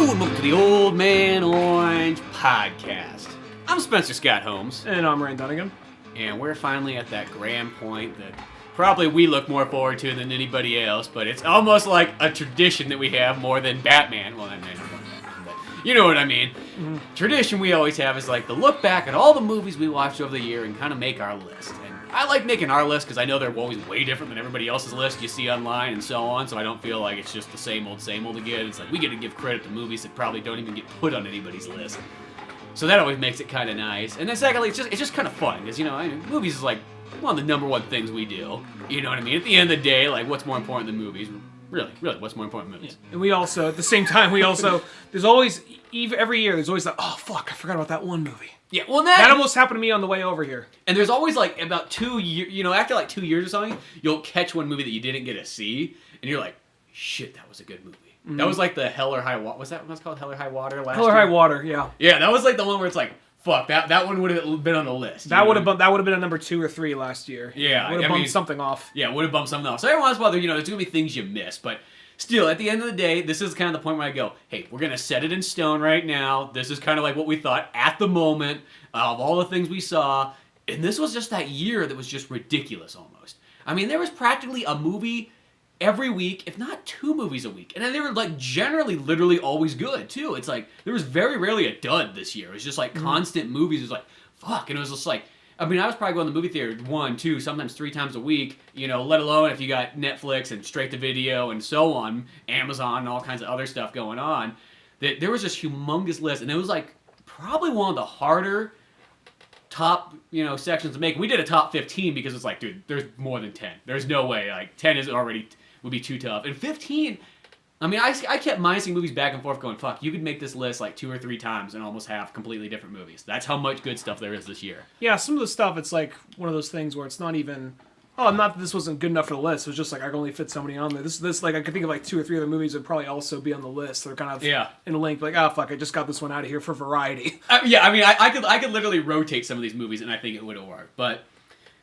and welcome to the Old Man Orange podcast. I'm Spencer Scott Holmes. And I'm Ryan Dunigan. And we're finally at that grand point that probably we look more forward to than anybody else, but it's almost like a tradition that we have more than Batman. Well, not Batman, but you know what I mean. Mm-hmm. Tradition we always have is like to look back at all the movies we watched over the year and kind of make our list. And I like making our list because I know they're always way different than everybody else's list you see online and so on, so I don't feel like it's just the same old again. It's like we get to give credit to movies that probably don't even get put on anybody's list. So that always makes it kind of nice. And then secondly, it's just kind of fun because, you know, movies is like one of the number one things we do. You know what I mean? At the end of the day, like, what's more important than movies? Really, what's more important than movies? Yeah. And we also, at the same time, there's always, every year, there's always like, oh, fuck, I forgot about that one movie. Yeah, well, that almost happened to me on the way over here. And there's always, like, about 2 years, you know, after, like, 2 years or something, you'll catch one movie that you didn't get to see, and you're like, shit, that was a good movie. Mm-hmm. That was, like, the Hell or High Water, was that what's called Hell or High Water last year? Hell or High Water, yeah. Yeah, that was, like, the one where it's like, fuck, that one would have been on the list. That would have been a number 2 or 3 last year. Yeah. Would have bumped something off. Yeah, would have bumped something off. So every once in a while, you know, there's going to be things you miss, but still, at the end of the day, this is kind of the point where I go, hey, we're going to set it in stone right now. This is kind of like what we thought at the moment of all the things we saw. And this was just that year that was just ridiculous almost. I mean, there was practically a movie every week, if not 2 movies a week. And then they were like generally, literally always good too. It's like, there was very rarely a dud this year. It was just like constant movies. It was like, fuck. And it was just like, I mean, I was probably going to the movie theater 1, 2, sometimes 3 times a week, you know, let alone if you got Netflix and straight to video and so on, Amazon and all kinds of other stuff going on. That there was this humongous list, and it was like probably one of the harder top, you know, sections to make. We did a top 15 because it's like, dude, there's more than 10. There's no way. Like 10 is already would be too tough, and 15. I mean, I kept minusing movies back and forth going, fuck, you could make this list like 2 or 3 times and almost have completely different movies. That's how much good stuff there is this year. Yeah, some of the stuff, it's like one of those things where it's not even, oh, not that this wasn't good enough for the list. It was just like, I can only fit so many on there. This like, I could think of like 2 or 3 other movies that would probably also be on the list. They're kind of in a link, like, oh, fuck, I just got this one out of here for variety. Yeah, I mean, I could literally rotate some of these movies and I think it would have worked. But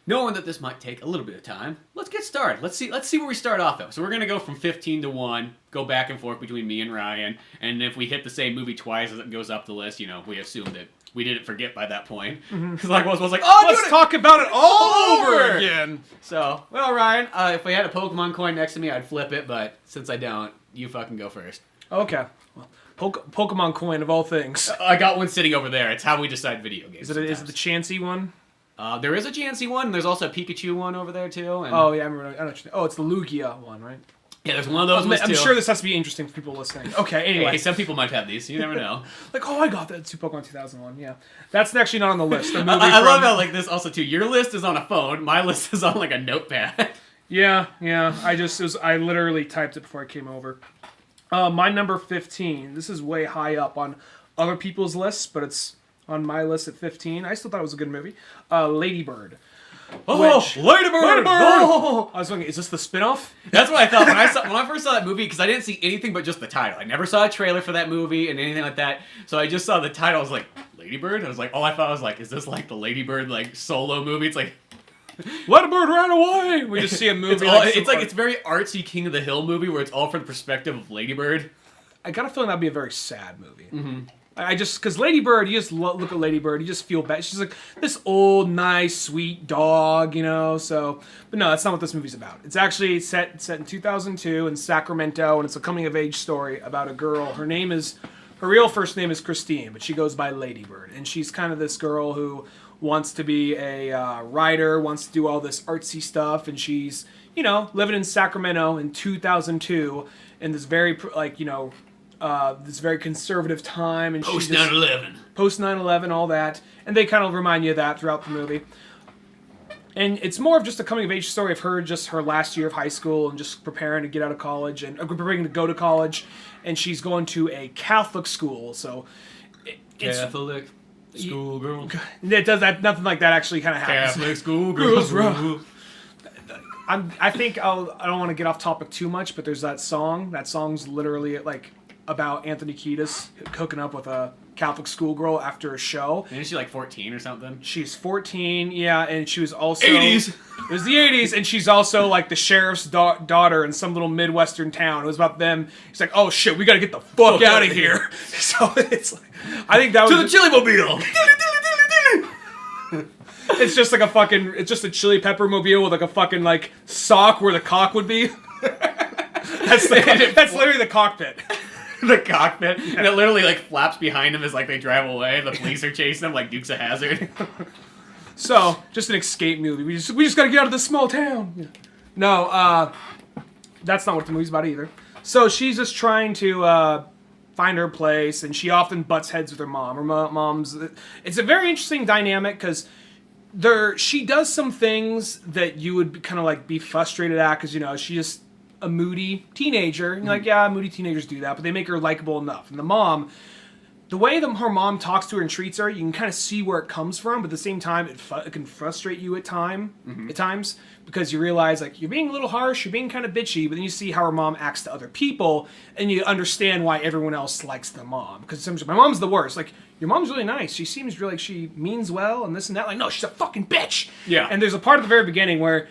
knowing that this might take a little bit of time, let's get started. Let's see where we start off at. So we're going to go from 15 to 1, go back and forth between me and Ryan, and if we hit the same movie twice as it goes up the list, you know, we assume that we didn't forget by that point. Because like was like, oh, let's talk about it all over again. So, well, Ryan, if we had a Pokemon coin next to me, I'd flip it, but since I don't, you fucking go first. Okay. Well, Pokemon coin of all things. I got one sitting over there. It's how we decide video games. Is it the Chansey one? There is a Chansey one, and there's also a Pikachu one over there, too. And oh, yeah, I remember. It's the Lugia one, right? Yeah, there's one of those ones, too. I'm sure this has to be interesting for people listening. Okay, anyway. Hey, some people might have these. You never know. Like, oh, I got that. Pokemon 2001, yeah. That's actually not on the list. The movie I love how, like, this also, too. Your list is on a phone. My list is on, like, a notepad. Yeah. I literally typed it before I came over. My number 15. This is way high up on other people's lists, but it's on my list at 15. I still thought it was a good movie. Lady Bird. Oh, Lady Bird! Oh! I was thinking, is this the spinoff? That's what I thought when I first saw that movie, because I didn't see anything but just the title. I never saw a trailer for that movie and anything like that. So I just saw the title. I was like, Lady Bird? And I was like, all I thought was like, is this like the Lady Bird like solo movie? It's like, let a bird run away! We just see a movie. It's very artsy King of the Hill movie where it's all from the perspective of Lady Bird. I got a feeling that'd be a very sad movie. Mm-hmm. Because Lady Bird, you just look at Lady Bird, you just feel bad. She's like this old, nice, sweet dog, you know, so. But no, that's not what this movie's about. It's actually set in 2002 in Sacramento, and it's a coming-of-age story about a girl. Her real first name is Christine, but she goes by Lady Bird. And she's kind of this girl who wants to be a writer, wants to do all this artsy stuff, and she's, you know, living in Sacramento in 2002 in this very, like, you know, this very conservative time, and post 9/11, all that, and they kind of remind you of that throughout the movie. And it's more of just a coming of age story of her, just her last year of high school and just preparing to get out of college and preparing to go to college, and she's going to a Catholic school, so it's Catholic schoolgirl. It does that. Nothing like that actually kind of happens. Catholic schoolgirl. I think I don't want to get off topic too much, but there's that song. That song's literally like about Anthony Kiedis hooking up with a Catholic schoolgirl after a show. Isn't she like 14 or something? She's 14, yeah, and she was also... 80s! It was the 80s, and she's also like the sheriff's daughter in some little Midwestern town. It was about them. He's like, oh shit, we gotta get the fuck out of here. So it's like, I think that was... To the Chili Mobile! It's just like a fucking... It's just a chili pepper mobile with like a fucking like sock where the cock would be. That's literally the cockpit. The cockpit, and it literally like flaps behind him as like they drive away. The police are chasing them like Dukes of Hazzard. So, just an escape movie. We just gotta get out of this small town. Yeah. No, that's not what the movie's about either. So she's just trying to find her place, and she often butts heads with her mom. Her mom's... It's a very interesting dynamic because she does some things that you would kind of like be frustrated at because, you know, she just a moody teenager. And you're like, yeah, moody teenagers do that, but they make her likable enough. And the mom... The way her mom talks to her and treats her, you can kind of see where it comes from, but at the same time, it can frustrate you at times, because you realize, like, you're being a little harsh, you're being kind of bitchy, but then you see how her mom acts to other people, and you understand why everyone else likes the mom. Because sometimes, my mom's the worst. Like, your mom's really nice. She seems really like she means well, and this and that. Like, no, she's a fucking bitch! Yeah. And there's a part at the very beginning where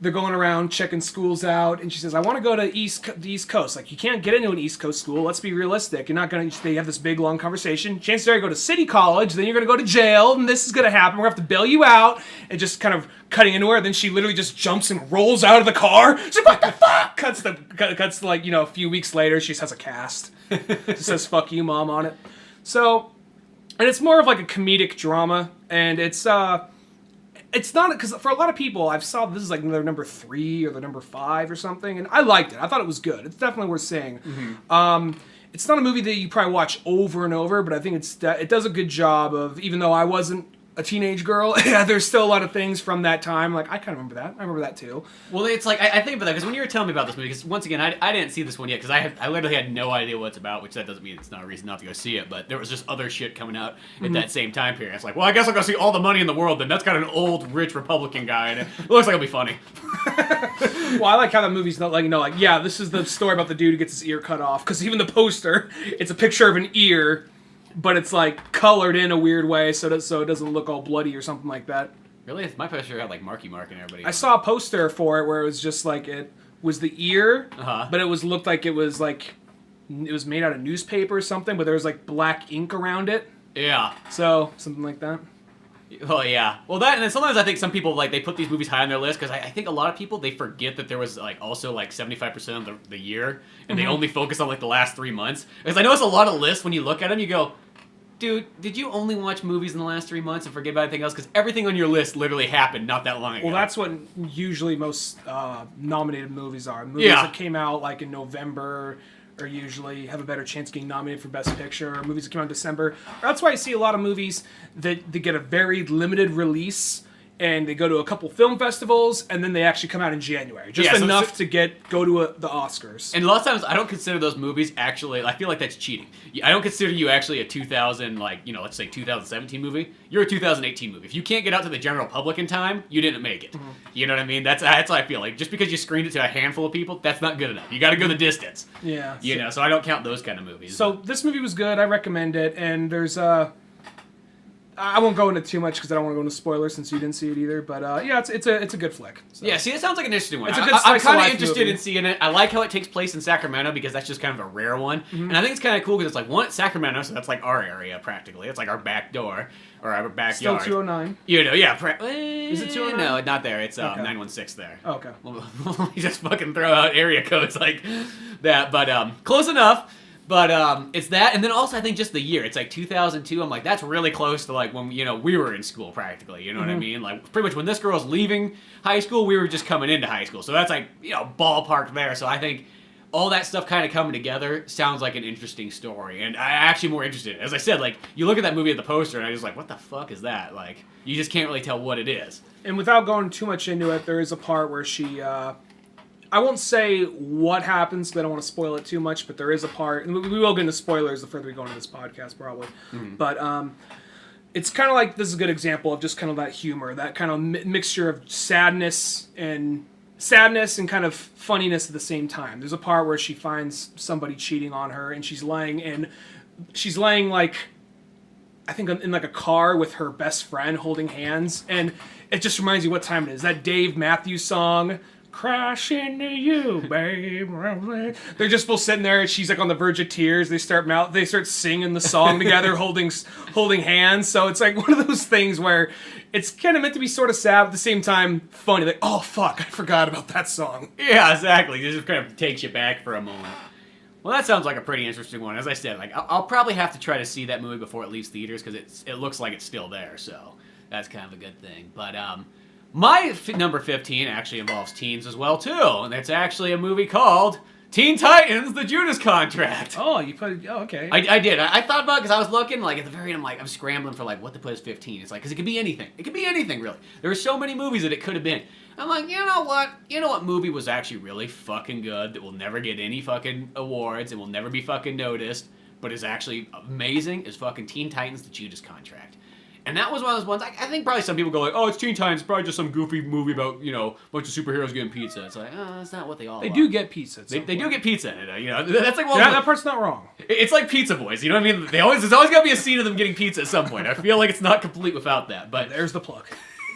they're going around checking schools out, and she says, I want to go to the East Coast. Like, you can't get into an East Coast school. Let's be realistic. You're not going to... They have this big, long conversation. Chances are you go to City College, then you're going to go to jail, and this is going to happen. We're going to have to bail you out. And just kind of cutting into her. Then she literally just jumps and rolls out of the car. She's like, what the fuck? Cuts to, like, you know, a few weeks later, she just has a cast. It says, fuck you, Mom, on it. So, and it's more of like a comedic drama, and it's not, because for a lot of people, I've saw this is like their number 3 or their number 5 or something, and I liked it. I thought it was good. It's definitely worth seeing. It's not a movie that you probably watch over and over, but I think it does a good job of, even though I wasn't a teenage girl, there's still a lot of things from that time. Like, I kind of remember that. I remember that too. Well, it's like, I think about that, because when you were telling me about this movie, because once again, I didn't see this one yet, because I literally had no idea what it's about, which that doesn't mean it's not a reason not to go see it, but there was just other shit coming out at that same time period. It's like, well, I guess I'll go see All the Money in the World, then. That's got an old, rich Republican guy in it. It looks like it'll be funny. Well, I like how that movie's not like, you know, like, yeah, this is the story about the dude who gets his ear cut off, because even the poster, it's a picture of an ear, but it's like colored in a weird way so it doesn't look all bloody or something like that. Really? My poster had like Marky Mark and everybody. I saw a poster for it where it was just like it was the ear, but it looked like it was made out of newspaper or something, but there was like black ink around it. Yeah. So something like that. Well, yeah. Well, that, and then sometimes I think some people, like, they put these movies high on their list, because I think a lot of people, they forget that there was, like, also, like, 75% of the year, and they only focus on, like, the last 3 months. Because I know it's a lot of lists when you look at them, you go, dude, did you only watch movies in the last 3 months and forget about anything else? Because everything on your list literally happened not that long ago. Well, that's what usually most nominated movies are. Movies that came out, like, in November... or usually have a better chance of getting nominated for Best Picture, or movies that come out in December. That's why I see a lot of movies that get a very limited release, and they go to a couple film festivals, and then they actually come out in January. Just enough to go to the Oscars. And a lot of times, I don't consider those movies actually, I feel like that's cheating. I don't consider you actually a 2000, like, you know, let's say 2017 movie. You're a 2018 movie. If you can't get out to the general public in time, you didn't make it. You know what I mean? That's how I feel. Like, just because you screened it to a handful of people, that's not good enough. You got to go the distance. Yeah. You know, so I don't count those kind of movies. So this movie was good. I recommend it. And there's I won't go into too much because I don't want to go into spoilers since you didn't see it either. But yeah, it's a good flick. So. Yeah, see, it sounds like an interesting one. It's a good I'm slice kind of of life interested movie. in seeing it. I like how it takes place in Sacramento because that's just kind of a rare one. And I think it's kind of cool because it's like, one, Sacramento, so that's like our area practically. It's like our back door or our backyard. Still 209. You know, yeah. Is it 209? No, not there. It's Okay. 916 there. Oh, okay. Well, we just fucking throw out area codes like that, but close enough. But it's that, and then also I think just the year. It's like 2002. I'm like, that's really close to like when, you know, we were in school practically. You know what I mean? Like pretty much when this girl's leaving high school, we were just coming into high school. So that's like, you know, ballpark there. So I think all that stuff kind of coming together sounds like an interesting story, and I'm actually more interested. As I said, like, you look at that movie at the poster, and I was like, what the fuck is that? Like, you just can't really tell what it is. And without going too much into it, there is a part where she, I won't say what happens, because I don't want to spoil it too much, but there is a part, and we will get into spoilers the further we go into this podcast, probably. But it's kind of like, this is a good example of just kind of that humor, that kind of mixture of sadness and sadness and kind of funniness at the same time. There's a part where she finds somebody cheating on her, and she's laying like, I think in like a car with her best friend holding hands, and it just reminds you what time it is. That Dave Matthews song, "Crash into You, babe." They're just both sitting there, and she's like on the verge of tears. They start singing the song together, holding hands. So it's like one of those things where it's kind of meant to be sort of sad, but at the same time funny. Like, oh fuck, I forgot about that song. Yeah, exactly. It just kind of takes you back for a moment. Well, that sounds like a pretty interesting one. As I said, like I'll probably have to try to see that movie before it leaves theaters because it looks like it's still there. So that's kind of a good thing. But my number 15 actually involves teens as well too, and it's actually a movie called Teen Titans: The Judas Contract. Oh, you put it. Oh, okay. I did. I thought about it because I was looking like at the very end. I'm scrambling for like what to put as 15. It's like because it could be anything. It could be anything really. There were so many movies that it could have been. I'm like, you know what? You know what movie was actually really fucking good that will never get any fucking awards and will never be fucking noticed, but is actually amazing? Is fucking Teen Titans: The Judas Contract. And that was one of those ones, I think probably some people go like, oh, it's Teen Titans, it's probably just some goofy movie about, you know, a bunch of superheroes getting pizza. It's like, oh, that's not what they all are. They do get pizza. They do get pizza in it, you know. That's like, well, that part's not wrong. It's like Pizza Boys, you know what I mean? There's always got to be a scene of them getting pizza at some point. I feel like it's not complete without that, but... There's the plug.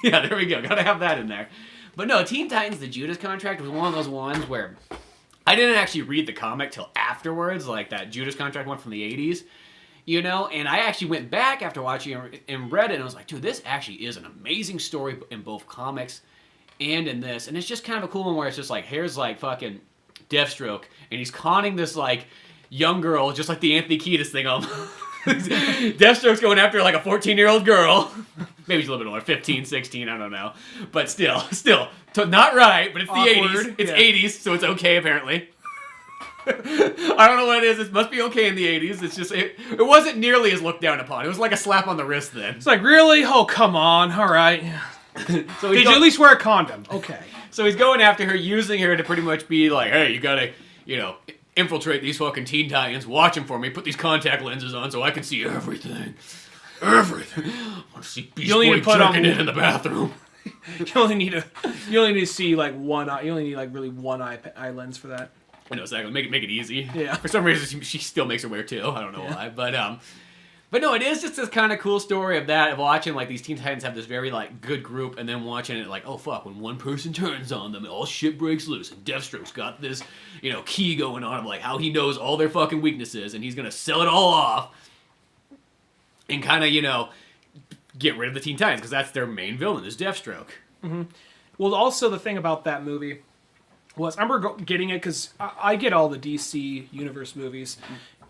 Yeah, there we go. Gotta have that in there. But no, Teen Titans: The Judas Contract was one of those ones where I didn't actually read the comic till afterwards, like that Judas Contract one from the 80s. You know, and I actually went back after watching it and read it, and I was like, dude, this actually is an amazing story in both comics and in this. And it's just kind of a cool one where it's just like, here's like fucking Deathstroke, and he's conning this like young girl, just like the Anthony Kiedis thing. Deathstroke's going after like a 14-year-old girl. Maybe she's a little bit older, 15, 16, I don't know. But still, not right, but it's Awkward. The 80s. It's Yeah. 80s, so it's okay apparently. I don't know what it is. It must be okay in the 80s. It's just, it wasn't nearly as looked down upon. It was like a slap on the wrist then. It's like, really? Oh, come on. All right. So Did you at least wear a condom? Okay. So he's going after her, using her to pretty much be like, hey, you gotta, you know, infiltrate these fucking Teen Titans, watch them for me, put these contact lenses on so I can see everything. Everything. I want to see Beast Boy jerking it in the bathroom. You only need to see like one eye. You only need like really one eye lens for that. I know exactly. Make it easy. Yeah. For some reason, she still makes her wear two. I don't know why, but no, it is just this kind of cool story of watching like these Teen Titans have this very like good group, and then watching it like, oh fuck, when one person turns on them, all shit breaks loose, and Deathstroke's got this, you know, key going on of like how he knows all their fucking weaknesses, and he's gonna sell it all off, and kind of, you know, get rid of the Teen Titans because that's their main villain is Deathstroke. Mm-hmm. Well, also the thing about that movie was I remember getting it because I get all the DC Universe movies,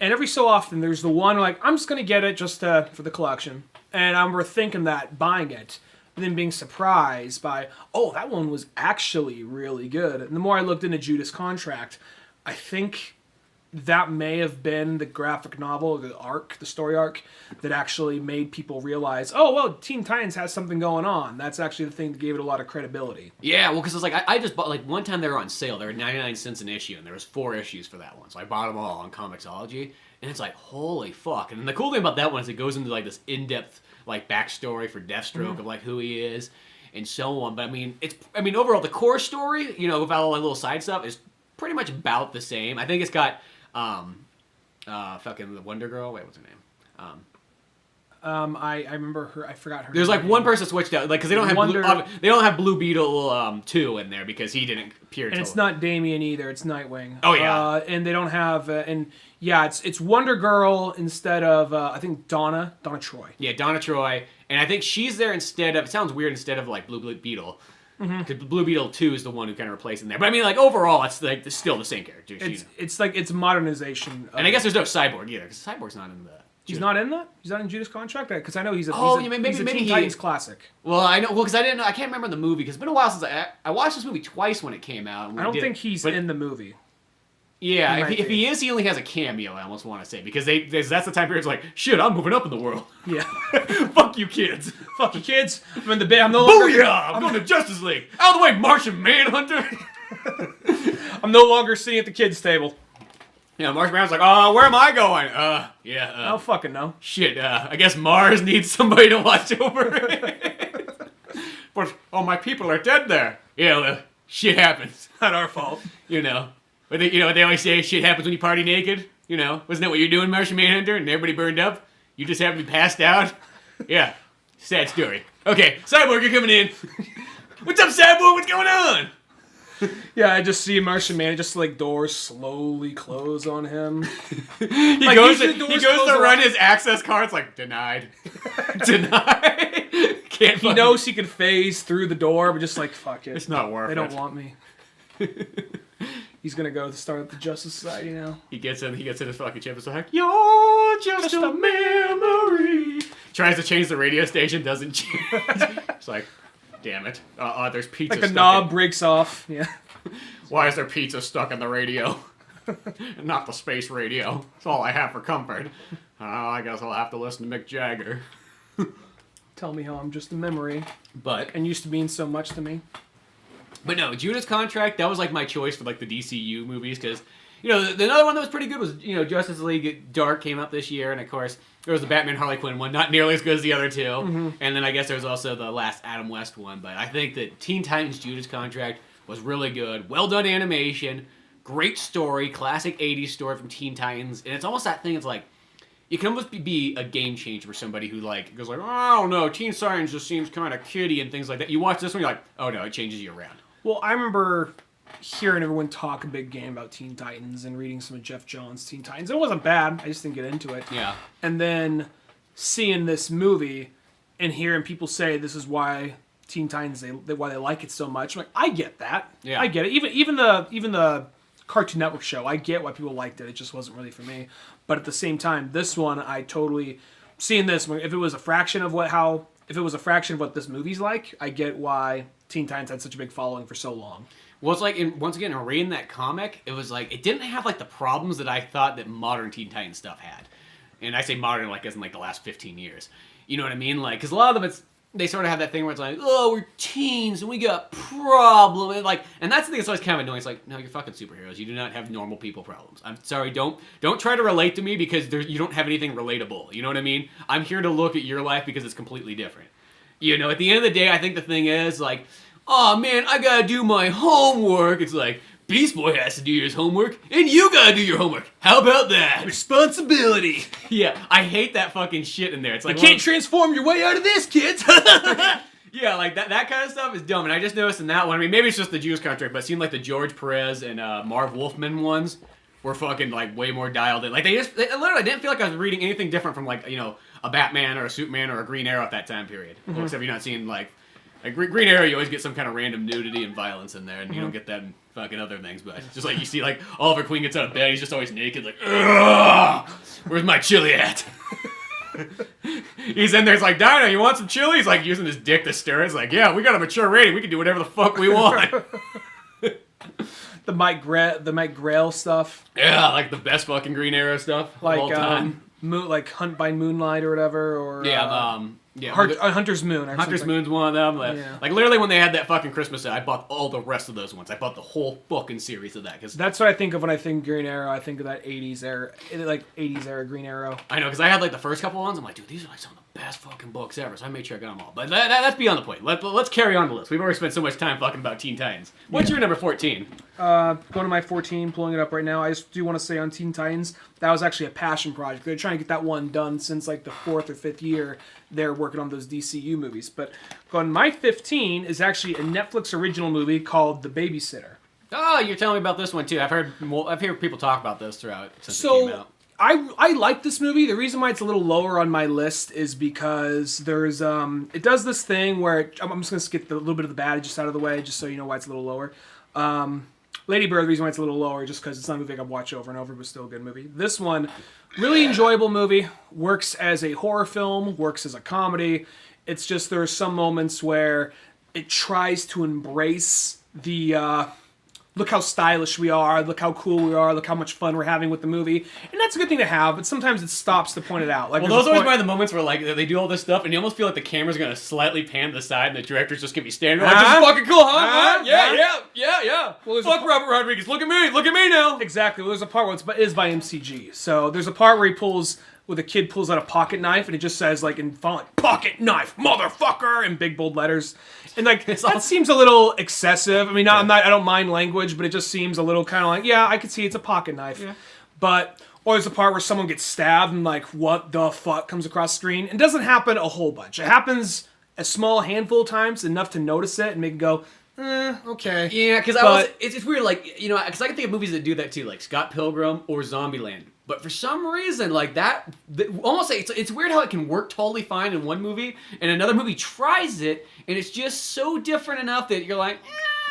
and every so often there's the one like I'm just gonna get it just for the collection, and I remember thinking that buying it, and then being surprised by that one was actually really good. And the more I looked into Judas Contract, I think that may have been the graphic novel, the story arc, that actually made people realize, Teen Titans has something going on. That's actually the thing that gave it a lot of credibility. Yeah, well, because it's like, I just bought, like, one time they were on sale, they were 99 cents an issue, and there was 4 issues for that one, so I bought them all on Comixology, and it's like, holy fuck. And the cool thing about that one is it goes into, like, this in-depth, like, backstory for Deathstroke of, like, who he is, and so on. But, overall, the core story, you know, without all the little side stuff, is pretty much about the same. I think it's got fucking the Wonder Girl. Wait, what's her name? I remember her. I forgot her. There's like name. one person switched out, like because they don't have they don't have Blue Beetle 2 in there because he didn't appear. And it's not Damian either. It's Nightwing. Oh yeah. And they don't have it's Wonder Girl instead of I think Donna Troy. Yeah, Donna Troy, and I think she's there instead of. It sounds weird instead of like Blue Beetle. Because Blue Beetle 2 is the one who kind of replaced him there. But I mean, like, overall, it's like it's still the same character. It's like it's modernization. And I guess there's no Cyborg either, because Cyborg's not in the... He's not in that? He's not in Judas Contract? Because I know he's a maybe Titans classic. Well, I know, because I didn't know, I can't remember the movie, because it's been a while since I watched this movie twice when it came out. I don't think he's in the movie. Yeah, if he is, he only has a cameo, I almost want to say, because that's the time period it's like, shit, I'm moving up in the world. Yeah. Fuck you kids. Fuck you kids. I'm in the bed. I'm no longer... Booyah! I'm going to Justice League. Out of the way, Martian Manhunter. I'm no longer sitting at the kids' table. Yeah, Martian Manhunter's like, where am I going? I don't fucking know. Shit, I guess Mars needs somebody to watch over it. But, my people are dead there. Yeah, shit happens. Not our fault. You know. But they, what they always say, shit happens when you party naked. You know, wasn't that what you're doing, Martian Manhunter? And everybody burned up? You just happened to be passed out? Yeah. Sad story. Okay, Cyborg, you're coming in. What's up, Cyborg? What's going on? Yeah, I just see Martian Man, just like doors slowly close on him. He goes to run his access cards like, denied. Denied. Can't He knows he can phase through the door, but just like, fuck it. It's not worth it. They don't want me. He's gonna go to start up the Justice Society now. He gets in his fucking chip. It's like, you're just a memory. Tries to change the radio station, doesn't change. It's like, damn it. There's pizza Like a knob breaks off. Yeah. Why is there pizza stuck in the radio? Not the space radio. That's all I have for comfort. I guess I'll have to listen to Mick Jagger. Tell me how I'm just a memory. But And used to mean so much to me. But no, Judas Contract, that was like my choice for like the DCU movies because, another one that was pretty good was, Justice League Dark came out this year, and of course there was the Batman Harley Quinn one, not nearly as good as the other two. Mm-hmm. And then I guess there was also the last Adam West one, but I think that Teen Titans Judas Contract was really good. Well done animation, great story, classic 80s story from Teen Titans, and it's almost that thing, it's like, it can almost be a game changer for somebody who like goes like, oh, I don't know, Teen Titans just seems kind of kiddie and things like that. You watch this one, you're like, oh no, it changes you around. Well, I remember hearing everyone talk a big game about Teen Titans and reading some of Jeff Johns' Teen Titans. It wasn't bad. I just didn't get into it. Yeah. And then seeing this movie and hearing people say this is why Teen Titans, why they like it so much. I'm like, I get that. Yeah. I get it. Even the Cartoon Network show, I get why people liked it. It just wasn't really for me. But at the same time, this one, I totally seeing this. If it was a fraction of what this movie's like, I get why Teen Titans had such a big following for so long. Well, it's like, once again, in reading that comic, it was like, it didn't have like the problems that I thought that modern Teen Titans stuff had. And I say modern like as in like the last 15 years. You know what I mean? Like, because a lot of them, they sort of have that thing where it's like, oh, we're teens and we got problems. And that's the thing that's always kind of annoying. It's like, no, you're fucking superheroes. You do not have normal people problems. I'm sorry, don't try to relate to me because you don't have anything relatable. You know what I mean? I'm here to look at your life because it's completely different. At the end of the day, I think the thing is like, oh man, I gotta do my homework. It's like, Beast Boy has to do his homework, and you gotta do your homework. How about that? Responsibility. Yeah, I hate that fucking shit in there. It's like, you can't transform your way out of this, kids. Yeah, like that kind of stuff is dumb. And I just noticed in that one, I mean, maybe it's just the Judas Contract, but it seemed like the George Perez and Marv Wolfman ones were fucking like way more dialed in. Like they literally didn't feel like I was reading anything different from like, a Batman or a Superman or a Green Arrow at that time period. Mm-hmm. Well, except you're not seeing like Green Arrow, you always get some kind of random nudity and violence in there, and you don't get that in fucking other things. But just like you see, like Oliver Queen gets out of bed, he's just always naked, like, ugh, where's my chili at? He's in there, it's like, Dinah, you want some chili? He's like using his dick to stir it. It's like, yeah, we got a mature rating, we can do whatever the fuck we want. The Mike Grail stuff. Yeah, like the best fucking Green Arrow stuff like, of all time. Like Hunt by Moonlight or whatever, or Hunter's Moon. Hunter's Moon's one of them. Like literally, when they had that fucking Christmas set, I bought all the rest of those ones. I bought the whole fucking series of that. Cause that's what I think of when I think Green Arrow. I think of that '80s era Green Arrow. I know, because I had like the first couple ones. I'm like, dude, these are like some of the best fucking books ever. So I made sure I got them all. But that's beyond the point. Let's carry on the list. We've already spent so much time talking about Teen Titans. What's your number 14? Going to my 14, pulling it up right now. I just do want to say on Teen Titans, that was actually a passion project. They're trying to get that one done since like the 4th or 5th year they're working on those DCU movies. But going my 15 is actually a Netflix original movie called The Babysitter. Oh, you're telling me about this one too. I've heard people talk about this throughout since it came out. I like this movie. The reason why it's a little lower on my list is because there's it does this thing where I'm just gonna skip a little bit of the bad just out of the way, just so you know why it's a little lower. Lady Bird, the reason why it's a little lower, just because it's not a movie I can watch over and over, but still a good movie. This one, really enjoyable movie. Works as a horror film, works as a comedy. It's just there are some moments where it tries to embrace the look how stylish we are, look how cool we are, look how much fun we're having with the movie. And that's a good thing to have, but sometimes it stops to point it out. Like, well, those are always the moments where like they do all this stuff, and you almost feel like the camera's going to slightly pan to the side, and the director's just going to be standing there like, this is fucking cool, huh? Yeah. Well, fuck Robert Rodriguez, look at me now. Exactly. Well, there's a part where it is by MCG. So there's a part where he pulls where the kid pulls out a pocket knife and it just says like in font, like, "Pocket knife, motherfucker," in big bold letters, and like that seems a little excessive. I mean, I don't mind language, but it just seems a little kind of like, yeah, I could see it's a pocket knife, but. Or there's a part where someone gets stabbed and like, what the fuck comes across the screen. It doesn't happen a whole bunch. It happens a small handful of times, enough to notice it and make it go, okay. Yeah, because it's weird, like, you know, because I can think of movies that do that too, like Scott Pilgrim or Zombieland. But for some reason, like almost like, it's weird how it can work totally fine in one movie, and another movie tries it, and it's just so different enough that you're like,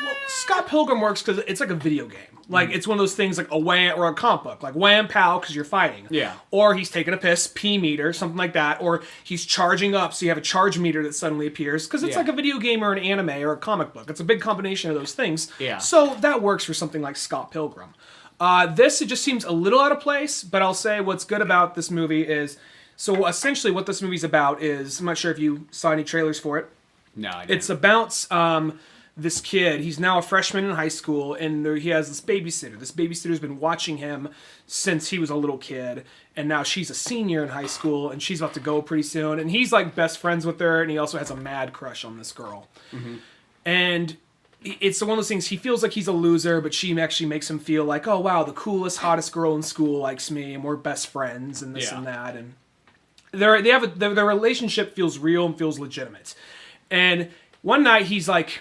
Well, Scott Pilgrim works because it's like a video game. Like, it's one of those things like a wham, or a comic book. Like, wham, pow, because you're fighting. Yeah. Or he's taking a piss, P meter, something like that. Or he's charging up, so you have a charge meter that suddenly appears. Because it's like a video game or an anime or a comic book. It's a big combination of those things. Yeah. So that works for something like Scott Pilgrim. This, it just seems a little out of place. But I'll say what's good about this movie is... So, essentially, what this movie's about is... I'm not sure if you saw any trailers for it. no, I didn't. It's about... this kid, he's now a freshman in high school, and he has this babysitter. This babysitter's been watching him since he was a little kid, and now she's a senior in high school, and she's about to go pretty soon, and he's like best friends with her, and he also has a mad crush on this girl. And it's one of those things, he feels like he's a loser, but she actually makes him feel like, oh wow, the coolest, hottest girl in school likes me, and we're best friends, and this and that, and their relationship feels real and feels legitimate. And one night he's like,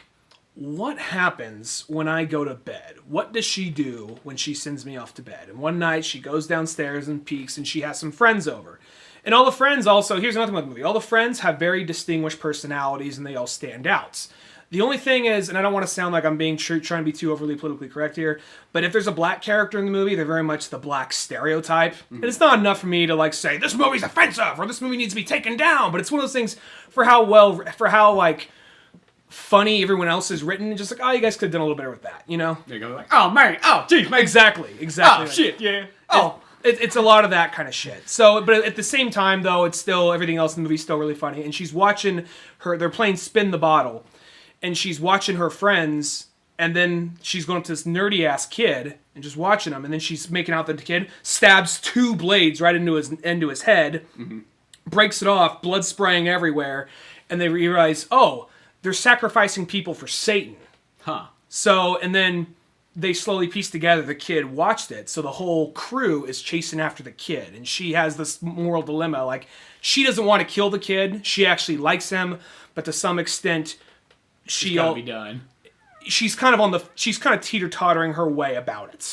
what happens when I go to bed? What does she do when she sends me off to bed? And one night she goes downstairs and peeks, and she has some friends over. And all the friends also, here's another thing about the movie, all the friends have very distinguished personalities, and they all stand out. The only thing is, and I don't want to sound like I'm being trying to be too overly politically correct here, but if there's a black character in the movie, they're very much the black stereotype. And it's not enough for me to like say, this movie's offensive, or this movie needs to be taken down, but it's one of those things for how like, funny everyone else is written, just like, oh, you guys could have done a little better with that, you know? They go like, oh man, oh geez, man. Exactly. Oh shit, yeah. Oh, it's a lot of that kind of shit. So, but at the same time, though, it's still, everything else in the movie's still really funny. And she's watching they're playing Spin the Bottle, and she's watching her friends, and then she's going up to this nerdy ass kid and just watching him, and then she's making out that the kid stabs 2 blades right into his head, breaks it off, blood spraying everywhere, and they realize, oh, they're sacrificing people for Satan. Huh. So, and then they slowly piece together the kid watched it. So the whole crew is chasing after the kid. And she has this moral dilemma. Like, she doesn't want to kill the kid. She actually likes him. But to some extent, It's gotta be done. She's kind of teeter-tottering her way about it.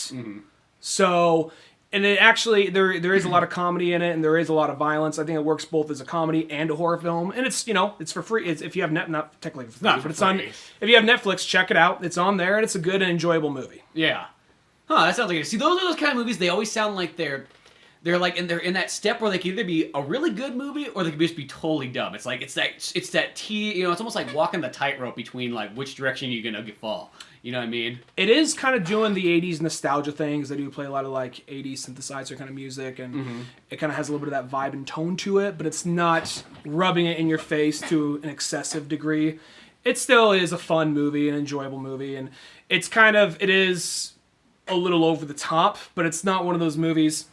So... And it actually, there is a lot of comedy in it, and there is a lot of violence. I think it works both as a comedy and a horror film. And it's, you know, it's for free. It's, if you have not technically for free, Not for but it's free. on. If you have Netflix, check it out. It's on there, and it's a good and enjoyable movie. Yeah. Huh, that sounds like it. See, those are those kind of movies, they always sound like they're like, and they're in that step where they can either be a really good movie or they can just be totally dumb. It's like, it's that you know, it's almost like walking the tightrope between like which direction you're gonna fall. You know what I mean? It is kind of doing the 80s nostalgia things. They do play a lot of like 80s synthesizer kind of music, and it kind of has a little bit of that vibe and tone to it, but it's not rubbing it in your face to an excessive degree. It still is a fun movie, an enjoyable movie, and it is a little over the top, but it's not one of those movies.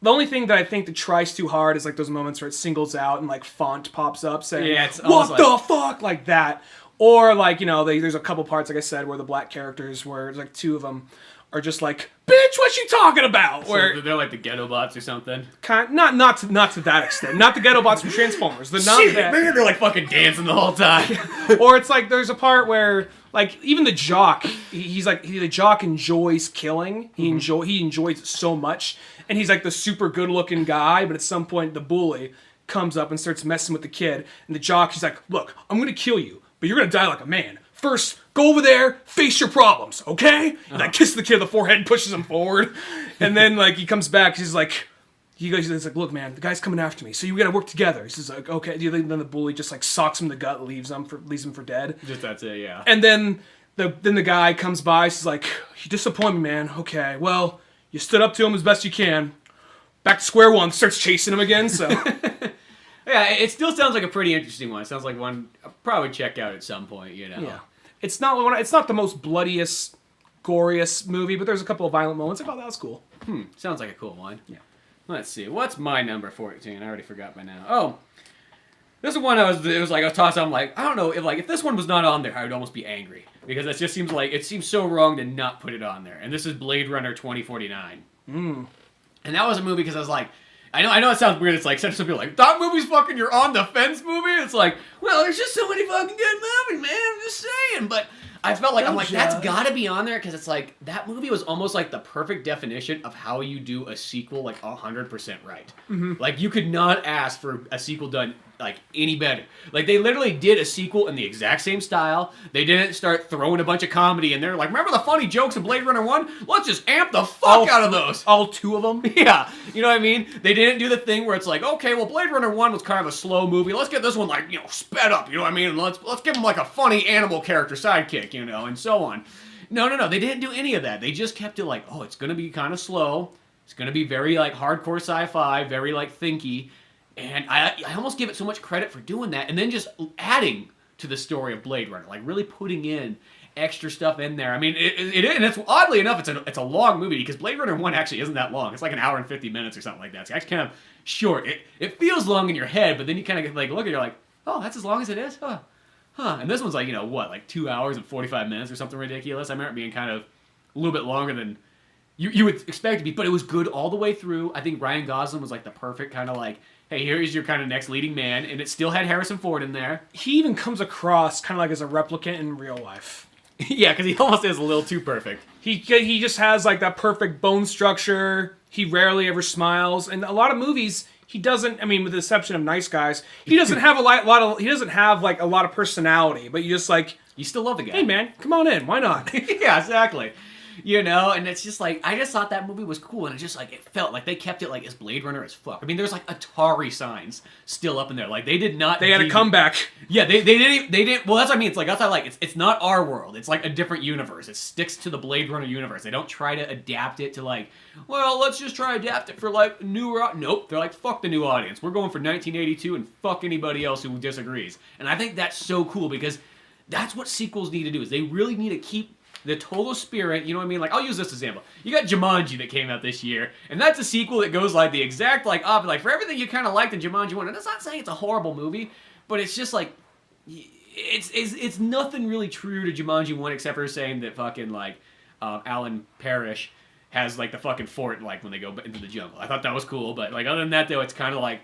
The only thing that I think that tries too hard is like those moments where it singles out and like font pops up saying, Yeah, it's what almost the fuck? Like that. Or like, you know, there's a couple parts, like I said, where the black characters, where it's like 2 of them are just like, bitch, what you talking about? Where So they're like the ghetto bots or something. not to that extent. Not the ghetto bots from Transformers. They're not Shit, that. man, they're like fucking dancing the whole time. Or it's like there's a part where like even the jock, the jock enjoys killing. He enjoys it so much, and he's like the super good looking guy. But at some point, the bully comes up and starts messing with the kid, and the jock, he's like, look, I'm gonna kill you, but you're gonna die like a man. First, go over there, face your problems, okay? And I kiss the kid on the forehead and pushes him forward. And then, like, he comes back, he's like, he's like, look, man, the guy's coming after me, so you gotta work together. He's like, okay. Then the bully just, like, socks him in the gut, leaves him for dead. Just that's it, yeah. And then the guy comes by, he's like, you disappoint me, man. Okay, well, you stood up to him as best you can. Back to square one, starts chasing him again, so... Yeah, it still sounds like a pretty interesting one. It sounds like one I'll probably check out at some point, you know. Yeah. It's not the most bloodiest, goriest movie, but there's a couple of violent moments. I thought that was cool. Sounds like a cool one. Yeah. Let's see. What's my number 14? I already forgot by now. Oh, this is one I was tossed. I'm like, I don't know if this one was not on there, I would almost be angry because it just seems like it seems so wrong to not put it on there. And this is Blade Runner 2049. And that was a movie because I was like, I know it sounds weird. It's like some people are like, that movie's fucking your on the fence movie. It's like, well, there's just so many fucking good movies, man. I'm just saying, but. I felt like, that's gotta be on there, because it's like, that movie was almost like the perfect definition of how you do a sequel, like, 100% right. Like, you could not ask for a sequel done, like, any better. Like, they literally did a sequel in the exact same style. They didn't start throwing a bunch of comedy in there. Like, remember the funny jokes in Blade Runner 1? Let's just amp the fuck out of those. All 2 of them? Yeah. You know what I mean? They didn't do the thing where it's like, okay, well, Blade Runner 1 was kind of a slow movie. Let's get this one, like, sped up. You know what I mean? Let's give him, like, a funny animal character sidekick. And so on. No. They didn't do any of that. They just kept it like, oh, it's going to be kind of slow. It's going to be very, like, hardcore sci-fi, very, like, thinky. And I almost give it so much credit for doing that. And then just adding to the story of Blade Runner. Like, really putting in extra stuff in there. I mean, and it's oddly enough, it's a long movie because Blade Runner 1 actually isn't that long. It's like an hour and 50 minutes or something like that. It's actually kind of short. It feels long in your head, but then you kind of, like, look at it, you're like, oh, that's as long as it is? Huh. And this one's like, like 2 hours and 45 minutes or something ridiculous. I remember it being kind of a little bit longer than you would expect it to be, but it was good all the way through. I think Ryan Gosling was like the perfect kind of like, hey, here is your kind of next leading man, and it still had Harrison Ford in there. He even comes across kind of like as a replicant in real life. Yeah, because he almost is a little too perfect. He just has like that perfect bone structure. He rarely ever smiles, and a lot of movies he doesn't. I mean, with the exception of Nice Guys, he doesn't have he doesn't have like a lot of personality. But you just like you still love the guy. Hey man, come on in. Why not? Yeah, exactly. And it's just like, I just thought that movie was cool, and it just like, it felt like they kept it like as Blade Runner as fuck. I mean, there's like Atari signs still up in there. Like, they did not... They had a comeback. Yeah, they didn't... Well, that's what I mean. It's like, that's what I like. It's not our world. It's like a different universe. It sticks to the Blade Runner universe. They don't try to adapt it to like, well, let's just try to adapt it for like newer... Nope. They're like, fuck the new audience. We're going for 1982 and fuck anybody else who disagrees. And I think that's so cool because that's what sequels need to do, is they really need to keep the total spirit, you know what I mean? Like, I'll use this example. You got Jumanji that came out this year, and that's a sequel that goes like the exact like opposite. Like, for everything you kind of liked in Jumanji 1, and that's not saying it's a horrible movie, but it's just like, it's nothing really true to Jumanji 1 except for saying that fucking like Alan Parrish has like the fucking fort like when they go into the jungle. I thought that was cool, but like other than that though, it's kind of like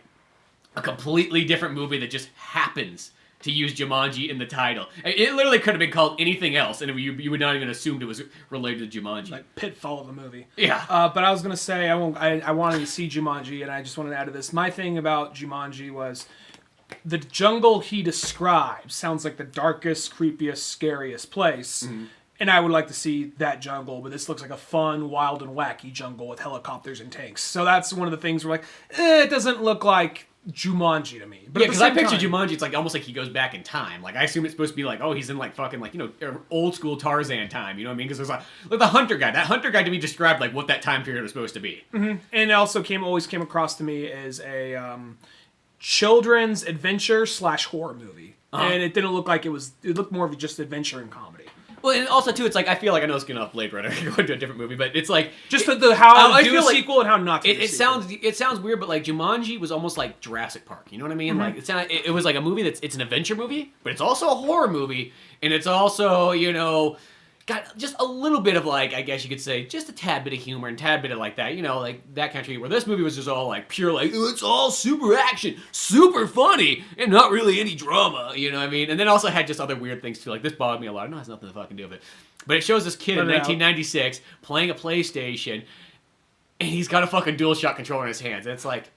a completely different movie that just happens to use Jumanji in the title. It literally could have been called anything else, and you would not even assume it was related to Jumanji. Like Pitfall of the movie. Yeah. But I was gonna say I wanted to see Jumanji, and I just wanted to add to this. My thing about Jumanji was the jungle he describes sounds like the darkest, creepiest, scariest place. Mm-hmm. And I would like to see that jungle, but this looks like a fun, wild, and wacky jungle with helicopters and tanks. So that's one of the things where like, it doesn't look like Jumanji to me. But yeah, because I picture Jumanji, it's like almost like he goes back in time. Like, I assume it's supposed to be like, oh, he's in like fucking like, old school Tarzan time. You know what I mean? Because there's like the hunter guy. That hunter guy to me described like what that time period was supposed to be. Mm-hmm. And it also always came across to me as a children's adventure / horror movie. Uh-huh. And it didn't look like it looked more of just adventure and comedy. Well, and also, too, it's like, I feel like I know it's getting off Blade Runner, going to a different movie, but it's like... Just how to do a sequel and how not to do a sequel. It sounds weird, but like, Jumanji was almost like Jurassic Park, you know what I mean? Mm-hmm. Like, it was like a movie it's an adventure movie, but it's also a horror movie, and it's also, got just a little bit of like, I guess you could say, just a tad bit of humor and tad bit of like that, like that kind of thing, where this movie was just all like pure like, it's all super action, super funny, and not really any drama, you know what I mean? And then also had just other weird things too, like this bothered me a lot. I know it has nothing to fucking do with it. But it shows this kid in 1996 playing a PlayStation, and he's got a fucking DualShock controller in his hands, and it's like,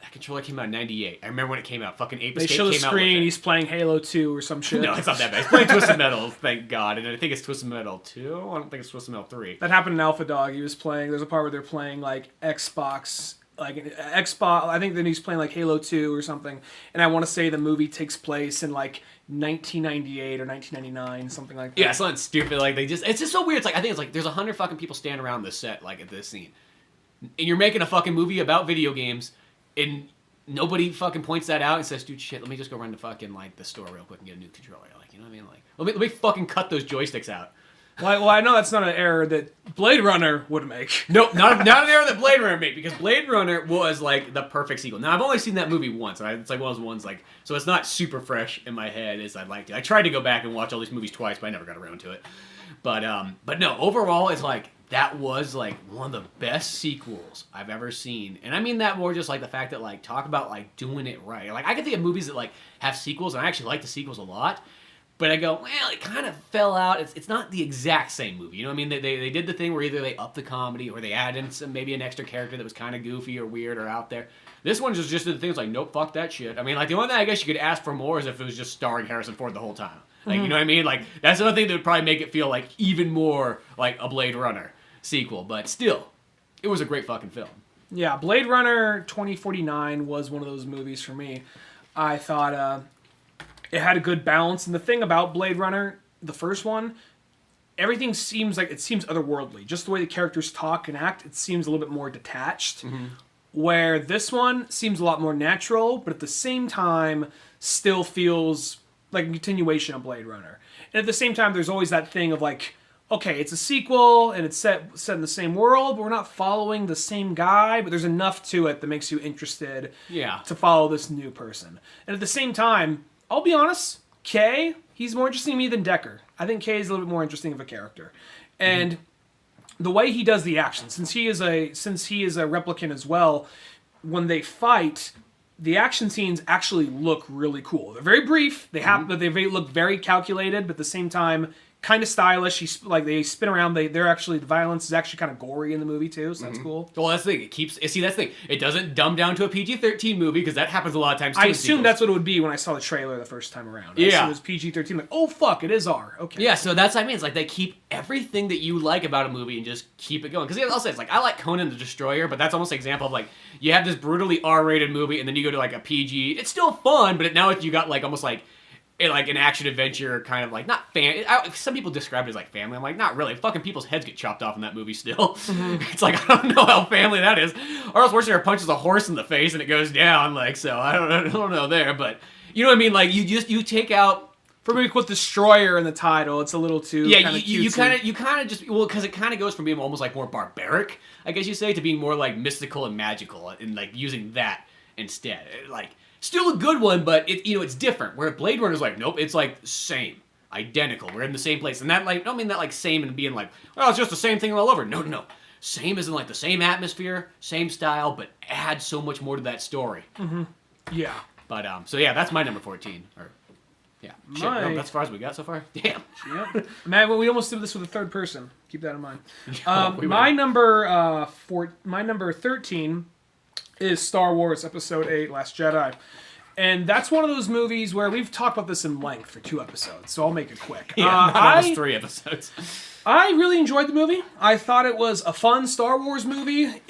that controller came out in 98. I remember when it came out. Fucking Ape Escape came out. They show the screen, he's playing Halo 2 or some shit. No, it's not that bad. He's playing Twisted Metal, thank God. And I think it's Twisted Metal 2. I don't think it's Twisted Metal 3. That happened in Alpha Dog. He was playing, there's a part where they're playing like Xbox, I think then he's playing like Halo 2 or something. And I want to say the movie takes place in like 1998 or 1999, something like that. Yeah, something stupid. Like it's just so weird. It's like, I think it's like there's 100 fucking people standing around the set, like at this scene. And you're making a fucking movie about video games, and nobody fucking points that out and says, dude, shit, let me just go run to fucking, like, the store real quick and get a new controller. Like, you know what I mean? Like, let me fucking cut those joysticks out. Well, I know that's not an error that Blade Runner would make. Nope, not an error that Blade Runner made, because Blade Runner was like the perfect sequel. Now I've only seen that movie once, and it's like one of those ones like, so it's not super fresh in my head as I'd like to. I tried to go back and watch all these movies twice, but I never got around to it. But no, overall, it's like that was like one of the best sequels I've ever seen, and I mean that more just like the fact that like talk about like doing it right. Like I can think of movies that like have sequels, and I actually like the sequels a lot. But I go, well, it kind of fell out. It's not the exact same movie. You know what I mean? They did the thing where either they upped the comedy or they added in some, maybe an extra character that was kind of goofy or weird or out there. This one just did the things like, nope, fuck that shit. I mean, like, the only thing I guess you could ask for more is if it was just starring Harrison Ford the whole time. Like, you know what I mean? Like, that's another thing that would probably make it feel like even more like a Blade Runner sequel. But still, it was a great fucking film. Yeah, Blade Runner 2049 was one of those movies for me. I thought... it had a good balance, and the thing about Blade Runner, the first one, everything seems otherworldly. Just the way the characters talk and act, it seems a little bit more detached. Mm-hmm. Where this one seems a lot more natural, but at the same time, still feels like a continuation of Blade Runner. And at the same time, there's always that thing of like, okay, it's a sequel, and it's set in the same world, but we're not following the same guy, but there's enough to it that makes you interested to follow this new person. And at the same time, I'll be honest, Kay, he's more interesting to me than Decker. I think Kay is a little bit more interesting of a character. And the way he does the action, since he is a replicant as well, when they fight, the action scenes actually look really cool. They're very brief, they look very calculated, but at the same time, kind of stylish. They spin around. The violence is actually kind of gory in the movie too, so that's cool. Well, that's the thing. That's the thing. It doesn't dumb down to a PG-13 movie because that happens a lot of times too. I assumed that's what it would be when I saw the trailer the first time around. I assumed it was PG-13. Like, oh fuck, it is R. Okay. Yeah, so that's what I mean. It's like they keep everything that you like about a movie and just keep it going. Because I'll say it's like I like Conan the Destroyer, but that's almost an example of like you have this brutally R-rated movie and then you go to like a PG. It's still fun, but now you got like almost like an action adventure kind of like not some people describe it as like family. I'm like, not really. Fucking people's heads get chopped off in that movie still. It's like I don't know how family that is. Or else Schwarzenegger punches a horse in the face and it goes down. Like, so I don't know there, but you know what I mean. Like you take out for me with Destroyer in the title. It's a little too you kind of just because it kind of goes from being almost like more barbaric, I guess you say, to being more like mystical and magical and like using that instead. Like. Still a good one, but it's different. Where Blade Runner's like, nope, it's like same, identical. We're in the same place, and that like, I don't mean that like same and being like, well, it's just the same thing all over. No. Same isn't like the same atmosphere, same style, but adds so much more to that story. Mm-hmm. Yeah. But so yeah, that's my number 14. Or yeah, shit, no, that's as far as we got so far. Damn. Yep. Man, we almost did this with a third person. Keep that in mind. My number 13. Is Star Wars Episode 8, Last Jedi. And that's one of those movies where we've talked about this in length for 2 episodes, so I'll make it quick. Yeah, 3 episodes. I really enjoyed the movie. I thought it was a fun Star Wars movie.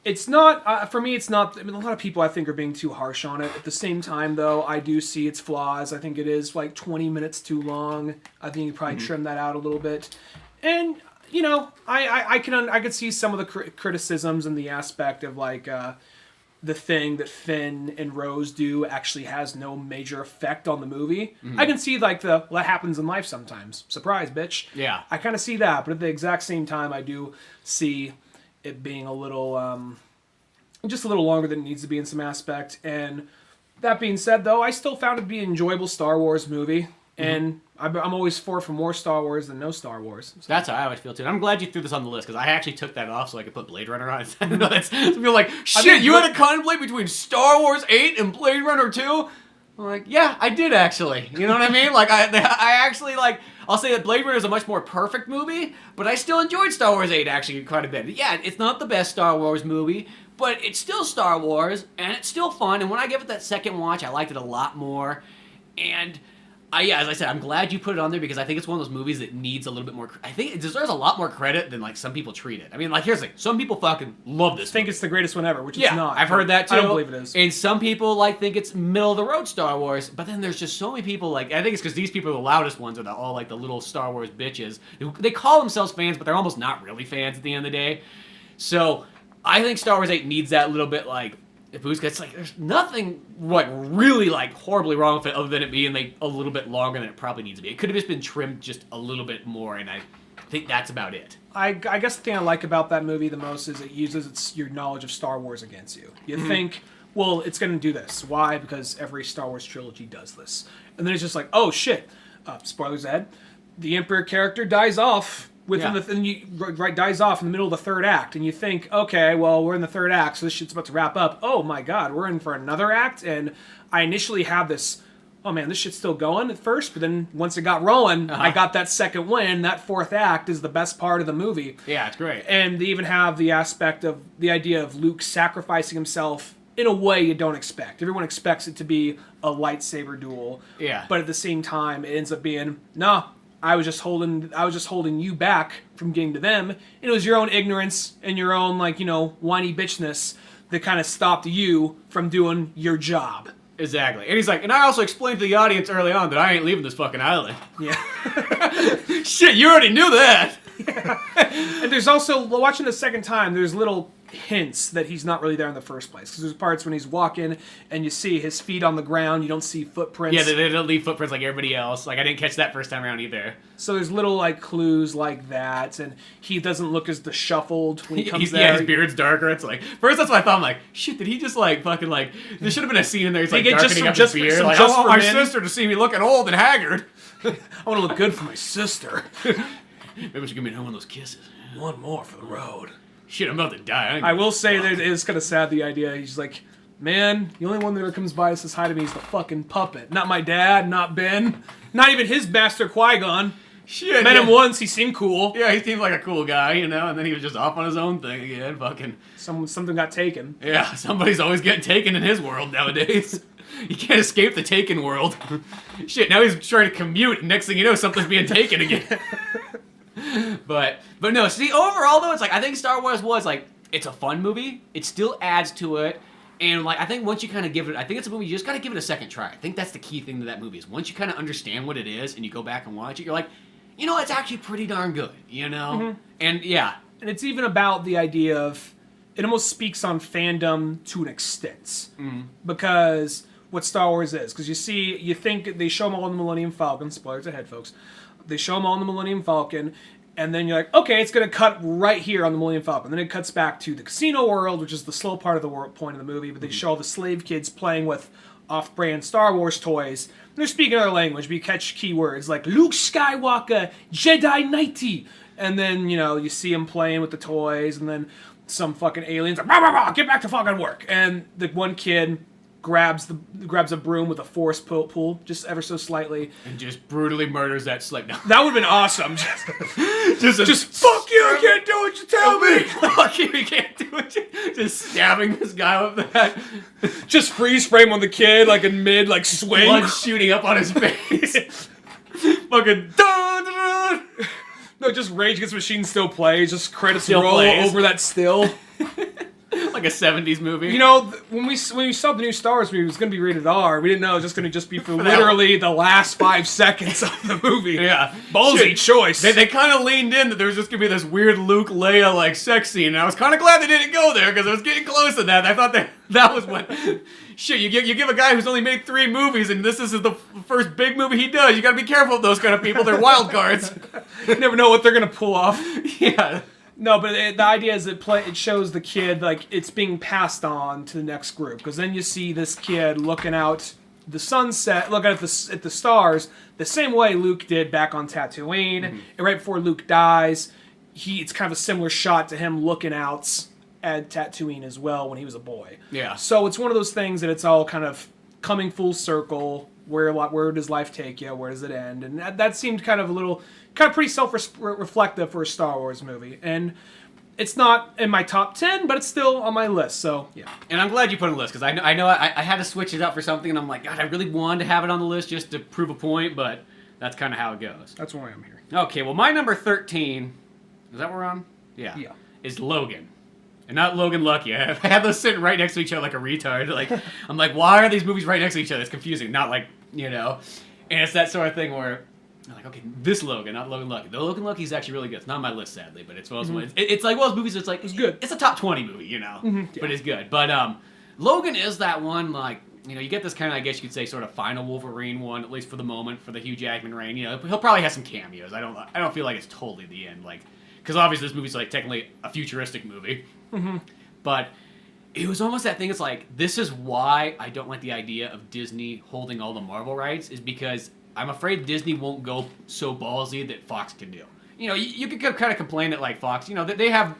It's not, for me, it's not, I mean, a lot of people I think are being too harsh on it. At the same time, though, I do see its flaws. I think it is like 20 minutes too long. I think you probably trim that out a little bit. And... you know, I could see some of the criticisms and the aspect of like the thing that Finn and Rose do actually has no major effect on the movie. I can see like that happens in life sometimes. Surprise, bitch. Yeah. I kind of see that, but at the exact same time, I do see it being a little, just a little longer than it needs to be in some aspect. And that being said, though, I still found it to be an enjoyable Star Wars movie. And I'm always for more Star Wars than no Star Wars. So. That's how I always feel too. And I'm glad you threw this on the list because I actually took that off so I could put Blade Runner on. I feel like, shit, you had to contemplate between Star Wars 8 and Blade Runner 2? I'm like, yeah, I did actually. You know what I mean? Like, I actually, like, I'll say that Blade Runner is a much more perfect movie, but I still enjoyed Star Wars 8 actually quite a bit. Yeah, it's not the best Star Wars movie, but it's still Star Wars, and it's still fun. And when I give it that second watch, I liked it a lot more. And... yeah, as I said, I'm glad you put it on there because I think it's one of those movies that needs a little bit more... I think it deserves a lot more credit than, like, some people treat it. I mean, like, here's the thing. Some people fucking love this think movie. It's the greatest one ever, which it's not. I've heard that, too. I don't believe it is. And some people, like, think it's middle-of-the-road Star Wars, but then there's just so many people, like... I think it's because these people are the loudest ones, are all, like, the little Star Wars bitches. They call themselves fans, but they're almost not really fans at the end of the day. So, I think Star Wars 8 needs that little bit, like... If Boots gets like, there's nothing like really like horribly wrong with it, other than it being like a little bit longer than it probably needs to be. It could have just been trimmed just a little bit more, and think that's about it. I guess the thing I like about that movie the most is it uses your knowledge of Star Wars against you. You think, well, it's going to do this. Why? Because every Star Wars trilogy does this. And then it's just like, oh, shit. Spoilers ahead. The Emperor character dies off within dies off in the middle of the third act. And you think, okay, well, we're in the third act, so this shit's about to wrap up. Oh, my God, we're in for another act? And I initially had this, oh, man, this shit's still going at first. But then once it got rolling, I got that second win. That fourth act is the best part of the movie. Yeah, it's great. And they even have the aspect of the idea of Luke sacrificing himself in a way you don't expect. Everyone expects it to be a lightsaber duel. Yeah. But at the same time, it ends up being, no, I was just holding you back from getting to them. It was your own ignorance and your own, whiny bitchness that kind of stopped you from doing your job. Exactly. And he's like, and I also explained to the audience early on that I ain't leaving this fucking island. Yeah. Shit, you already knew that. Yeah. And there's also, watching the second time, there's little hints that he's not really there in the first place. Because there's parts when he's walking and you see his feet on the ground, you don't see footprints. Yeah, they don't leave footprints like everybody else. Like, I didn't catch that first time around either. So there's little, clues like that, and he doesn't look as disheveled when he comes there. Yeah, his beard's darker. It's like, first that's what I thought. I'm like, shit, did he just, fucking, there should have been a scene in there. He's, darkening up his beard. Like, I want my sister to see me looking old and haggard. I want to look good for my sister. Maybe we should give me one of those kisses. One more for the road. Shit, I'm about to die. I will say that it is kind of sad, the idea. He's like, man, the only one that ever comes by and says hi to me is the fucking puppet. Not my dad, not Ben, not even his master Qui-Gon. Shit. Met him once, he seemed cool. Yeah, he seemed like a cool guy, and then he was just off on his own thing again, fucking. Something got taken. Yeah, somebody's always getting taken in his world nowadays. You can't escape the taken world. Shit, now he's trying to commute, and next thing you know, something's being taken again. But no, see, overall though, it's I think Star Wars was it's a fun movie. It still adds to it. And I think once you kind of give it, I think it's a movie you just got to give it a second try. I think that's the key thing to that movie is once you kind of understand what it is and you go back and watch it, you're like, it's actually pretty darn good, And yeah. And it's even about the idea of, it almost speaks on fandom to an extent. Because what Star Wars is. Because you think they show them all in the Millennium Falcon. Spoilers ahead, folks. They show them all in the Millennium Falcon. And then you're like, okay, it's going to cut right here on the Millennium Falcon. Then it cuts back to the casino world, which is the slow part of the point of the movie. But they show all the slave kids playing with off-brand Star Wars toys. And they're speaking their language, but you catch keywords like Luke Skywalker, Jedi Knighty. And then, you see him playing with the toys. And then some fucking aliens like, rah, rah, rah, get back to fucking work. And the one kid grabs a broom with a force pull just ever so slightly, and just brutally murders that slave. No. That would have been awesome. just fuck you! I can't do what you tell me. Fuck you! You can't do it. Just stabbing this guy with that. Just freeze frame on the kid, in mid, swing. Blood shooting up on his face. Fucking. No, just Rage Against the Machine still plays. Just credits roll over that still. Like a 70s movie. When we saw the new Star Wars movie, it was going to be rated R. We didn't know it was just going to be for literally the last 5 seconds of the movie. Yeah. Ballsy choice. They kind of leaned in that there was just going to be this weird Luke Leia sex scene, and I was kind of glad they didn't go there because it was getting close to that. I thought that was what... Shit, you give a guy who's only made 3 movies, and this is the first big movie he does. You got to be careful of those kind of people. They're wild cards. You never know what they're going to pull off. Yeah. No, but the idea is it shows the kid it's being passed on to the next group, because then you see this kid looking out the sunset, looking at the stars, the same way Luke did back on Tatooine. And right before Luke dies, it's kind of a similar shot to him looking out at Tatooine as well when he was a boy. Yeah. So it's one of those things that it's all kind of coming full circle. Where does life take you? Where does it end? And that seemed kind of pretty self-reflective for a Star Wars movie. And it's not in my top 10, but it's still on my list. So yeah. And I'm glad you put it on the list because I know I had to switch it up for something, and I'm like, God, I really wanted to have it on the list just to prove a point, but that's kind of how it goes. That's why I'm here. Okay, well, my number 13, is that where we're on? Yeah. Is Logan. And not Logan Lucky. I have those sitting right next to each other like a retard. I'm like, why are these movies right next to each other? It's confusing. Not and it's that sort of thing where I'm like, okay, this Logan, not Logan Lucky. The Logan Lucky is actually really good. It's not on my list, sadly, but it's one of those it's like one of those movies that's it's good. It's a top 20 movie, but it's good. But Logan is that one, you get this kind of, I guess you could say, sort of final Wolverine one, at least for the moment, for the Hugh Jackman reign. He'll probably have some cameos. I don't feel like it's totally the end, like, because obviously this movie's like technically a futuristic movie, but it was almost that thing. It's like, this is why I don't like the idea of Disney holding all the Marvel rights, is because I'm afraid Disney won't go so ballsy that Fox can do. You could kind of complain that, like, Fox, that they have,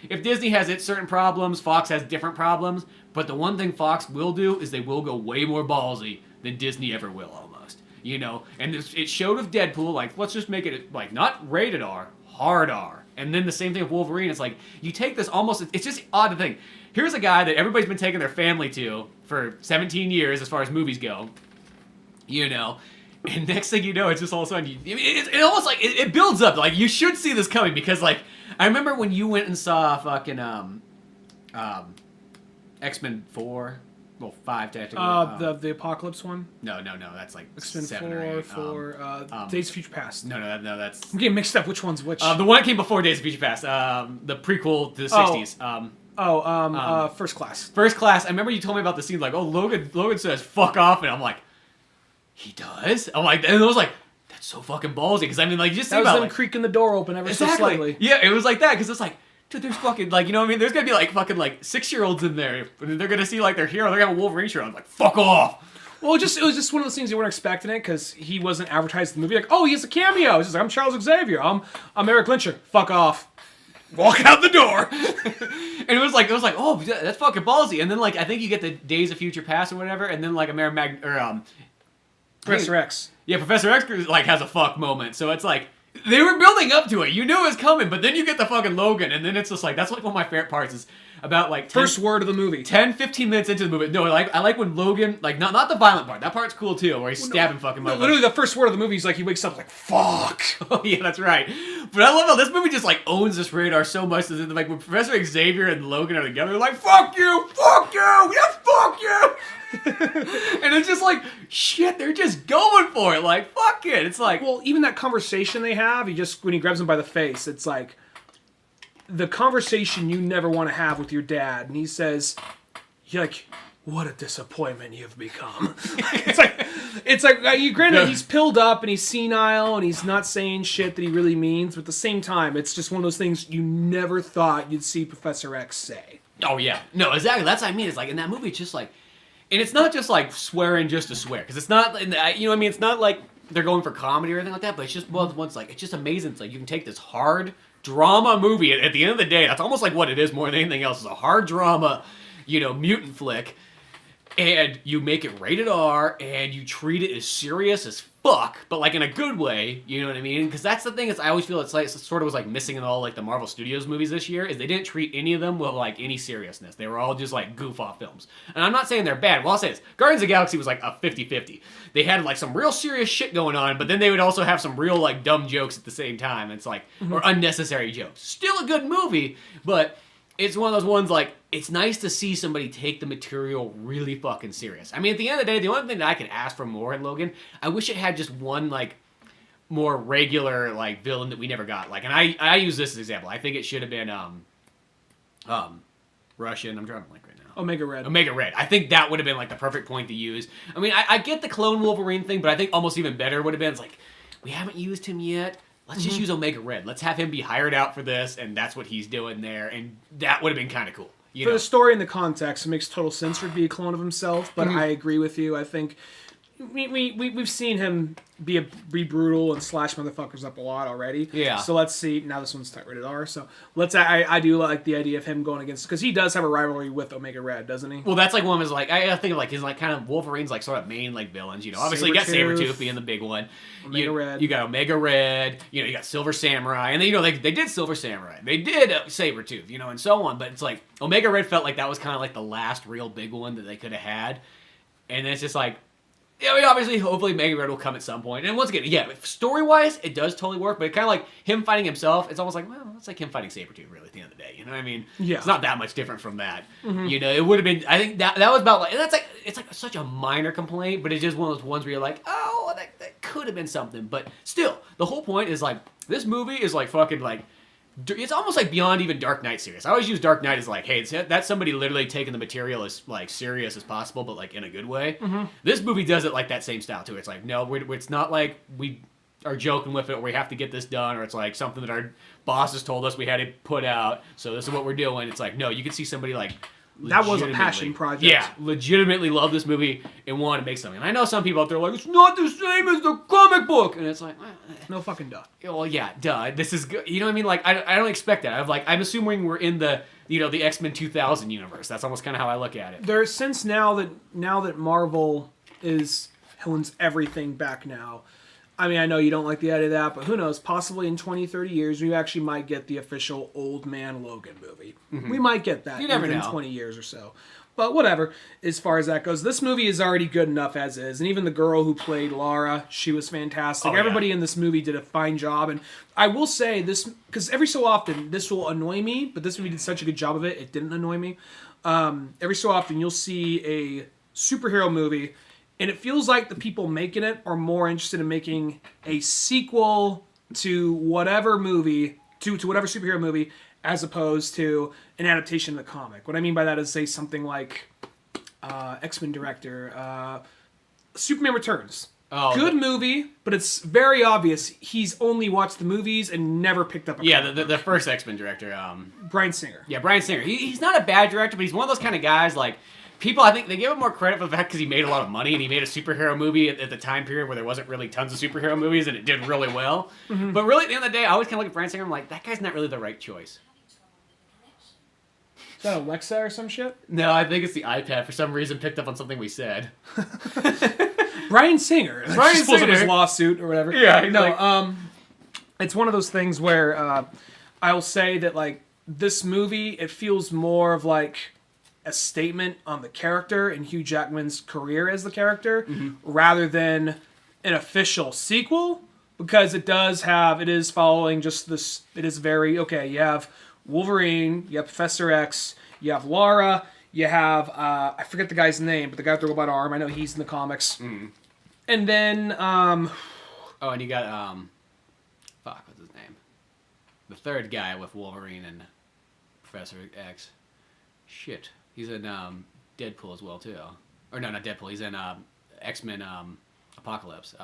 if Disney has its certain problems, Fox has different problems, but the one thing Fox will do is they will go way more ballsy than Disney ever will, almost. And it showed with Deadpool, like, let's just make it, like, not rated R, hard R. And then the same thing with Wolverine. It's like, you take this almost, it's just odd to think. Here's a guy that everybody's been taking their family to for 17 years as far as movies go, and next thing you know, it's just all of a sudden, it almost like, it builds up. Like, you should see this coming, because, like, I remember when you went and saw fucking, X-Men 4, well, 5 technically. The Apocalypse one? No, that's like X-Men 7 or 8. 4, Days of Future Past. No, that's... I'm getting mixed up which one's which. The one that came before Days of Future Past, the prequel to the 60s. First Class. First Class. I remember you told me about the scene, like, oh, Logan says, fuck off, and I'm like, he does? I'm like, and I was like, that's so fucking ballsy, because I mean, like, you just think about, them like, creaking the door open ever so slightly. Yeah, it was like that, because it's like, dude, there's fucking, like, what I mean? There's gonna be, like, fucking, like, 6-year-olds in there, and they're gonna see, like, their hero, they're gonna have a Wolverine shirt on, like, fuck off! Well, it was just one of those things you weren't expecting it, because he wasn't advertised in the movie, like, oh, he has a cameo! He's just like, I'm Charles Xavier, I'm Eric Lyncher, fuck off. Walk out the door! And it was like, oh, that's fucking ballsy, and then, like, I think you get the Days of Future Past or whatever, and then, like, Professor X. Yeah, Professor X, like, has a fuck moment, so it's like, they were building up to it. You knew it was coming, but then you get the fucking Logan, and then it's just like, that's like one of my favorite parts is about like 10, first word of the movie. 10, 15 minutes into the movie. No, I like when Logan, like, not the violent part. That part's cool too, where he's stabbing fucking motherfuckers. Literally the first word of the movie is like he wakes up like, fuck. Oh yeah, that's right. But I love how this movie just like owns this radar so much that like when Professor Xavier and Logan are together, they're like, fuck you, yes, fuck you. And it's just like, shit, they're just going for it. Like, fuck it. It's like, well, even that conversation they have, when he grabs him by the face, it's like the conversation you never want to have with your dad. And he says, you're like, what a disappointment you've become. it's like granted, he's pilled up and he's senile and he's not saying shit that he really means, but at the same time, it's just one of those things you never thought you'd see Professor X say. Oh yeah, no, exactly. That's what I mean. It's like in that movie, it's just like, and it's not just like swearing just to swear, because it's not, what I mean? It's not like they're going for comedy or anything like that, but it's just once like, it's just amazing. It's like you can take this hard drama movie, at the end of the day, that's almost like what it is more than anything else. It's a hard drama, mutant flick, and you make it rated R, and you treat it as serious as fuck, but like in a good way, you know what I mean? Because that's the thing, is I always feel it's like, it sort of was like missing in all like the Marvel Studios movies this year, is they didn't treat any of them with like any seriousness. They were all just like goof off films. And I'm not saying they're bad. Well, I'll say this, Guardians of the Galaxy was like a 50-50. They had like some real serious shit going on, but then they would also have some real like dumb jokes at the same time. It's like, or unnecessary jokes. Still a good movie, but it's one of those ones like, it's nice to see somebody take the material really fucking serious. I mean, at the end of the day, the only thing that I could ask for more in Logan, I wish it had just one, like, more regular, like, villain that we never got. Like, and I use this as an example. I think it should have been, Russian. I'm drawing a blank right now. Omega Red. Omega Red. I think that would have been, like, the perfect point to use. I mean, I get the clone Wolverine thing, but I think almost even better would have been, it's like, we haven't used him yet. Let's just use Omega Red. Let's have him be hired out for this, and that's what he's doing there, and that would have been kind of cool. For the story and the context, it makes total sense for it to be a clone of himself, but I agree with you. I think we've seen him be brutal and slash motherfuckers up a lot already. Yeah. So let's see. Now this one's rated R. So I do like the idea of him going against, because he does have a rivalry with Omega Red, doesn't he? Well, that's like one of his like, I think of like his like kind of Wolverine's like sort of main like villains. Obviously you got Sabretooth being the big one. Omega Red. You got Omega Red. You got Silver Samurai, and then they did Silver Samurai. They did Sabretooth, and so on. But it's like Omega Red felt like that was kind of like the last real big one that they could have had, and then it's just like. Yeah, I mean, obviously, hopefully, Omega Red will come at some point. And once again, yeah, story-wise, it does totally work, but it kind of like him fighting himself, it's almost like, well, it's like him fighting Sabretooth, really, at the end of the day. You know what I mean? Yeah. It's not that much different from that. It would have been, I think that was about like, that's like, it's like such a minor complaint, but it's just one of those ones where you're like, oh, that could have been something. But still, the whole point is like, this movie is like fucking like, it's almost like beyond even Dark Knight serious. I always use Dark Knight as like, hey, that's somebody literally taking the material as like serious as possible, but like in a good way. This movie does it like that same style too. It's like, no, it's not like we are joking with it, or we have to get this done, or it's like something that our bosses told us we had to put out, so this is what we're doing. It's like, no, you can see somebody like that was a passion project. Yeah, legitimately love this movie and want to make something. And I know some people out there are like, it's not the same as the comic book, and it's like, no fucking duh. well, yeah, duh. This is good. You know what I mean? Like, I don't expect that. I'm assuming we're in the the X-Men 2000 universe. That's almost kind of how I look at it. There's since now that Marvel owns everything back now. I mean, I know you don't like the idea of that, but who knows? Possibly in 20, 30 years, we actually might get the official Old Man Logan movie. We might get that in 20 years or so. But whatever, as far as that goes. This movie is already good enough as is. And even the girl who played Lara, she was fantastic. Everybody in this movie did a fine job. And I will say this, because every so often, this will annoy me, but this movie did such a good job of it, it didn't annoy me. Every so often, you'll see a superhero movie, and it feels like the people making it are more interested in making a sequel to whatever movie, to whatever superhero movie, as opposed to an adaptation of the comic. What I mean by that is, say, something like X-Men director, Superman Returns. Good movie, but it's very obvious he's only watched the movies and never picked up a comic. Yeah, the first X-Men director. Bryan Singer. Yeah, Bryan Singer. He's not a bad director, but he's one of those kind of guys, like, people, I think, they give him more credit for the fact because he made a lot of money, and he made a superhero movie at the time period where there wasn't really tons of superhero movies, and it did really well. But really, at the end of the day, I always kind of look at Bryan Singer, I'm like, that guy's not really the right choice. Is that Alexa or some shit? No, I think it's the iPad. For some reason, picked up on something we said. Bryan Singer. Bryan Singer. Pulls up his Singer. lawsuit or whatever. Yeah, no. It's one of those things where I'll say that like this movie, it feels more of like a statement on the character and Hugh Jackman's career as the character, rather than an official sequel, because it is following just this. It is very okay. You have Wolverine, you have Professor X, you have Lara, you have I forget the guy's name, but the guy with the robot arm. I know he's in the comics. And then and you got what's his name? The third guy with Wolverine and Professor X. Shit, he's in Deadpool as well too. Or no, not Deadpool. He's in X-Men Apocalypse.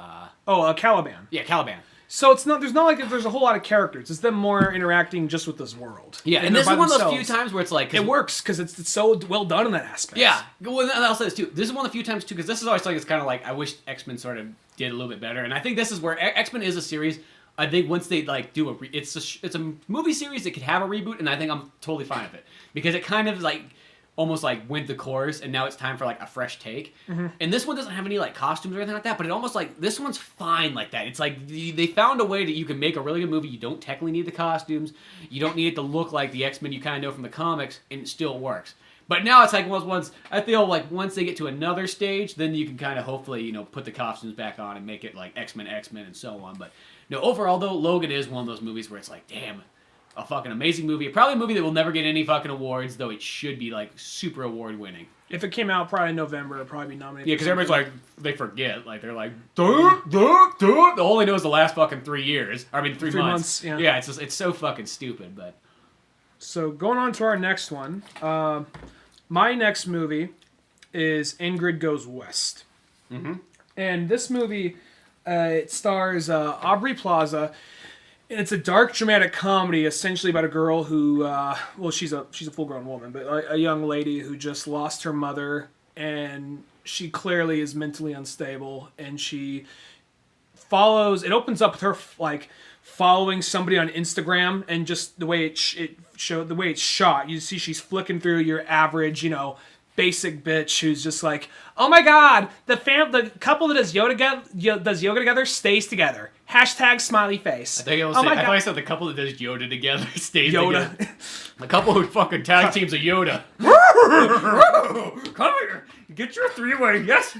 Caliban. Yeah, Caliban. So it's not. There's not like there's a whole lot of characters. It's them more interacting just with this world. Yeah, and this is one of those few times where it's like it works because it's so well done in that aspect. Yeah, well, and I'll say this too. This is one of the few times too, because this is always something that's kind of like I wish X-Men sort of did a little bit better, and I think this is where X-Men is a series. I think once they like do it's a movie series that could have a reboot, and I think I'm totally fine with it because it kind of like almost like went the course, and now it's time for like a fresh take. And this one doesn't have any like costumes or anything like that, but it almost like this one's fine like that. It's like they found a way that you can make a really good movie. You don't technically need the costumes, you don't need it to look like the X-Men you kind of know from the comics, and it still works. But now it's like once I feel like once they get to another stage, then you can kind of hopefully put the costumes back on and make it like X-Men and so on. But no, overall though, Logan is one of those movies where it's like, damn, a fucking amazing movie. Probably a movie that will never get any fucking awards, though it should be like super award winning. If it came out probably in November, it'd probably be nominated. Yeah, because everybody's like, they forget. Like, they're like, all they know is the last fucking 3 years. I mean, 3 months. Yeah, it's so fucking stupid, but. So, going on to our next one. My next movie is Ingrid Goes West. And this movie, it stars Aubrey Plaza. And it's a dark, dramatic comedy, essentially about a girl who, she's a full-grown woman, but a young lady who just lost her mother, and she clearly is mentally unstable, and she follows. It opens up with her like following somebody on Instagram, and just the way the way it's shot. You see, she's flicking through your average, basic bitch who's just like, oh my god, the couple that does yoga together stays together. Hashtag smiley face. I think I thought I said the couple that does Yoda together stays together. The couple who fucking tag teams a Yoda. Come here, get your 3-way. Yes.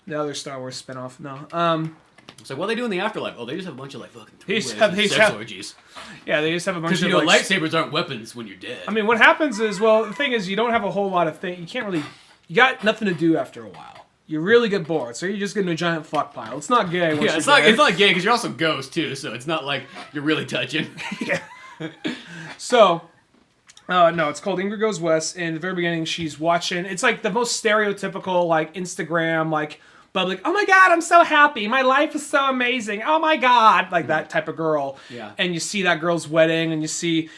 The other Star Wars spinoff. No. It's like, what do they do in the afterlife? Oh, they just have a bunch of like fucking sex orgies. Yeah, they just have a bunch of because lightsabers aren't weapons when you're dead. I mean, what happens is, the thing is, you don't have a whole lot of things. You can't really. You got nothing to do after a while. you really get bored. So you just get into a giant fuck pile. It's not gay. Yeah, it's not gay because you're also ghost too, so it's not like you're really touching. Yeah. So, no, it's called Ingrid Goes West. And at the very beginning, she's watching. It's like the most stereotypical, like, Instagram, like, bubbly, oh my God, I'm so happy. My life is so amazing. Oh my God. Like that type of girl. Yeah. And you see that girl's wedding, and you see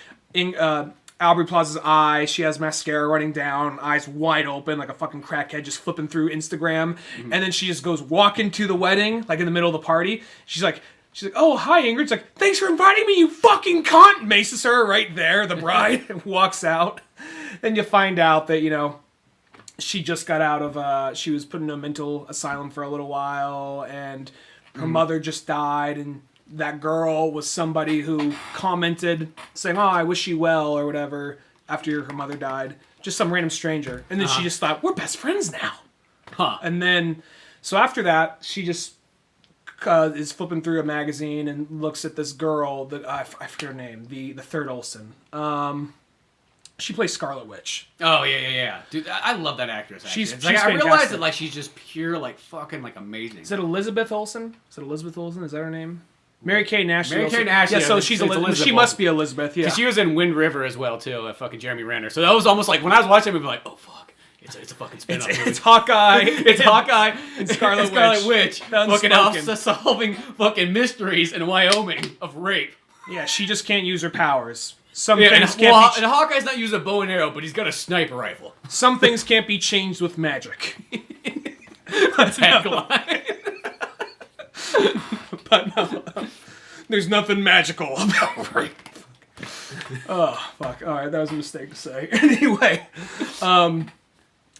Aubrey Plaza's eye. She has mascara running down, eyes wide open, like a fucking crackhead, just flipping through Instagram. And then she just goes walking to the wedding, like in the middle of the party. She's like, oh, hi, Ingrid. She's like, thanks for inviting me, you fucking cunt. Maces her right there, the bride, and walks out. Then you find out that, you know, she just got out of, she was put in a mental asylum for a little while, and her mother just died, and that girl was somebody who commented saying, oh, I wish you well, or whatever, after her mother died. Just some random stranger. And then she just thought, we're best friends now. Huh. And then, so after that, she just is flipping through a magazine and looks at this girl that I forget her name, the third Olsen. She plays Scarlet Witch. Oh yeah. Dude, I love that actress. Actually. She's I realized fantastic. that like she's just pure like fucking like amazing. Is it Elizabeth Olsen? Is that her name? Mary Kay Ashley. Mary Kay Ashley. Yeah, so she's Elizabeth. She must be Elizabeth. Yeah. She was in Wind River as well too. Fucking Jeremy Renner. So that was almost like when I was watching that movie, like, oh fuck. It's a fucking spin-off movie. It's Hawkeye. It's Hawkeye and Scarlet Witch. Fucking out solving fucking mysteries in Wyoming of rape. Yeah, she just can't use her powers. Some And things can't be. and Hawkeye's not using a bow and arrow, but he's got a sniper rifle. Some things can't be changed with magic. Tagline. But no, there's nothing magical about rape. Oh fuck! All right, that was a mistake to say. Anyway,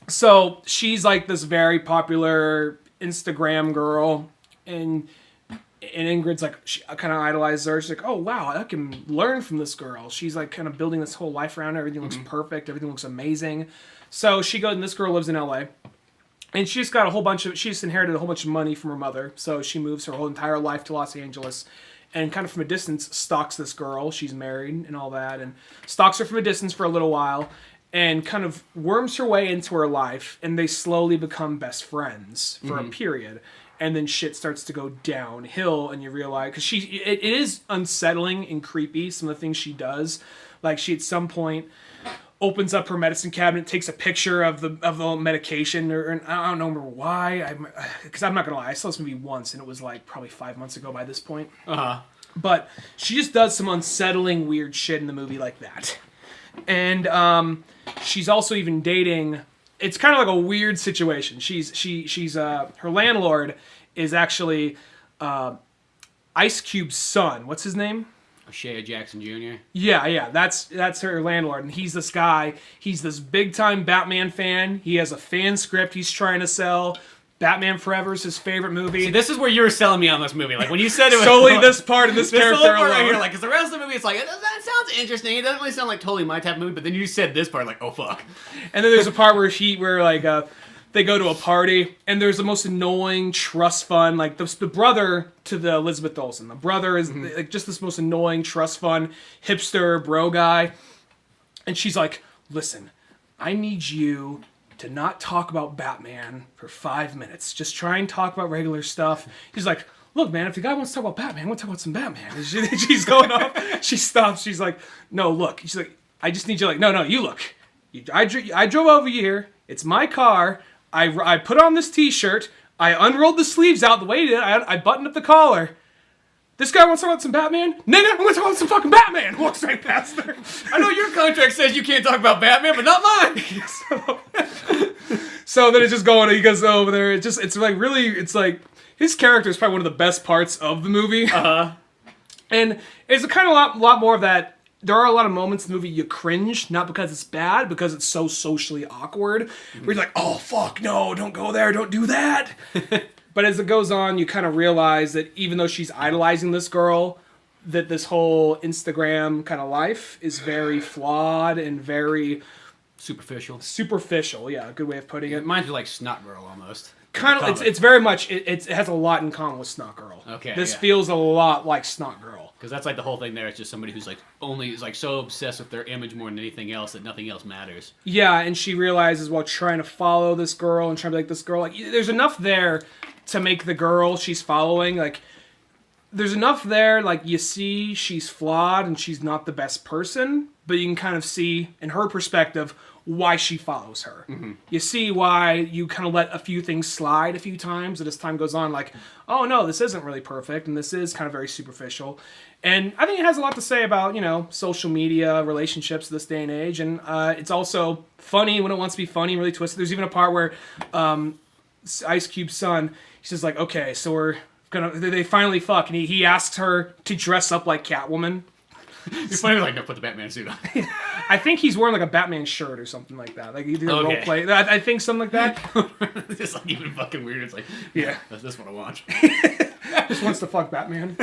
so she's like this very popular Instagram girl, and Ingrid's like, she kind of idolizes her. She's like, oh wow, I can learn from this girl. She's like kind of building this whole life around her. Everything looks perfect. Everything looks amazing. So she goes, and this girl lives in LA. And she just got she just inherited a whole bunch of money from her mother. So she moves her whole entire life to Los Angeles. And kind of from a distance stalks this girl. She's married and all that. And stalks her from a distance for a little while. And kind of worms her way into her life. And they slowly become best friends for a period. And then shit starts to go downhill. And you realize, because it is unsettling and creepy, some of the things she does. Like she at some point opens up her medicine cabinet, takes a picture of the medication, or I don't remember why. Because I'm not gonna lie, I saw this movie once, and it was like probably 5 months ago by this point. But she just does some unsettling, weird shit in the movie like that. And she's also even dating. It's kind of like a weird situation. She's her landlord is actually Ice Cube's son. What's his name? Shea Jackson Jr. Yeah, that's her landlord, and he's this guy. He's this big time Batman fan. He has a fan script he's trying to sell. Batman Forever is his favorite movie. See, this is where you were selling me on this movie. Like when you said it was solely this part of this character part alone. right here, like, because the rest of the movie, it's like that sounds interesting. It doesn't really sound like totally my type of movie. But then you said this part, like, oh fuck. And then there's a part where they go to a party, and there's the most annoying trust fund, like the brother to the Elizabeth Olsen. The brother is like just this most annoying trust fund hipster bro guy, and she's like, "Listen, I need you to not talk about Batman for 5 minutes. Just try and talk about regular stuff." He's like, "Look, man, if the guy wants to talk about Batman, we'll talk about some Batman." And she's going off. She stops. She's like, "No, look." She's like, "I just need you." Like, "No, you look. I drove over here. It's my car. I put on this t-shirt, I unrolled the sleeves out the way it, I buttoned up the collar. This guy wants to talk about some Batman? Nigga, I'm gonna talk about some fucking Batman! Walks right past her. I know your contract says you can't talk about Batman, but not mine! So then it's just going, he goes over there, it's like, his character is probably one of the best parts of the movie. And it's a kind of lot more of that. There are a lot of moments in the movie you cringe, not because it's bad, because it's so socially awkward. Where you're like, oh, fuck, no, don't go there, don't do that. But as it goes on, you kind of realize that even though she's idolizing this girl, that this whole Instagram kind of life is very flawed and very Superficial. Superficial, yeah, a good way of putting It it. reminds me like Snot Girl almost. Kind of, it's very much, it has a lot in common with Snot Girl. Okay, This yeah. feels a lot like Snot Girl. Because that's like the whole thing there. It's just somebody who's like is like so obsessed with their image more than anything else that nothing else matters. Yeah, and she realizes while trying to follow this girl and trying to be like this girl, like there's enough there to make the girl she's following, like there's enough there, like you see she's flawed and she's not the best person, but you can kind of see in her perspective why she follows her. Mm-hmm. You see why you kind of let a few things slide a few times, and as time goes on, like, oh no, this isn't really perfect, and this is kind of very superficial. And I think it has a lot to say about, social media, relationships this day and age, and it's also funny when it wants to be funny, really twisted. There's even a part where Ice Cube's son, he says like, okay, so they finally fuck, and he asks her to dress up like Catwoman. It's funny, like, no, put the Batman suit on. I think he's wearing like a Batman shirt or something like that. Like he did a role play. I think something like that. It's just like even fucking weird. It's like, yeah, that's this what I watch. Just wants to fuck Batman.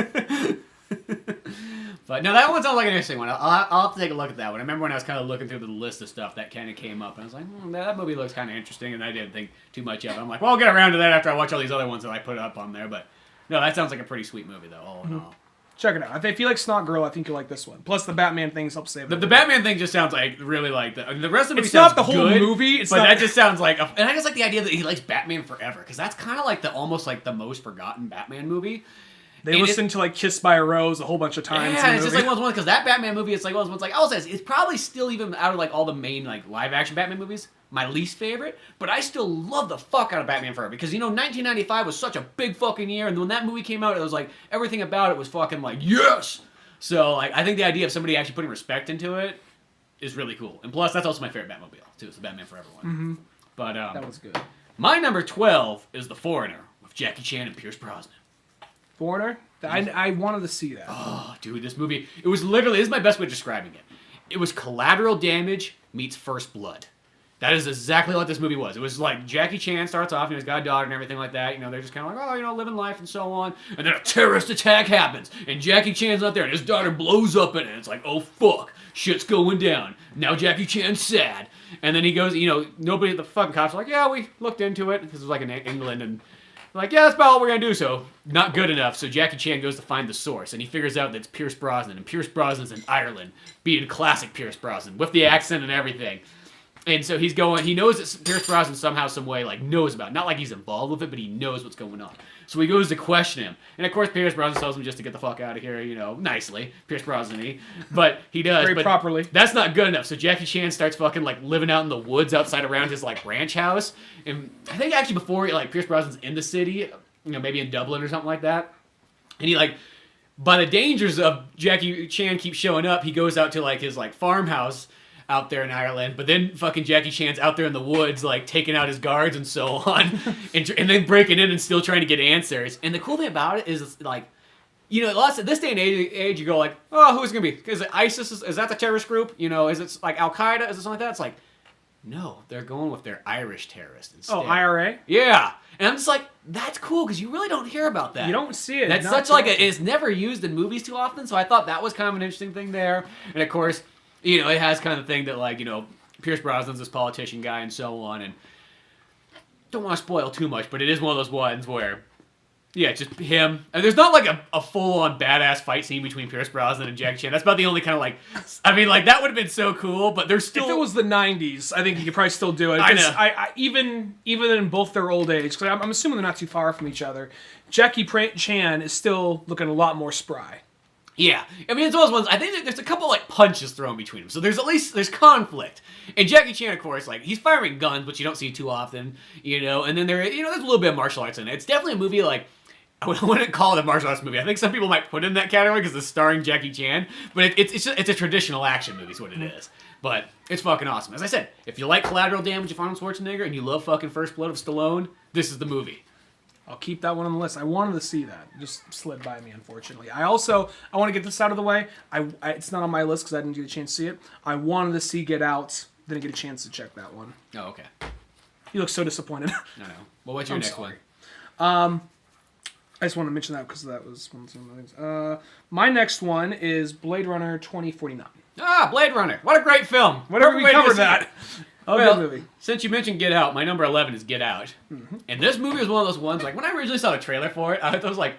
But no, that one sounds like an interesting one. I'll have to take a look at that one. I remember when I was kind of looking through the list of stuff that kind of came up, and I was like, that movie looks kind of interesting, and I didn't think too much of it. I'm like, well, I'll get around to that after I watch all these other ones that I put up on there. But no, that sounds like a pretty sweet movie, though, all in all. Check it out. If you like Snot Girl, I think you'll like this one. Plus, the Batman things help save it. The Batman thing just sounds like really like the rest of the movie. It's sounds not the whole good, movie. But that just sounds like, and I just like the idea that he likes Batman Forever because that's kind of like almost like the most forgotten Batman movie. They listened to like "Kissed by a Rose" a whole bunch of times. Yeah, it's just like one of those ones because that Batman movie, it's like one of those ones like I was saying, it's probably still even out of like all the main like live action Batman movies, my least favorite. But I still love the fuck out of Batman Forever because 1995 was such a big fucking year, and when that movie came out, it was like everything about it was fucking like yes. So like I think the idea of somebody actually putting respect into it is really cool, and plus that's also my favorite Batmobile too. It's the Batman Forever one. Mm-hmm. But that was good. My number 12 is The Foreigner with Jackie Chan and Pierce Brosnan. Foreigner? I wanted to see that. Oh, dude, this movie, it was literally, this is my best way of describing it. It was Collateral Damage meets First Blood. That is exactly what this movie was. It was like Jackie Chan starts off, he's got a daughter and everything like that. They're just kind of like, living life and so on. And then a terrorist attack happens, and Jackie Chan's not there, and his daughter blows up in it. It's like, oh fuck, shit's going down. Now Jackie Chan's sad. And then he goes, nobody, the fucking cops are like, yeah, we looked into it, because it was like in England, and like, yeah, that's about all we're going to do, so not good enough. So Jackie Chan goes to find the source, and he figures out that it's Pierce Brosnan, and Pierce Brosnan's in Ireland, being classic Pierce Brosnan, with the accent and everything. And so he knows that Pierce Brosnan somehow, some way, like, knows about it. Not like he's involved with it, but he knows what's going on. So he goes to question him. And of course, Pierce Brosnan tells him just to get the fuck out of here, nicely. Pierce Brosnan-y. But he does. Very properly. That's not good enough. So Jackie Chan starts fucking, like, living out in the woods outside around his, like, ranch house. And I think actually before, like, Pierce Brosnan's in the city, maybe in Dublin or something like that. And he, like, by the dangers of Jackie Chan keep showing up, he goes out to, like, his, like, farmhouse out there in Ireland, but then fucking Jackie Chan's out there in the woods, like, taking out his guards and so on, and then breaking in and still trying to get answers. And the cool thing about it is, like, lots of this day and age, you go like, oh, who's it gonna be? Is it ISIS? Is that the terrorist group? Is it like Al Qaeda? Is it something like that? It's like, no, they're going with their Irish terrorists instead. Oh, IRA? Yeah. And I'm just like, that's cool, because you really don't hear about that. You don't see it. That's such like it's never used in movies too often, so I thought that was kind of an interesting thing there. And of course, it has kind of the thing that, like, Pierce Brosnan's this politician guy and so on, and don't want to spoil too much, but it is one of those ones where, yeah, just him. And there's not, like, a full-on badass fight scene between Pierce Brosnan and Jackie Chan. That's about the only kind of, like, I mean, like, that would have been so cool, but there's still... If it was the 90s, I think you could probably still do it. I know. Even in both their old age, because I'm assuming they're not too far from each other, Jackie Chan is still looking a lot more spry. Yeah, I mean, it's those ones. I think there's a couple like punches thrown between them, so there's conflict. And Jackie Chan, of course, like he's firing guns, which you don't see too often, And then there's a little bit of martial arts in it. It's definitely a movie like I wouldn't call it a martial arts movie. I think some people might put it in that category because it's starring Jackie Chan, but it's a traditional action movie, is what it is. But it's fucking awesome. As I said, if you like Collateral Damage of Arnold Schwarzenegger and you love fucking First Blood of Stallone, this is the movie. I'll keep that one on the list. I wanted to see that. It just slid by me, unfortunately. I want to get this out of the way. It's not on my list because I didn't get a chance to see it. I wanted to see Get Out. Didn't get a chance to check that one. Oh, okay. You look so disappointed. I know. Well, what's your next sorry. one? I just want to mention that because that was one of the things. My next one is Blade Runner 2049. Ah, Blade Runner. What a great film. Whatever we covered that. Oh, well, good movie. Since you mentioned Get Out, my number 11 is Get Out. And this movie was one of those ones, like, when I originally saw the trailer for it, I was like,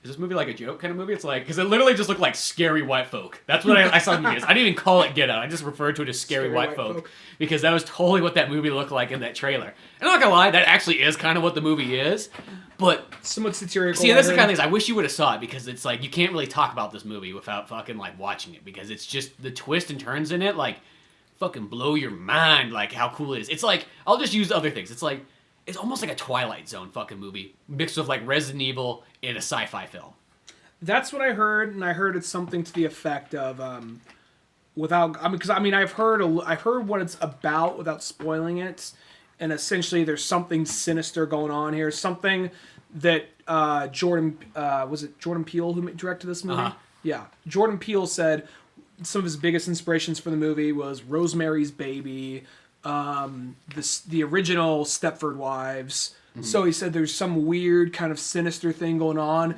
is this movie like a joke kind of movie? It's like, because it literally just looked like scary white folk. That's what I saw the movie as. I didn't even call it Get Out. I just referred to it as scary white folk. Because that was totally what that movie looked like in that trailer. And I'm not gonna lie, that actually is kind of what the movie is. But somewhat satirical. See, that's the kind of things I wish you would have saw it, because it's like you can't really talk about this movie without fucking like watching it, because it's just the twists and turns in it like fucking blow your mind, like how cool it is. It's like, I'll just use other things. It's like, it's almost like a Twilight Zone fucking movie mixed with like Resident Evil in a sci-fi film. That's what I heard, and I heard it's something to the effect of I've heard what it's about without spoiling it, and essentially there's something sinister going on here, something that Jordan Peele who directed this movie? Uh-huh. Yeah, Jordan Peele said some of his biggest inspirations for the movie was Rosemary's Baby, the original Stepford Wives. Mm-hmm. So he said there's some weird kind of sinister thing going on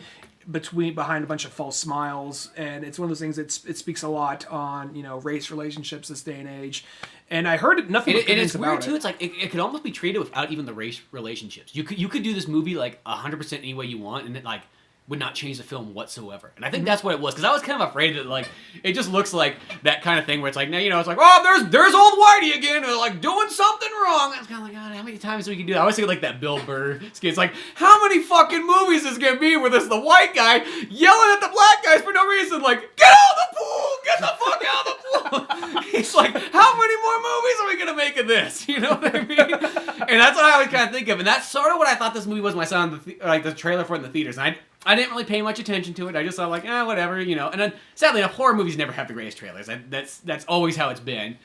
behind a bunch of false smiles, and it's one of those things that it speaks a lot on race relationships this day and age. And I heard nothing but good things about it. And it's weird too. It's like it could almost be treated without even the race relationships. You could do this movie like 100% any way you want, and it like would not change the film whatsoever. And I think that's what it was, because I was kind of afraid that like it just looks like that kind of thing where it's like, now it's like, oh, there's old Whitey again, and like doing something wrong. And it's kind of like, God, how many times we can do that? I always think like that Bill Burr skit. It's like, how many fucking movies is gonna be where this the white guy yelling at the black guys for no reason, like, get out of the pool, get the fuck out of the pool. He's like, how many more movies are we gonna make of this? You know what I mean? And that's what I always kind of think of, and that's sort of what I thought this movie was when I saw the trailer for it in the theaters. And I didn't really pay much attention to it. I just thought like, whatever, And then sadly enough, horror movies never have the greatest trailers. That's always how it's been.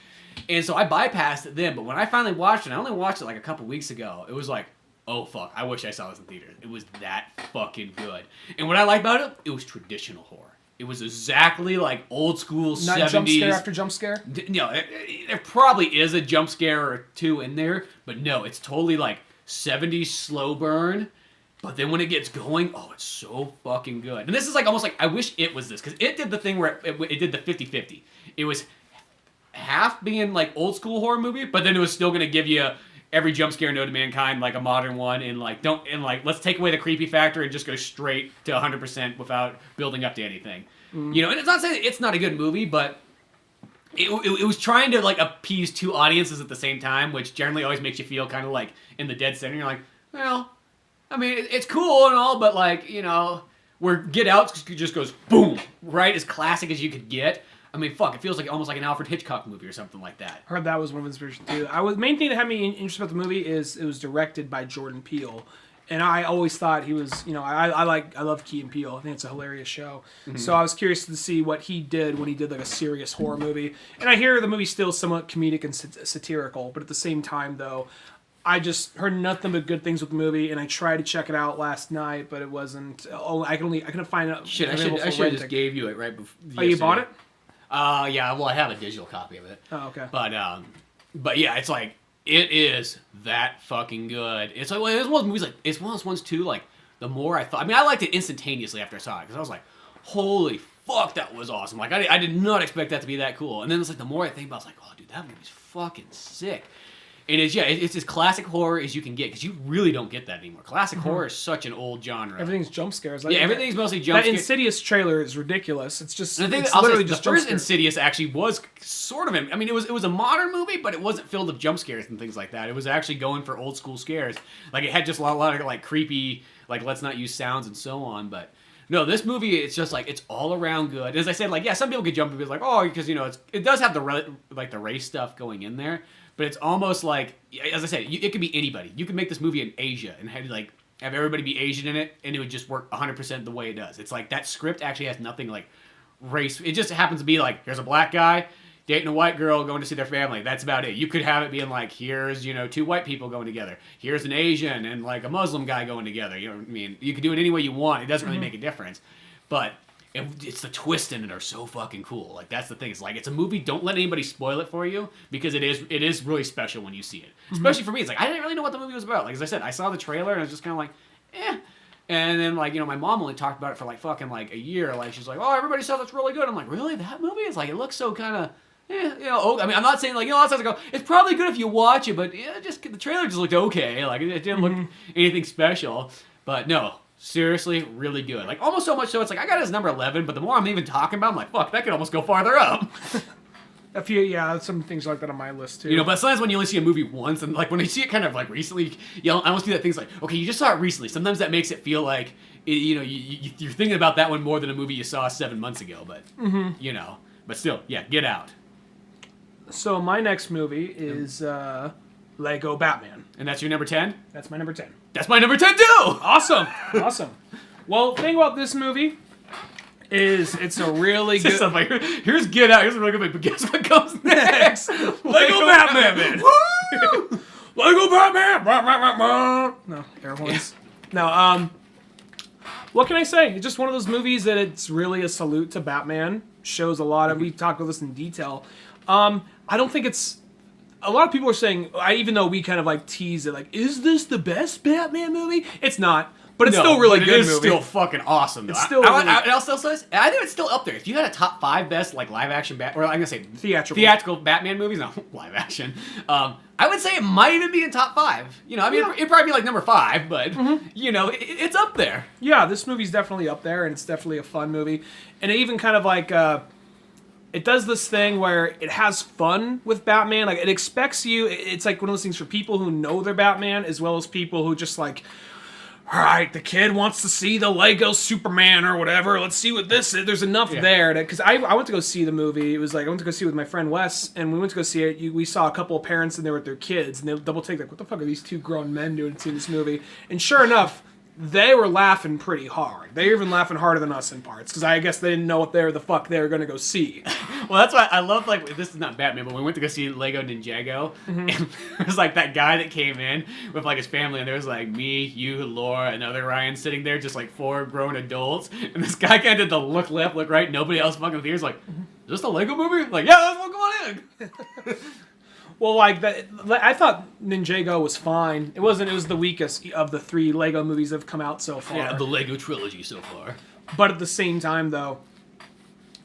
And so I bypassed it then. But when I finally watched it, I only watched it like a couple weeks ago. It was like, oh fuck, I wish I saw this in theaters. It was that fucking good. And what I liked about it, it was traditional horror. It was exactly like old school 70s. Not jump scare after jump scare? There probably is a jump scare or two in there, but no, it's totally like 70s slow burn. But then when it gets going, it's so fucking good. And this is like almost like, I wish it was this, because it did the thing where it did the 50-50. It was half being like old school horror movie, but then it was still going to give you every jump scare known to mankind, like a modern one, and like let's take away the creepy factor and just go straight to 100% without building up to anything. And it's not saying it's not a good movie, but it was trying to like appease two audiences at the same time, which generally always makes you feel kind of like in the dead center. You're like, well, I mean, it's cool and all, but like, where Get Out just goes boom, right? As classic as you could get. I mean, fuck, it feels like almost like an Alfred Hitchcock movie or something like that. I heard that was one of the inspirations too. Main thing that had me interested about the movie is it was directed by Jordan Peele. And I always thought he was, I love Key and Peele. I think it's a hilarious show. Mm-hmm. So I was curious to see what he did when he did like a serious horror movie. And I hear the movie's still somewhat comedic and satirical, but at the same time though, I just heard nothing but good things with the movie, and I tried to check it out last night, but it wasn't. I couldn't find it. Shit, I should have just gave you it right before. Oh, you bought it? Yeah. Well, I have a digital copy of it. Oh, okay. But yeah, it's like it is that fucking good. It's like it's one of those movies. Like it's one of those ones too. Like the more I thought, I mean, I liked it instantaneously after I saw it because I was like, holy fuck, that was awesome. Like I did not expect that to be that cool. And then it's like the more I think about, it, I was like, oh, dude, that movie's fucking sick. And it's as classic horror as you can get, because you really don't get that anymore. Classic horror is such an old genre. Everything's jump scares. Everything's mostly jump scares. That Insidious trailer is ridiculous. It's just literally just the first Insidious actually was sort of I mean, it was a modern movie, but it wasn't filled with jump scares and things like that. It was actually going for old school scares. Like it had just a lot of like creepy, like let's not use sounds and so on. But no, this movie, it's just like it's all around good. As I said, like some people get jump movies like because it does have the race stuff going in there. But it's almost like, as I said, it could be anybody. You could make this movie in Asia and have everybody be Asian in it, and it would just work 100% the way it does. It's like that script actually has nothing like race. It just happens to be like, here's a black guy dating a white girl going to see their family. That's about it. You could have it being like, here's two white people going together. Here's an Asian and like a Muslim guy going together. You know what I mean? You could do it any way you want. It doesn't really make a difference. But it's the twists in it are so fucking cool. Like that's the thing. It's like it's a movie. Don't let anybody spoil it for you, because it is really special when you see it. Especially for me, it's like I didn't really know what the movie was about. Like as I said, I saw the trailer and I was just kind of like, eh. And then like my mom only talked about it for like fucking like a year. Like she's like, oh, everybody says it's really good. I'm like, really? That movie? It's like it looks so kind of I mean, I'm not saying like, a lot of times I go, it's probably good if you watch it, but just the trailer just looked okay. Like it didn't look anything special. But no, seriously, really good. Like almost so much so it's like I got it as number 11, but the more I'm even talking about, I'm like, fuck, that could almost go farther up. Some things like that on my list too. But sometimes when you only see a movie once, and like when you see it kind of like recently, I almost do that things like, okay, you just saw it recently. Sometimes that makes it feel like, you're thinking about that one more than a movie you saw 7 months ago. But but still, yeah, Get Out. So my next movie is Lego Batman. And that's your number 10? That's my number 10. That's my number 10 too! Awesome. Well, the thing about this movie is it's a really good... Stuff like, here's Get Out, here's a really good movie, but guess what comes next? Lego Batman! Woo! Lego Batman! No, air horns. No, what can I say? It's just one of those movies that it's really a salute to Batman. Shows a lot of... We talked about this in detail. I don't think it's... A lot of people are saying, even though we kind of like tease it, like, is this the best Batman movie? It's not. But it's still really good movie. It's still fucking awesome. Though. It's still I think it's still up there. If you had a top 5 best like live action or I'm gonna say theatrical Batman movies, no live action. I would say it might even be in top 5. It'd probably be like number 5, but it's up there. Yeah, this movie's definitely up there, and it's definitely a fun movie, and it even kind of like it does this thing where it has fun with Batman. Like it expects you. It's like one of those things for people who know they're Batman as well as people who just like. All right, the kid wants to see the Lego Superman or whatever. Let's see what this is. There's enough there. Because I went to go see the movie. It was like, I went to go see it with my friend Wes, and we went to go see it. We saw a couple of parents in there with their kids, and they double take, like, what the fuck are these 2 grown men doing to see this movie? And sure enough, they were laughing pretty hard. They were even laughing harder than us in parts, because I guess they didn't know what the fuck they were going to go see. Well, that's why I love, like, this is not Batman, but we went to go see Lego Ninjago, and there was, like, that guy that came in with, like, his family, and there was, like, me, you, Laura, and other Ryan sitting there, just, like, 4 grown adults, and this guy kind of did the look left, look right, nobody else fucking theaters, like, is this a Lego movie? Like, yeah, let's go on in. Well, like that, I thought Ninjago was fine. It wasn't. It was the weakest of the 3 Lego movies that have come out so far. Yeah, the Lego trilogy so far. But at the same time, though,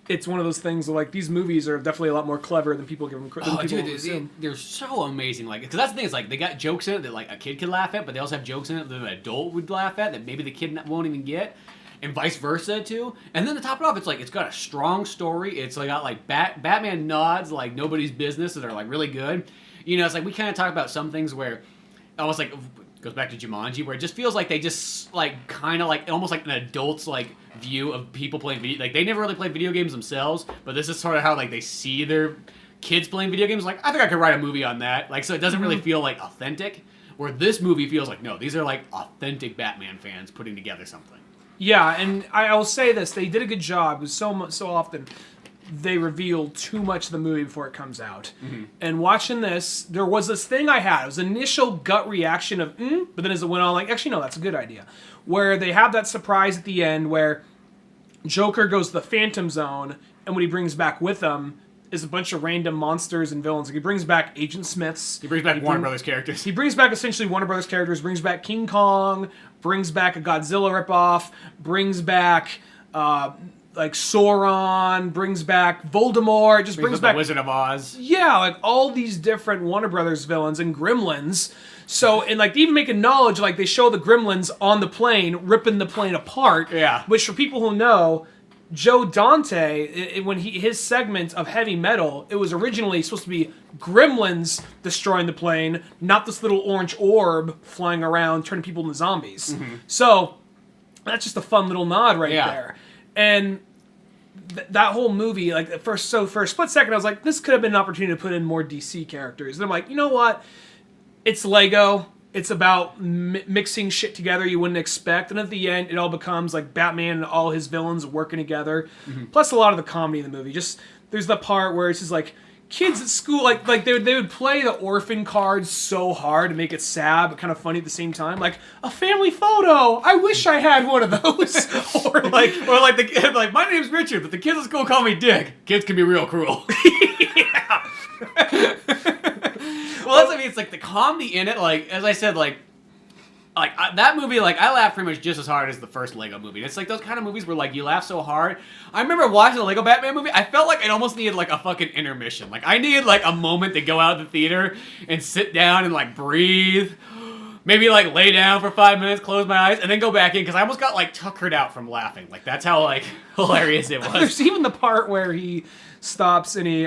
it's one of those things where, like, these movies are definitely a lot more clever than people give them credit. They're so amazing. Like, because that's the thing is, like, they got jokes in it that like a kid could laugh at, but they also have jokes in it that an adult would laugh at that maybe the kid won't even get. And vice versa too. And then to top it off, it's like it's got a strong story. It's like got like Batman nods like nobody's business that are like really good. It's like we kind of talk about some things where almost like goes back to Jumanji, where it just feels like they just like kind of like almost like an adult's like view of people playing video. Like they never really played video games themselves, but this is sort of how like they see their kids playing video games. Like I think I could write a movie on that. Like so it doesn't really feel like authentic. Where this movie feels like no, these are like authentic Batman fans putting together something. Yeah, and I will say this: they did a good job. Because so often they reveal too much of the movie before it comes out. Mm-hmm. And watching this, there was this thing I had. It was initial gut reaction of, but then as it went on, like, actually, no, that's a good idea. Where they have that surprise at the end where Joker goes to the Phantom Zone, and what he brings back with him is a bunch of random monsters and villains. Like, he brings back Agent Smiths. He brings back Warner Brothers characters. He brings back essentially Warner Brothers characters, brings back King Kong, brings back a Godzilla ripoff, brings back like Sauron, brings back Voldemort, just brings back the Wizard of Oz. Yeah, like all these different Warner Brothers villains and Gremlins. So, and like they even make a knowledge, like they show the Gremlins on the plane, ripping the plane apart. Yeah. Which for people who know, Joe Dante, when his segment of Heavy Metal, it was originally supposed to be Gremlins destroying the plane, not this little orange orb flying around turning people into zombies. Mm-hmm. So that's just a fun little nod right there. And that whole movie, like for a split second, I was like, this could have been an opportunity to put in more DC characters. And I'm like, you know what? It's Lego. It's about mixing shit together you wouldn't expect. And at the end, it all becomes like Batman and all his villains working together. Mm-hmm. Plus a lot of the comedy in the movie. Just there's the part where it's just like kids at school, like they would play the orphan cards so hard to make it sad but kind of funny at the same time. Like a family photo. I wish I had one of those. or the kid, like my name's Richard, but the kids at school call me Dick. Kids can be real cruel. Yeah. Well, that's, I mean, it's like the comedy in it, like, as I said, like, that movie, like, I laughed pretty much just as hard as the first Lego movie. And it's like those kind of movies where, like, you laugh so hard. I remember watching the Lego Batman movie, I felt like it almost needed, like, a fucking intermission. Like, I needed, like, a moment to go out of the theater and sit down and, like, breathe. Maybe, like, lay down for 5 minutes, close my eyes, and then go back in, because I almost got, like, tuckered out from laughing. Like, that's how, like, hilarious it was. There's even the part where he stops and he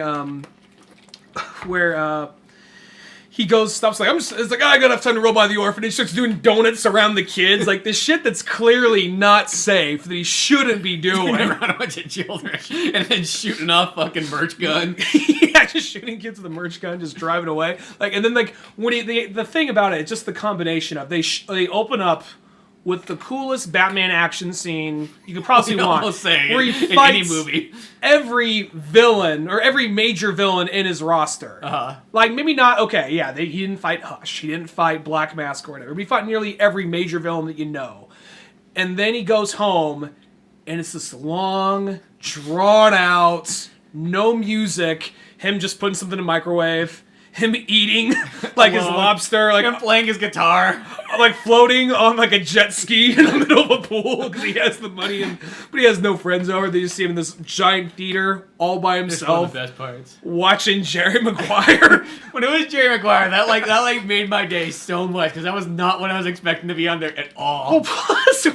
stops like, it's like, I got enough time to roll by the orphanage, starts doing donuts around the kids, like this shit that's clearly not safe, that he shouldn't be doing. Around a bunch of children, and then shooting off fucking merch gun. Yeah, just shooting kids with a merch gun, just driving away. Like, and then like, when the thing about it, it's just the combination of, they open up with the coolest Batman action scene you could probably want. Where he fights in any movie. Every villain, or every major villain in his roster. Like, maybe not, okay, yeah, he didn't fight Hush, he didn't fight Black Mask or whatever, but he fought nearly every major villain that you know. And then he goes home, and it's this long, drawn out, no music, him just putting something in the microwave, him eating like his lobster, like him playing his guitar, like floating on like a jet ski in the middle of a pool because he has the money, but he has no friends over. They just see him in this giant theater all by himself. One of the best parts. Watching Jerry Maguire. When it was Jerry Maguire, that made my day so much because that was not what I was expecting to be on there at all. Well, plus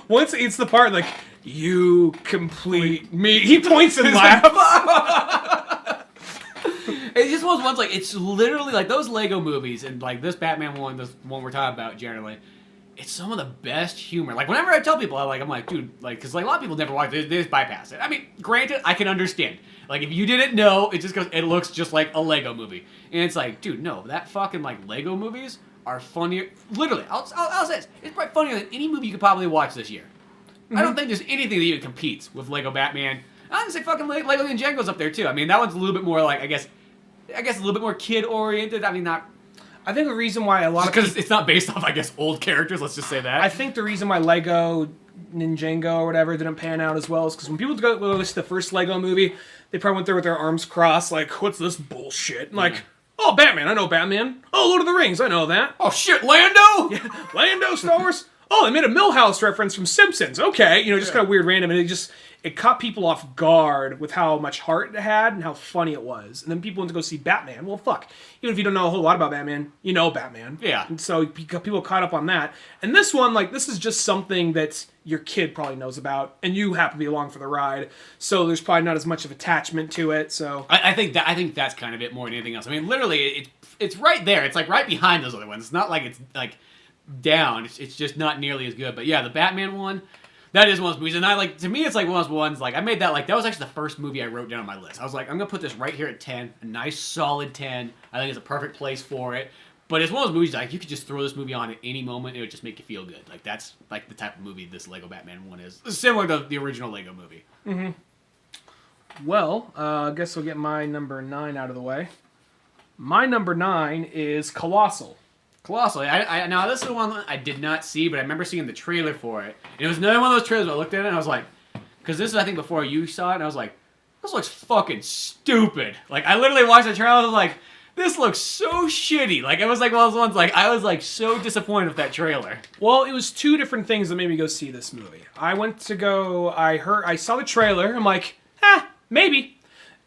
once it's the part like, you complete me, he points and laughs. It just was ones like, it's literally like those Lego movies and like this Batman one, this one we're talking about generally, it's some of the best humor. Like whenever I tell people, I'm like, dude, like, because like a lot of people never watch it, they just bypass it. I mean, granted, I can understand. Like if you didn't know, it just goes, it looks just like a Lego movie, and it's like, dude, no, that fucking like Lego movies are funnier. Literally, I'll say this, it's probably funnier than any movie you could probably watch this year. Mm-hmm. I don't think there's anything that even competes with Lego Batman. I'm gonna say fucking Lego Ninjago's up there too. I mean, that one's a little bit more like, I guess a little bit more kid-oriented. I mean, not... I think the reason why a lot of... Because it's not based off, I guess, old characters, let's just say that. I think the reason why Lego Ninjago or whatever didn't pan out as well is because when people go to the first Lego movie, they probably went there with their arms crossed, like, what's this bullshit? And like, oh, Batman, I know Batman. Oh, Lord of the Rings, I know that. Oh, shit, Lando? Yeah, Lando, Star Wars. Oh, they made a Millhouse reference from Simpsons. Okay, just kind of weird, random, and it caught people off guard with how much heart it had and how funny it was. And then people went to go see Batman. Well, fuck. Even if you don't know a whole lot about Batman, you know Batman. Yeah. And so people caught up on that. And this one, like, this is just something that your kid probably knows about, and you happen to be along for the ride. So there's probably not as much of attachment to it. So I think that's kind of it more than anything else. I mean, literally, it's right there. It's like right behind those other ones. It's not like it's like down. It's just not nearly as good. But yeah, the Batman one. That is one of those movies, and to me, it's like one of those ones, like, I made that, like, that was actually the first movie I wrote down on my list. I was like, I'm gonna put this right here at 10, a nice, solid 10. I think it's a perfect place for it. But it's one of those movies, like, you could just throw this movie on at any moment, it would just make you feel good. Like, that's, like, the type of movie this Lego Batman one is. It's similar to the original Lego movie. Mm-hmm. Well, I guess we'll get my number 9 out of the way. My number 9 is Colossal. Colossal. Now, this is the one I did not see, but I remember seeing the trailer for it. And it was another one of those trailers where I looked at it and I was like, because this is, I think, before you saw it, and I was like, this looks fucking stupid. Like, I literally watched the trailer and I was like, this looks so shitty. Like, it was like one of those ones, like, I was like so disappointed with that trailer. Well, it was two different things that made me go see this movie. I saw the trailer, I'm like, maybe.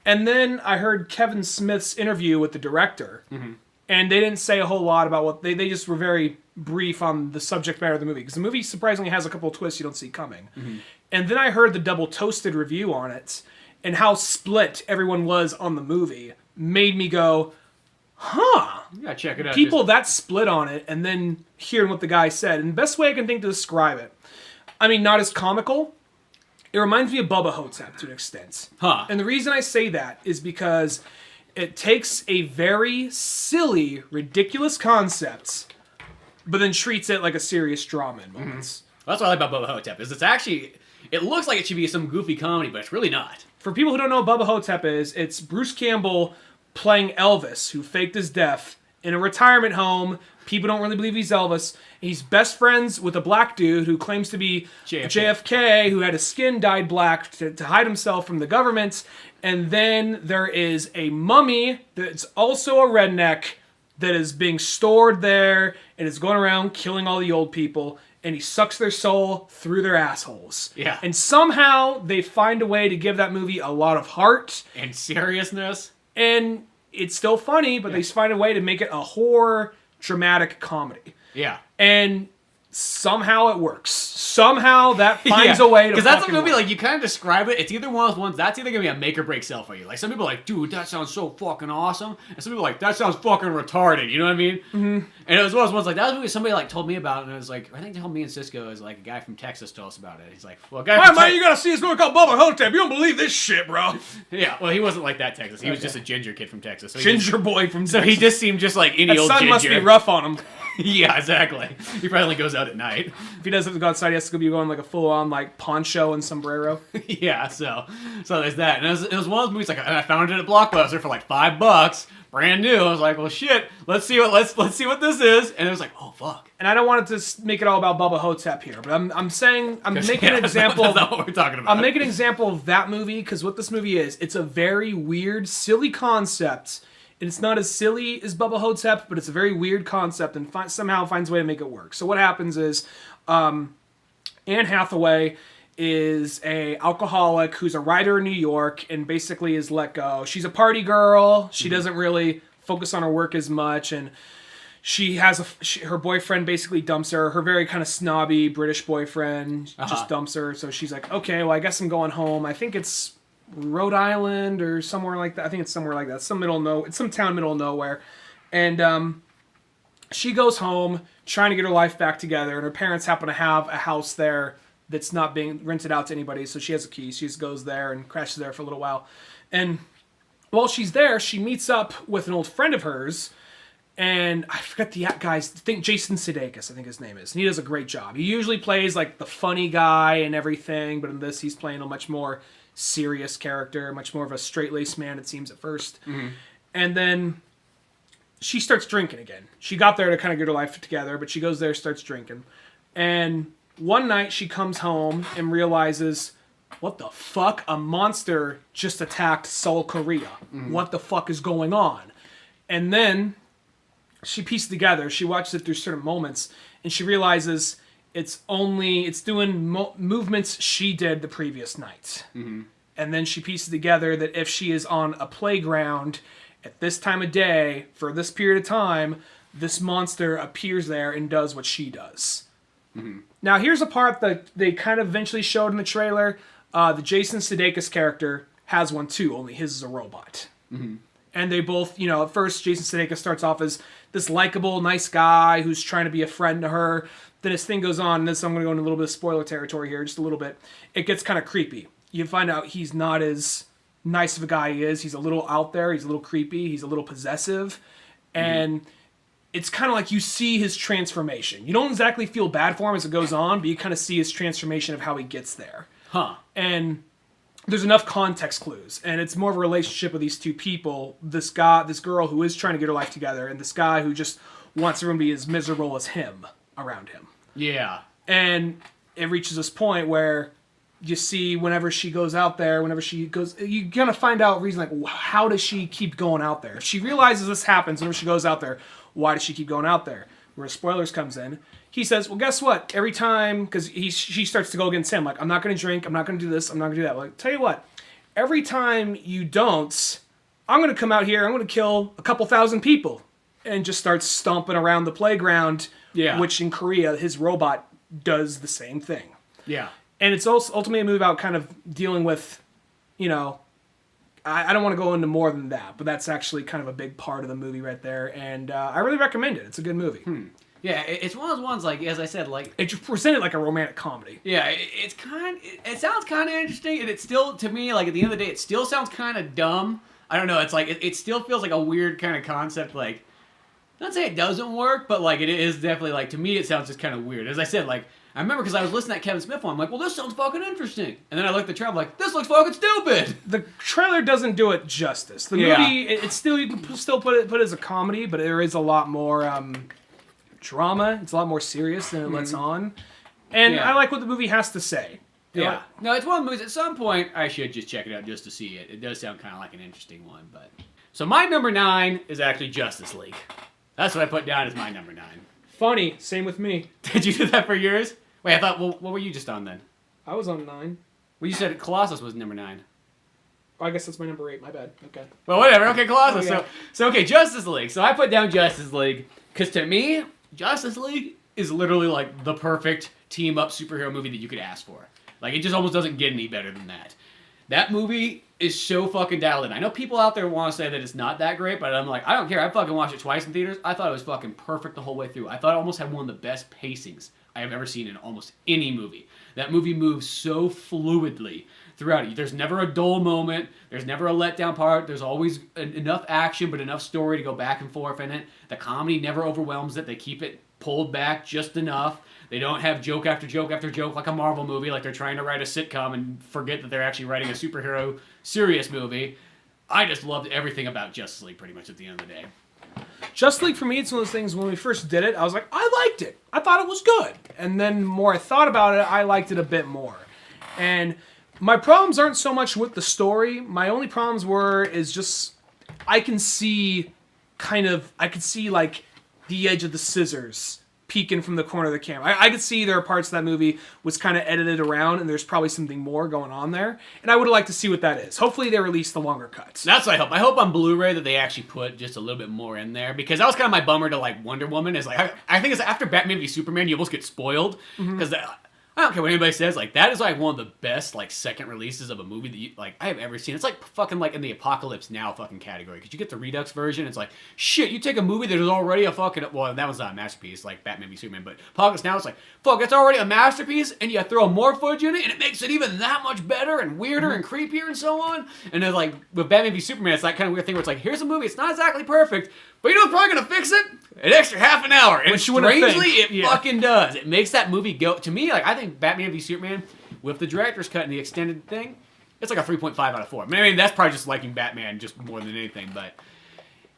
And then I heard Kevin Smith's interview with the director. Mm-hmm. And they didn't say a whole lot about what... They just were very brief on the subject matter of the movie. Because the movie surprisingly has a couple of twists you don't see coming. Mm-hmm. And then I heard the double toasted review on it. And how split everyone was on the movie. Made me go, huh. Yeah, check it out. People that split on it. And then hearing what the guy said. And the best way I can think to describe it. I mean, not as comical. It reminds me of Bubba Hotep to an extent. Huh. And the reason I say that is because... it takes a very silly, ridiculous concept, but then treats it like a serious drama in moments. Mm-hmm. Well, that's what I like about Bubba Hotep, is it looks like it should be some goofy comedy, but it's really not. For people who don't know what Bubba Hotep is, it's Bruce Campbell playing Elvis, who faked his death in a retirement home. People don't really believe he's Elvis. He's best friends with a black dude who claims to be JFK, who had his skin dyed black to hide himself from the government. And then there is a mummy that's also a redneck that is being stored there and is going around killing all the old people, and he sucks their soul through their assholes. Yeah. And somehow they find a way to give that movie a lot of heart. And seriousness. And it's still funny, but they find a way to make it a horror dramatic comedy. Yeah. And somehow it works. Somehow that finds a way to. Because that's a movie, work. like, you kind of describe it. It's either one of those ones that's either gonna be a make or break sell for you. Like, some people are like, dude, that sounds so fucking awesome, and some people are like, that sounds fucking retarded. You know what I mean? Mm-hmm. And it was one of those ones like that was a movie somebody like told me about, and it was like, I think they told me and Cisco is like a guy from Texas told us about it. He's like, well, guy. Hey, man, you gotta see this movie called Bubba Hotep. You don't believe this shit, bro. Yeah, well, he wasn't like that Texas. He was just a ginger kid from Texas. So Ginger boy from Texas. So he just seemed just like any that old sun ginger. must be rough on him. Yeah, exactly. He probably only goes out at night. If he doesn't go outside, he has to be going like a full-on like poncho and sombrero. Yeah, so there's that. And it was one of those movies like, and I found it at Blockbuster for like $5, brand new. I was like, well, shit, let's see what this is. And it was like, oh fuck. And I don't want it to make it all about Bubba Hotep here, but I'm making an example. That's not what we're talking about. I'm making an example of that movie because what this movie is, it's a very weird, silly concept. And it's not as silly as Bubba Hotep, but it's a very weird concept and somehow finds a way to make it work. So what happens is Anne Hathaway is a alcoholic who's a writer in New York and basically is let go. She's a party girl. She doesn't really focus on her work as much, and she has her boyfriend basically dumps her. Her very kind of snobby British boyfriend just dumps her. So she's like, okay, well, I guess I'm going home. I think it's Rhode Island or somewhere like that. I think it's somewhere like that. It's some town middle of nowhere. And she goes home trying to get her life back together, and her parents happen to have a house there that's not being rented out to anybody, so she has a key. She just goes there and crashes there for a little while. And while she's there, she meets up with an old friend of hers, and I forget the guy's, I think Jason Sudeikis, I think his name is. And he does a great job. He usually plays like the funny guy and everything, but in this he's playing a much more serious character, much more of a straight-laced man, it seems at first. Mm-hmm. And then she starts drinking again. She got there to kind of get her life together, but she goes there, starts drinking. And one night she comes home and realizes, what the fuck? A monster just attacked Seoul, Korea. Mm-hmm. What the fuck is going on? And then she pieces together, she watches it through certain moments, and she realizes it's doing movements she did the previous night. Mm-hmm. And then she pieces together that if she is on a playground at this time of day, for this period of time, this monster appears there and does what she does. Mm-hmm. Now, here's a part that they kind of eventually showed in the trailer. The Jason Sudeikis character has one too, only his is a robot. Mm-hmm. And they both, at first Jason Sudeikis starts off as this likable, nice guy who's trying to be a friend to her. Then as thing goes on, and this I'm going to go into a little bit of spoiler territory here, just a little bit. It gets kind of creepy. You find out he's not as nice of a guy he is. He's a little out there. He's a little creepy. He's a little possessive. And it's kind of like you see his transformation. You don't exactly feel bad for him as it goes on, but you kind of see his transformation of how he gets there. Huh. And there's enough context clues. And it's more of a relationship with these two people. This girl who is trying to get her life together, and this guy who just wants everyone to be as miserable as him around him. Yeah. And it reaches this point where you see whenever she goes out there, you're going to find out reason, like, how does she keep going out there? If she realizes this happens whenever she goes out there, why does she keep going out there? Where spoilers comes in. He says, well, guess what? Every time, because she starts to go against him, like, I'm not going to drink, I'm not going to do this, I'm not going to do that. Like, tell you what, every time you don't, I'm going to come out here, I'm going to kill a couple thousand people. And just starts stomping around the playground. Yeah. Which in Korea, his robot does the same thing. Yeah. And it's also ultimately a move out kind of dealing with, I don't want to go into more than that, but that's actually kind of a big part of the movie right there. And I really recommend it. It's a good movie. Yeah, it's one of those ones, like, as I said, like... It's presented like a romantic comedy. Yeah, it sounds kind of interesting, and it's still, to me, like, at the end of the day, it still sounds kind of dumb. I don't know, it's like, it still feels like a weird kind of concept, like... Not say it doesn't work, but like it is definitely like, to me it sounds just kind of weird. As I said, like, I remember because I was listening to that Kevin Smith one, I'm like, well, this sounds fucking interesting. And then I looked at the trailer, I'm like, this looks fucking stupid. The trailer doesn't do it justice. The movie, it's still, you can still put it as a comedy, but there is a lot more drama. It's a lot more serious than it lets on. And I like what the movie has to say. Yeah. No, it's one of the movies, at some point, I should just check it out just to see it. It does sound kind of like an interesting one, but... So my number 9 is actually Justice League. That's what I put down as my number 9. Funny. Same with me. Did you do that for yours? Wait, I thought. Well, what were you just on then? I was on 9. Well, you said Colossus was number 9. Oh, I guess that's my number 8. My bad. Okay. Well, whatever. Okay, Colossus. Oh, yeah. So okay, Justice League. So I put down Justice League because to me, Justice League is literally like the perfect team up superhero movie that you could ask for. Like it just almost doesn't get any better than that. That movie is so fucking dialed in. I know people out there want to say that it's not that great, but I'm like, I don't care. I fucking watched it twice in theaters. I thought it was fucking perfect the whole way through. I thought it almost had one of the best pacings I have ever seen in almost any movie. That movie moves so fluidly throughout it. There's never a dull moment. There's never a letdown part. There's always enough action, but enough story to go back and forth in it. The comedy never overwhelms it. They keep it pulled back just enough. They don't have joke after joke after joke like a Marvel movie, like they're trying to write a sitcom and forget that they're actually writing a superhero serious movie. I just loved everything about Justice League pretty much at the end of the day. Justice League for me, it's one of those things when we first did it, I was like, I liked it. I thought it was good. And then the more I thought about it, I liked it a bit more. And my problems aren't so much with the story. My only problems is just, I could see like the edge of the scissors peeking from the corner of the camera. I could see there are parts of that movie was kind of edited around and there's probably something more going on there. And I would like to see what that is. Hopefully they release the longer cuts. That's what I hope. I hope on Blu-ray that they actually put just a little bit more in there because that was kind of my bummer to like Wonder Woman is like, I think it's after Batman v Superman, you almost get spoiled because I don't care what anybody says. Like that is like one of the best like second releases of a movie that you like I have ever seen. It's like fucking like in the Apocalypse Now fucking category because you get the Redux version. It's like shit. You take a movie that is already a fucking that was not a masterpiece like Batman v Superman, but Apocalypse Now it's like fuck. It's already a masterpiece, and you throw more footage in it, and it makes it even that much better and weirder and creepier and so on. And then like with Batman v Superman, it's that kind of weird thing where it's like here's a movie. It's not exactly perfect, but you know what's probably gonna fix it? An extra half an hour. And strangely, it fucking does. It makes that movie go to me. Like I think Batman v Superman with the director's cut and the extended thing, it's like a 3.5 out of 4. I mean, that's probably just liking Batman just more than anything, but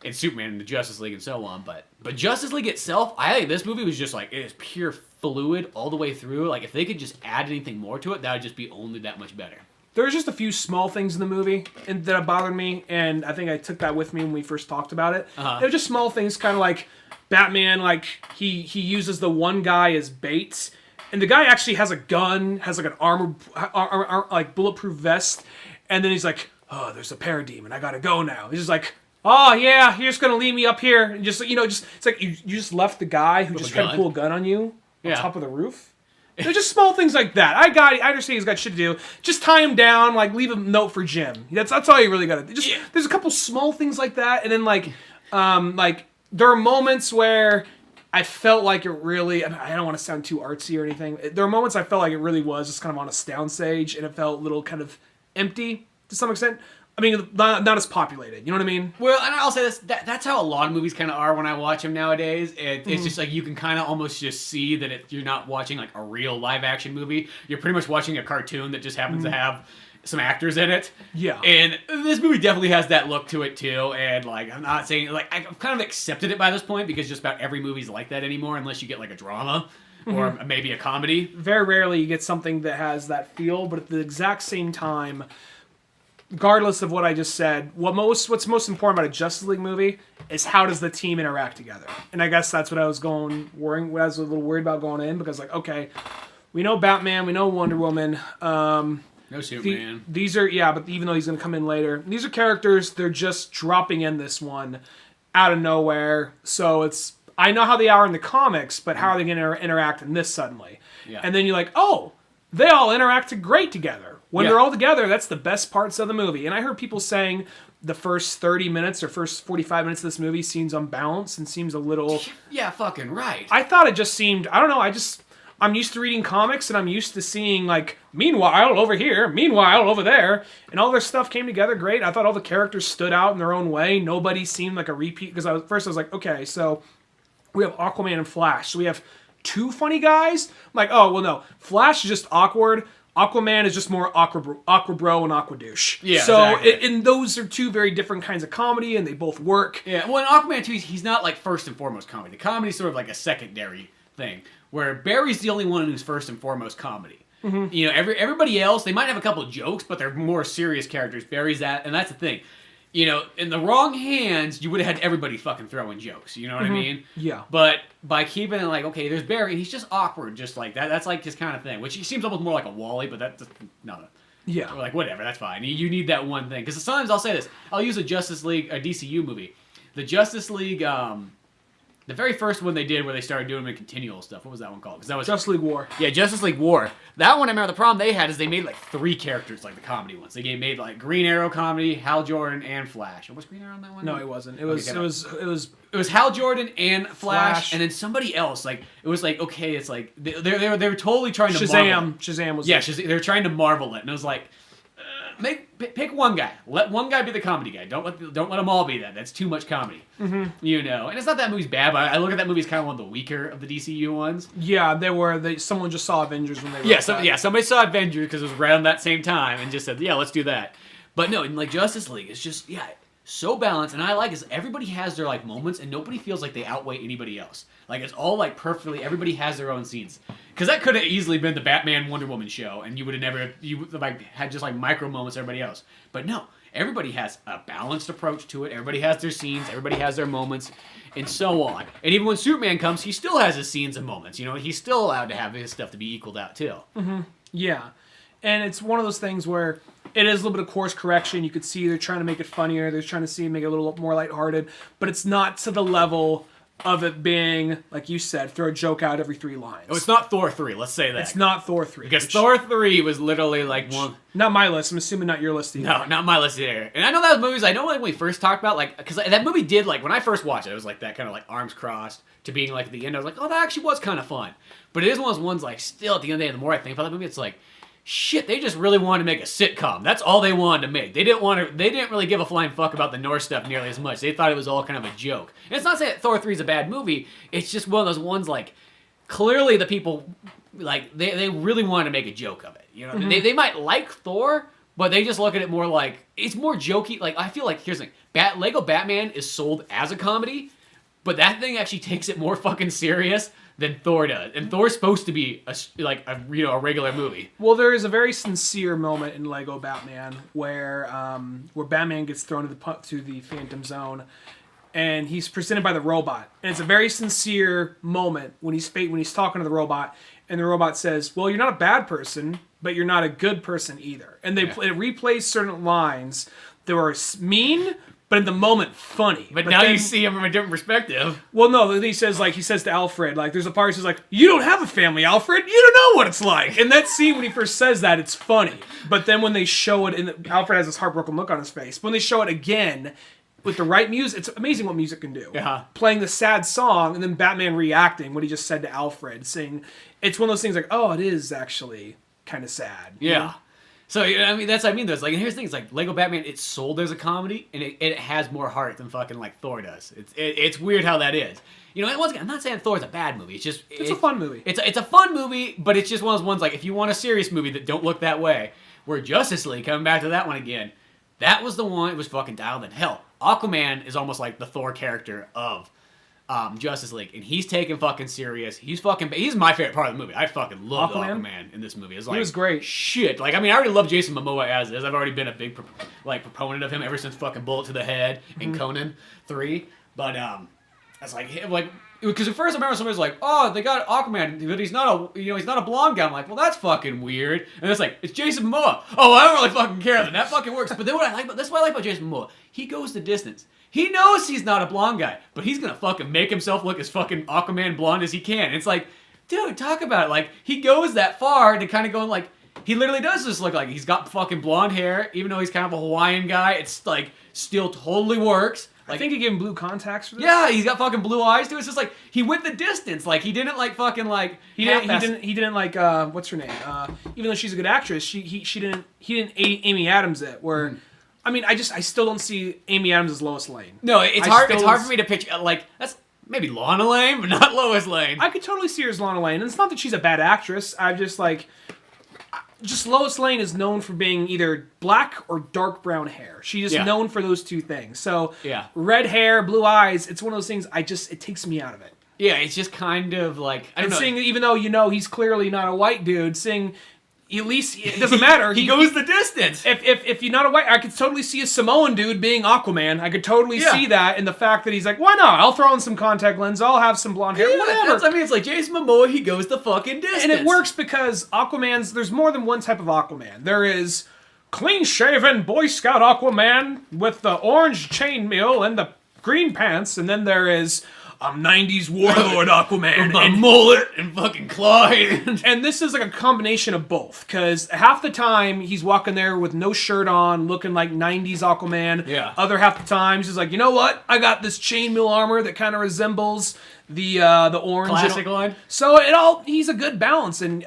and Superman and the Justice League and so on. But Justice League itself, I think this movie was just like it is pure fluid all the way through. Like if they could just add anything more to it, that would just be only that much better. There's just a few small things in the movie that bothered me, and I think I took that with me when we first talked about it. They're just small things, kind of like Batman, like he uses the one guy as bait, and the guy actually has a gun, has like an armor like bulletproof vest, and then he's like, "Oh, there's a parademon. I gotta go now." He's just like, "Oh yeah, you're just gonna leave me up here," and just it's like you just left the guy who just tried to pull a gun on you on top of the roof. They're just small things like that. I understand he's got shit to do. Just tie him down, like leave a note for Jim. That's all you really got to do. There's a couple small things like that, and then like there are moments where I felt like it really. I don't want to sound too artsy or anything. There are moments I felt like it really was just kind of on a soundstage, and it felt a little kind of empty to some extent. I mean, not as populated. You know what I mean? Well, and I'll say this. That's how a lot of movies kind of are when I watch them nowadays. It's just like you can kind of almost just see that you're not watching like a real live action movie. You're pretty much watching a cartoon that just happens to have some actors in it. Yeah. And this movie definitely has that look to it too. And like, I'm not saying like I've kind of accepted it by this point because just about every movie's like that anymore, unless you get like a drama or maybe a comedy. Very rarely you get something that has that feel, but at the exact same time, regardless of what I just said, what's most important about a Justice League movie is how does the team interact together. And I guess that's what I was a little worried about going in, because like, okay, we know Batman, we know Wonder Woman, no Superman. These are, but even though he's going to come in later, these are characters, they're just dropping in this one out of nowhere. So I know how they are in the comics, but how are they going to interact in this suddenly? Yeah. And then you're like, oh, they all interacted great together. When they're all together, that's the best parts of the movie. And I heard people saying the first 30 minutes or first 45 minutes of this movie seems unbalanced and seems a little... Yeah, fucking right. I thought it just seemed... I don't know, I'm used to reading comics and I'm used to seeing like, meanwhile over here, meanwhile over there, and all their stuff came together great. I thought all the characters stood out in their own way. Nobody seemed like a repeat, because I was like, okay, so we have Aquaman and Flash. So we have two funny guys? I'm like, oh, well no, Flash is just awkward. Aquaman is just more aqua bro and aqua douche. Yeah, so exactly. And those are two very different kinds of comedy, and they both work. Yeah, well, in Aquaman 2, he's not like first and foremost comedy. The comedy's sort of like a secondary thing, where Barry's the only one who's first and foremost comedy. Mm-hmm. You know, everybody else, they might have a couple of jokes, but they're more serious characters. Barry's that, and that's the thing. in the wrong hands, you would have had everybody fucking throwing jokes. You know what I mean? Yeah. But by keeping it like, okay, there's Barry, and he's just awkward, just like that. That's like his kind of thing, which he seems almost more like a Wally, but that's no. Yeah. Like, whatever, that's fine. You need that one thing. Because sometimes I'll say this. I'll use a Justice League, a DCU movie. The Justice League, the very first one they did where they started doing the continual stuff. What was that one called? Because that was Justice League War. Yeah, Justice League War. That one, I remember the problem they had is they made like 3 characters, like the comedy ones. They made like Green Arrow comedy, Hal Jordan, and Flash. Was Green Arrow on that one? No, it wasn't. It was Hal Jordan and Flash, and then somebody else. Like it was like, okay, it's like they were totally trying to Marvel it. Shazam was they were trying to Marvel it, and it was like, pick one guy. Let one guy be the comedy guy. Don't let them all be that. That's too much comedy. Mm-hmm. And it's not that movie's bad, but I look at that movie as kind of one of the weaker of the DCU ones. Yeah, someone just saw Avengers when they wrote somebody saw Avengers because it was right on that same time and just said, yeah, let's do that. But no, in like Justice League, it's just so balanced, and I like is everybody has their like moments, and nobody feels like they outweigh anybody else. Like it's all like perfectly. Everybody has their own scenes. Because that could have easily been the Batman Wonder Woman show, and you would have like had just like micro moments everybody else. But no, everybody has a balanced approach to it. Everybody has their scenes. Everybody has their moments, and so on. And even when Superman comes, he still has his scenes and moments. He's still allowed to have his stuff to be equaled out too. Mm-hmm. Yeah, and it's one of those things where it is a little bit of course correction. You could see they're trying to make it funnier. They're trying to make it a little more lighthearted, but it's not to the level of it being, like you said, throw a joke out every 3 lines. Oh, it's not Thor 3, let's say that. It's not Thor 3. Because Thor 3 was literally like one... Not my list. I'm assuming not your list either. No, not my list either. And I know that movies, I know like when we first talked about, like, because that movie did, like, when I first watched it, it was like that kind of like arms crossed to being like at the end. I was like, oh, that actually was kind of fun. But it is one of those ones, like, still at the end of the day, the more I think about that movie, it's like, shit, they just really wanted to make a sitcom. That's all they wanted to make. They didn't really give a flying fuck about the Norse stuff nearly as much. They thought it was all kind of a joke. And it's not saying that Thor 3 is a bad movie. It's just one of those ones, like, clearly the people, like, they really wanted to make a joke of it. Mm-hmm. They might like Thor, but they just look at it more like, it's more jokey. Like, I feel like, here's the thing. Lego Batman is sold as a comedy, but that thing actually takes it more fucking serious than Thor does. And Thor's supposed to be a regular movie. Well, there is a very sincere moment in Lego Batman where Batman gets thrown to the Phantom Zone, and he's presented by the robot. And it's a very sincere moment when he's talking to the robot, and the robot says, "Well, you're not a bad person, but you're not a good person either." And it replays certain lines that were mean, but in the moment, funny. But now you see him from a different perspective. Well, no, he says to Alfred, like, there's a part where he's like, "You don't have a family, Alfred. You don't know what it's like." And that scene when he first says that, it's funny. But then when they show it, and Alfred has this heartbroken look on his face. But when they show it again with the right music, it's amazing what music can do. Yeah. Playing the sad song, and then Batman reacting what he just said to Alfred, saying, it's one of those things like, oh, it is actually kind of sad. Yeah. You know? So, I mean, that's what I mean, though. It's like, and here's the thing, it's like, Lego Batman, it's sold as a comedy, and it has more heart than fucking, like, Thor does. It's weird how that is. And once again, I'm not saying Thor's a bad movie. It's just... It's a fun movie. It's a fun movie, but it's just one of those ones, like, if you want a serious movie that don't look that way, where Justice League, coming back to that one again, that was the one, it was fucking dialed in. Hell, Aquaman is almost like the Thor character of Justice League, and he's taken fucking serious. He's my favorite part of the movie. I fucking love Aquaman in this movie. It's like, he was great. Shit. Like, I mean, I already love Jason Momoa as is. I've already been a big proponent of him ever since fucking Bullet to the Head and Conan 3. But it's like because at first I remember somebody's like, oh, they got Aquaman, but he's not a blonde guy. I'm like, well, that's fucking weird. And it's like, it's Jason Momoa. Oh, I don't really fucking care then. That fucking works. But then that's what I like about Jason Momoa. He goes the distance. He knows he's not a blonde guy, but he's gonna fucking make himself look as fucking Aquaman blonde as he can. And it's like, dude, talk about it. Like, he goes that far to kind of go like, he literally does just look like he's got fucking blonde hair, even though he's kind of a Hawaiian guy. It's like, still totally works. Like, I think he gave him blue contacts for this. Yeah, he's got fucking blue eyes too. It's just like, he went the distance. Like, he didn't like fucking like... He didn't like, what's her name? Even though she's a good actress, he didn't Amy Adams it, where... Mm. I mean, I still don't see Amy Adams as Lois Lane. No, it's hard for me to picture, like, that's maybe Lana Lane, but not Lois Lane. I could totally see her as Lana Lane, and it's not that she's a bad actress. I'm just like... Just Lois Lane is known for being either black or dark brown hair. She is known for those two things. So, red hair, blue eyes, it's one of those things, it takes me out of it. Yeah, it's just kind of like... I don't know. Even though he's clearly not a white dude, at least it doesn't matter. He goes the distance. If you're not a white, I could totally see a Samoan dude being Aquaman. I could totally see that, and the fact that he's like, why not? I'll throw in some contact lens. I'll have some blonde hair. Whatever. I mean, it's like Jason Momoa. He goes the fucking distance, and it works because there's more than one type of Aquaman. There is clean-shaven Boy Scout Aquaman with the orange chainmail and the green pants, and then there is 90s warlord Aquaman. My mullet and fucking claw hands. And this is like a combination of both, because half the time he's walking there with no shirt on, looking like 90s Aquaman. Yeah. Other half the time he's like, you know what? I got this chainmail armor that kind of resembles the orange classic line. So he's a good balance, and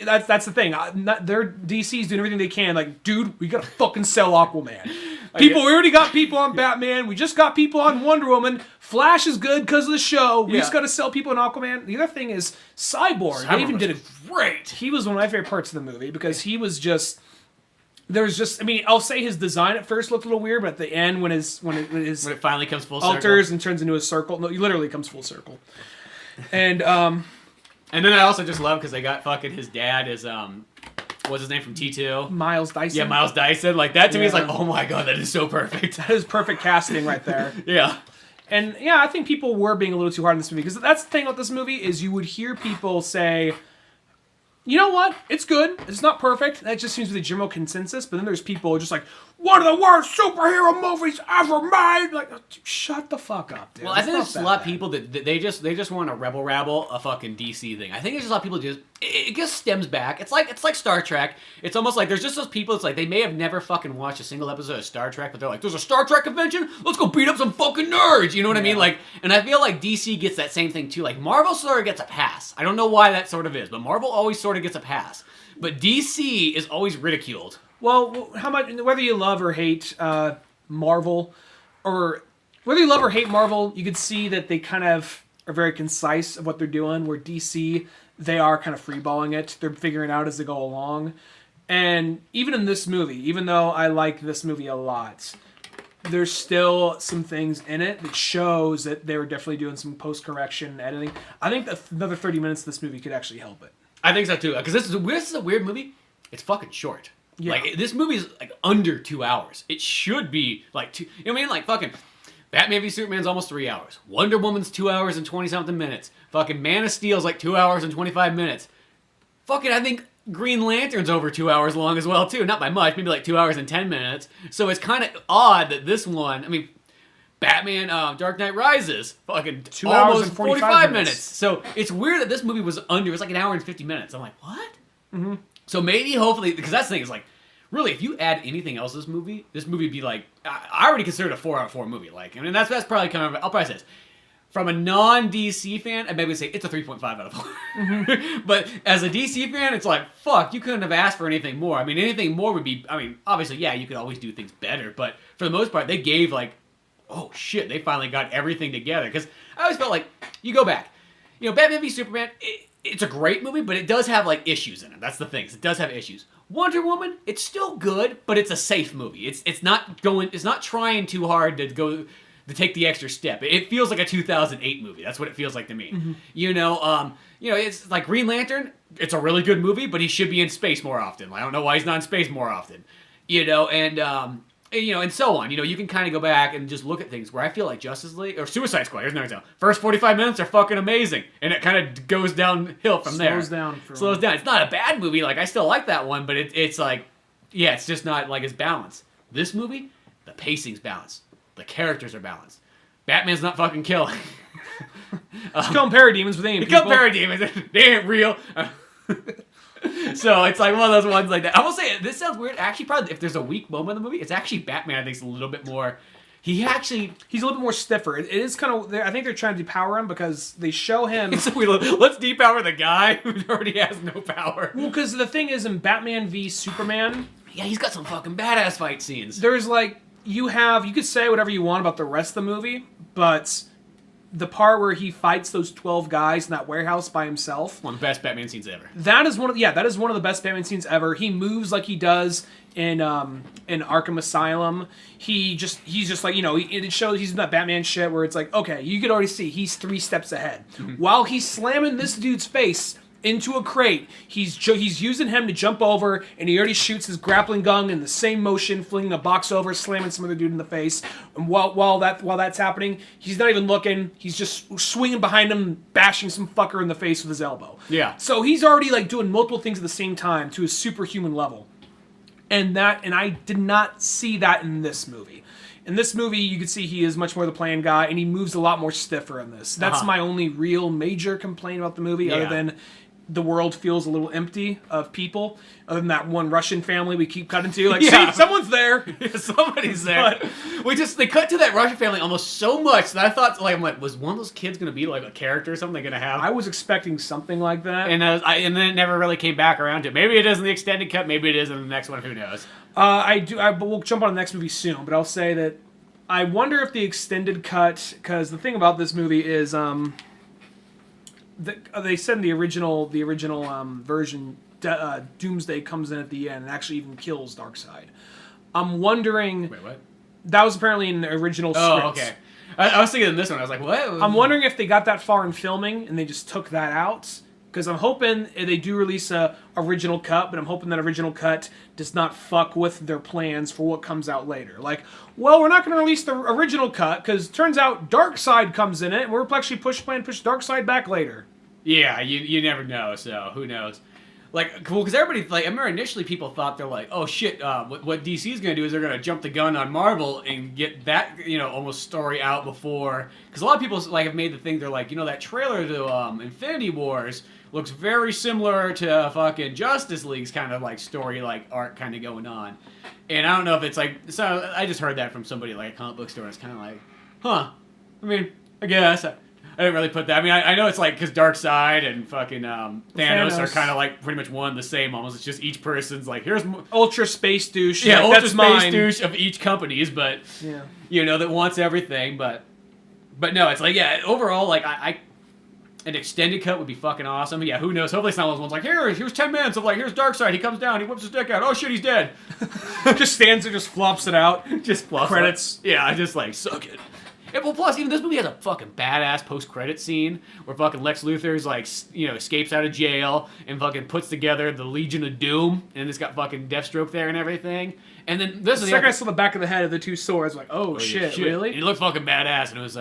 that's the thing. Their DC's doing everything they can. Like, dude, we gotta fucking sell Aquaman. We already got people on Batman. We just got people on Wonder Woman. Flash is good because of the show. We just got to sell people on Aquaman. The other thing is Cyborg. They even did it great. He was one of my favorite parts of the movie because he was just. I mean, I'll say his design at first looked a little weird, but at the end, when it finally comes full alters circle and turns into a circle. No, he literally comes full circle. And and then I also just love because they got fucking his dad is what's his name from T2? Miles Dyson. Yeah, Miles Dyson. Like that to me is like, oh my god, that is so perfect. That is perfect casting right there. Yeah. And yeah, I think people were being a little too hard on this movie because that's the thing with this movie is you would hear people say, you know what? It's good. It's not perfect. That just seems to be the general consensus. But then there's people just like, one of the worst superhero movies ever made. Like, shut the fuck up, dude. Well, I think there's just a lot of people that they just want to rebel rabble a fucking DC thing. I think there's just a lot of people just it just stems back. It's like Star Trek. It's almost like there's just those people. It's like they may have never fucking watched a single episode of Star Trek, but they're like, there's a Star Trek convention. Let's go beat up some fucking nerds. You know what I mean? Like, and I feel like DC gets that same thing too. Like Marvel sort of gets a pass. I don't know why that sort of is, but Marvel always sort of gets a pass. But DC is always ridiculed. Well, how much? Whether you love or hate Marvel, or whether you love or hate Marvel, you could see that they kind of are very concise of what they're doing. Where DC, they are kind of freeballing it. They're figuring it out as they go along. And even in this movie, even though I like this movie a lot, there's still some things in it that shows that they were definitely doing some post-correction editing. I think another 30 minutes of this movie could actually help it. I think so too, because this is a weird movie. It's fucking short. Yeah. Like, this movie is like under 2 hours. It should be like two. You know what I mean? Like fucking Batman v Superman's almost 3 hours. Wonder Woman's 2 hours and 20 something minutes. Fucking Man of Steel's like 2 hours and 25 minutes. Fucking I think Green Lantern's over 2 hours long as well too. Not by much, maybe like 2 hours and 10 minutes. So it's kind of odd that this one. I mean, Batman Dark Knight Rises fucking 2 hours almost and 45 minutes. So it's weird that this movie was under. It was like an hour and 50 minutes. I'm like, what? Mm-hmm. So maybe, hopefully, because that's the thing is like, really, if you add anything else to this movie would be like, I already consider it a 4 out of 4 movie. Like, I mean, that's probably kind of, I'll probably say this. From a non-DC fan, I maybe say it's a 3.5 out of 4. Mm-hmm. But as a DC fan, it's like, fuck, you couldn't have asked for anything more. I mean, anything more would be, I mean, obviously, yeah, you could always do things better. But for the most part, they gave like, oh shit, they finally got everything together. Because I always felt like, you go back, you know, Batman v Superman, it's a great movie, but it does have like issues in it. That's the thing. It does have issues. Wonder Woman, it's still good, but it's a safe movie. It's not trying too hard to take the extra step. It feels like a 2008 movie. That's what it feels like to me. Mm-hmm. You know, it's like Green Lantern. It's a really good movie, but he should be in space more often. I don't know why he's not in space more often. You know, and so on. You know, you can kind of go back and just look at things where I feel like Justice League or Suicide Squad. Here's another example. First 45 minutes are fucking amazing, and it kind of goes downhill from there. Slows down. It's not a bad movie. Like I still like that one, but it's like, yeah, it's just not like it's balanced. This movie, the pacing's balanced. The characters are balanced. Batman's not fucking killing. He's killing parademons, but they ain't people. Killing parademons. They ain't real. So it's like one of those ones like that. I will say, this sounds weird. Actually, probably if there's a weak moment in the movie, it's actually Batman. I think is a little bit more. He's a little bit more stiffer. It is kind of. I think they're trying to depower him because they show him. Let's depower the guy who already has no power. Well, because the thing is, in Batman v Superman, yeah, he's got some fucking badass fight scenes. There's like you could say whatever you want about the rest of the movie, but the part where he fights those 12 guys in that warehouse by himself. One of the best Batman scenes ever. That is one of the best Batman scenes ever. He moves like he does in Arkham Asylum. He's just like, you know, it shows he's in that Batman shit where it's like, okay, you could already see he's 3 steps ahead. Mm-hmm. While he's slamming this dude's face into a crate. He's using him to jump over, and he already shoots his grappling gun in the same motion, flinging a box over, slamming some other dude in the face. And while that's happening, he's not even looking. He's just swinging behind him, bashing some fucker in the face with his elbow. Yeah. So he's already like doing multiple things at the same time to a superhuman level. And I did not see that in this movie. In this movie, you can see he is much more the plan guy, and he moves a lot more stiffer in this. That's my only real major complaint about the movie, other than the world feels a little empty of people. Other than that one Russian family we keep cutting to, like, see, someone's there. Somebody's there. They cut to that Russian family almost so much that I thought, like, was one of those kids gonna be like a character or something they're gonna have? I was expecting something like that, and then it never really came back around to it. Maybe it is in the extended cut. Maybe it is in the next one. Who knows? We'll jump on the next movie soon, but I'll say that I wonder if the extended cut, because the thing about this movie is, they said in the original version, Doomsday comes in at the end and actually even kills Darkseid. I'm wondering. Wait, what? That was apparently in the original script. Oh, okay. I was thinking in this one. I was like, what? I'm wondering if they got that far in filming and they just took that out. Because I'm hoping they do release a original cut, but I'm hoping that original cut does not fuck with their plans for what comes out later. Like, well, we're not going to release the original cut because it turns out Darkseid comes in it, and we're actually push Darkseid back later. Yeah, you never know. So who knows? Like, cool, because everybody, like, I remember initially people thought they're like, oh shit, what DC's gonna do is they're gonna jump the gun on Marvel and get that, almost story out before, because a lot of people like have made the thing, they're like, that trailer to Infinity Wars looks very similar to fucking Justice League's kind of like story, like arc kind of going on, and I don't know if it's like, so I just heard that from somebody like a comic book store, and it's kind of like, huh, I mean, I guess. I didn't really put that. I mean, I know it's like because Darkseid and fucking Thanos are kind of like pretty much one and the same almost. It's just each person's like, here's ultra space douche. Yeah, like, ultra that's space mine. douche of each company's, but that wants everything. But no, it's like overall, like an extended cut would be fucking awesome. Yeah, who knows? Hopefully it's not one of those ones like here's 10 minutes of like here's Darkseid. He comes down, he whips his dick out. Oh shit, he's dead. Just stands there, just flops it out. Just flops credits. Yeah, just like suck it. And, well, plus, even this movie has a fucking badass post-credit scene where fucking Lex Luthor's, like, escapes out of jail and fucking puts together the Legion of Doom, and it's got fucking Deathstroke there and everything. And then this is... I saw the back of the head of the two swords, like, oh shit, really? And he looked fucking badass, and it was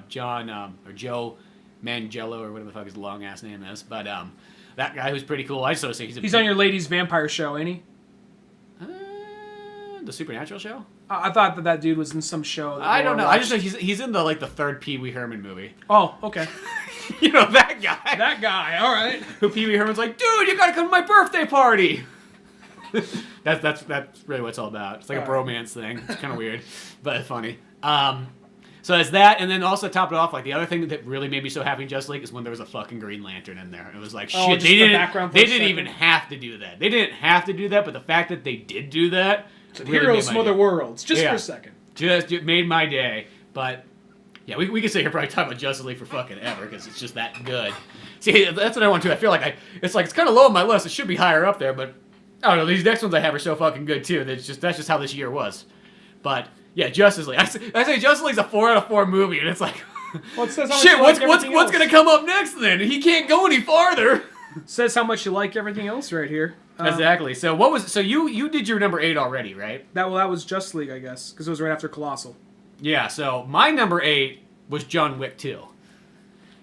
John, or Joe Mangello, or whatever the fuck his long-ass name is. But that guy was pretty cool. I just sort of think he's on your ladies' vampire show, ain't he? The Supernatural show? I thought that dude was in some show. I don't know. I just know he's in the third Pee Wee Herman movie. Oh, okay. That guy. That guy. All right. Who Pee Wee Herman's like, dude, you gotta come to my birthday party. that's really what it's all about. It's like a bromance thing. It's kind of weird, but funny. So it's that, and then also top it off, like the other thing that really made me so happy in Justice League is when there was a fucking Green Lantern in there. It was like, shit, they didn't even have to do that. They didn't have to do that, but the fact that they did do that. So really heroes from other worlds, just for a second. It made my day. But yeah, we could sit here probably talk about Justice League for fucking ever because it's just that good. See, that's what I want to. I feel like it's kind of low on my list. It should be higher up there, but I don't know. These next ones I have are so fucking good too. That's just how this year was. But yeah, Justice League. I say Justice League's a 4 out of 4 movie, and it's like, well, it says how shit. much What's gonna come up next then? He can't go any farther. Says how much you like everything else right here. Exactly. So you did your number 8 already, right? That was Justice League, I guess, because it was right after Colossal. Yeah. So my number 8 was John Wick 2.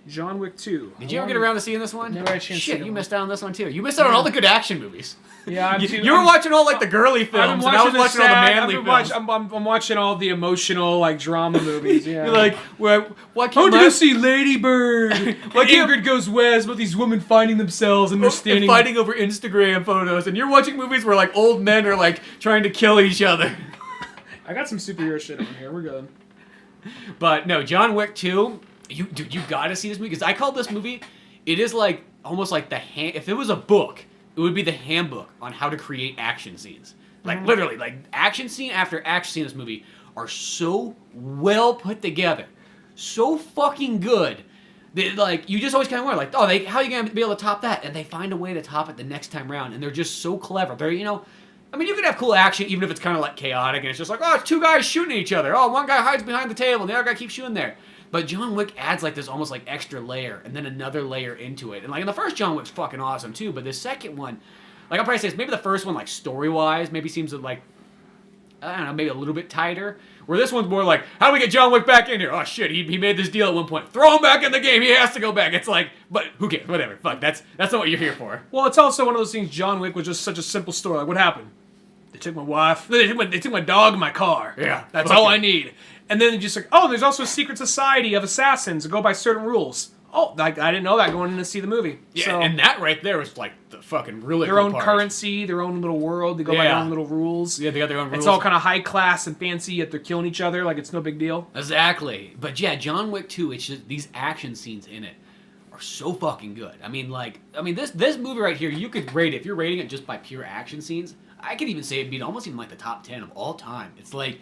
John Wick 2. Did you ever get around to seeing this one? Never had a chance. Shit, you missed out on this one too. You missed out on all the good action movies. Yeah, you were watching all like the girly films, and I was watching all the manly films. I'm watching all the emotional like drama movies. Yeah. You're like, why can't did you see Lady Bird? Why Ingrid Goes West about these women finding themselves and they're standing fighting over Instagram photos, and you're watching movies where like old men are like trying to kill each other. I got some superhero shit on here. We're good. But no, John Wick 2. You gotta see this movie because I call this movie. It is like almost like if it was a book, it would be the handbook on how to create action scenes. Like literally, like action scene after action scene in this movie are so well put together, so fucking good. That, like you just always kind of wonder, like, oh, how are you gonna be able to top that? And they find a way to top it the next time around, and they're just so clever. They're I mean, you can have cool action even if it's kind of like chaotic, and it's just like, oh, it's two guys shooting at each other. Oh, one guy hides behind the table, and the other guy keeps shooting there. But John Wick adds like this almost like extra layer and then another layer into it. And like in the first John Wick's fucking awesome too, but the second one, like I'll probably say maybe the first one like story-wise maybe seems like, I don't know, maybe a little bit tighter. Where this one's more like, how do we get John Wick back in here? Oh shit, he made this deal at one point. Throw him back in the game. He has to go back. It's like, but who cares? Whatever. Fuck. That's not what you're here for. Well, it's also one of those things. John Wick was just such a simple story. Like, what happened? They took my wife. They took my dog and my car. Yeah, that's all I need. And then just like, oh, there's also a secret society of assassins that go by certain rules. Oh, I didn't know that going in to see the movie. Yeah, so, and that right there was like the fucking really their cool own part. currency, their own little world. They go by their own little rules. Yeah, they got their own rules. It's all kind of high class and fancy, yet they're killing each other like it's no big deal. Exactly. But yeah, John Wick 2, it's just these action scenes in it are so fucking good. I mean, this movie right here, you could rate it, if you're rating it just by pure action scenes, I could even say it'd be almost even like the top 10 of all time. It's like,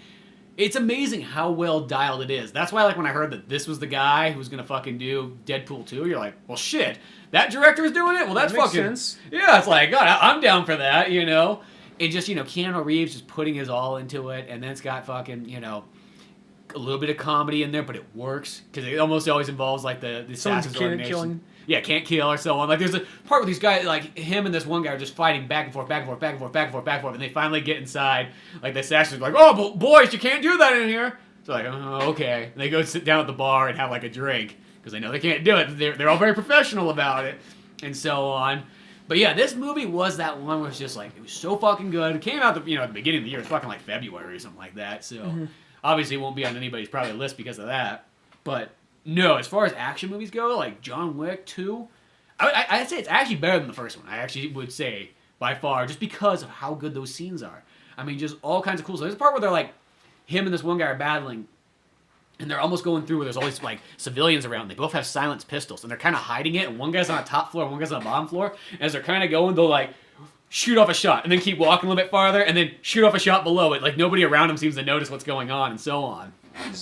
it's amazing how well dialed it is. That's why, like, when I heard that this was the guy who was gonna fucking do Deadpool 2, you're like, well, shit, that director is doing it? Well, that's that makes fucking... sense. Yeah, it's like, God, I'm down for that, you know? It just, you know, Keanu Reeves just putting his all into it, and then it's got fucking, you know, a little bit of comedy in there, but it works, because it almost always involves, like, the Assassin's Organization. Killing. Yeah, can't kill or so on. Like, there's a part where these guys, like, him and this one guy are just fighting back and forth, back and forth, back and forth, back and forth, back and forth, and they finally get inside. Like, the assassins are like, oh, boys, you can't do that in here. So, like, oh, okay. And they go sit down at the bar and have, like, a drink, because they know they can't do it. They're all very professional about it, and so on. But, yeah, this movie was that one where it's just, like, it was so fucking good. It came out, at the beginning of the year. It's fucking, like, February or something like that. So, obviously it won't be on anybody's probably list because of that. But, no, as far as action movies go, like, John Wick 2... I'd say it's actually better than the first one. I actually would say, by far, just because of how good those scenes are. I mean, just all kinds of cool stuff. There's a part where they're like, him and this one guy are battling, and they're almost going through where there's all these, like, civilians around. They both have silenced pistols, and they're kind of hiding it, and one guy's on the top floor, and one guy's on the bottom floor, and as they're kind of going, they'll, like, shoot off a shot, and then keep walking a little bit farther, and then shoot off a shot below it. Like, nobody around them seems to notice what's going on, and so on.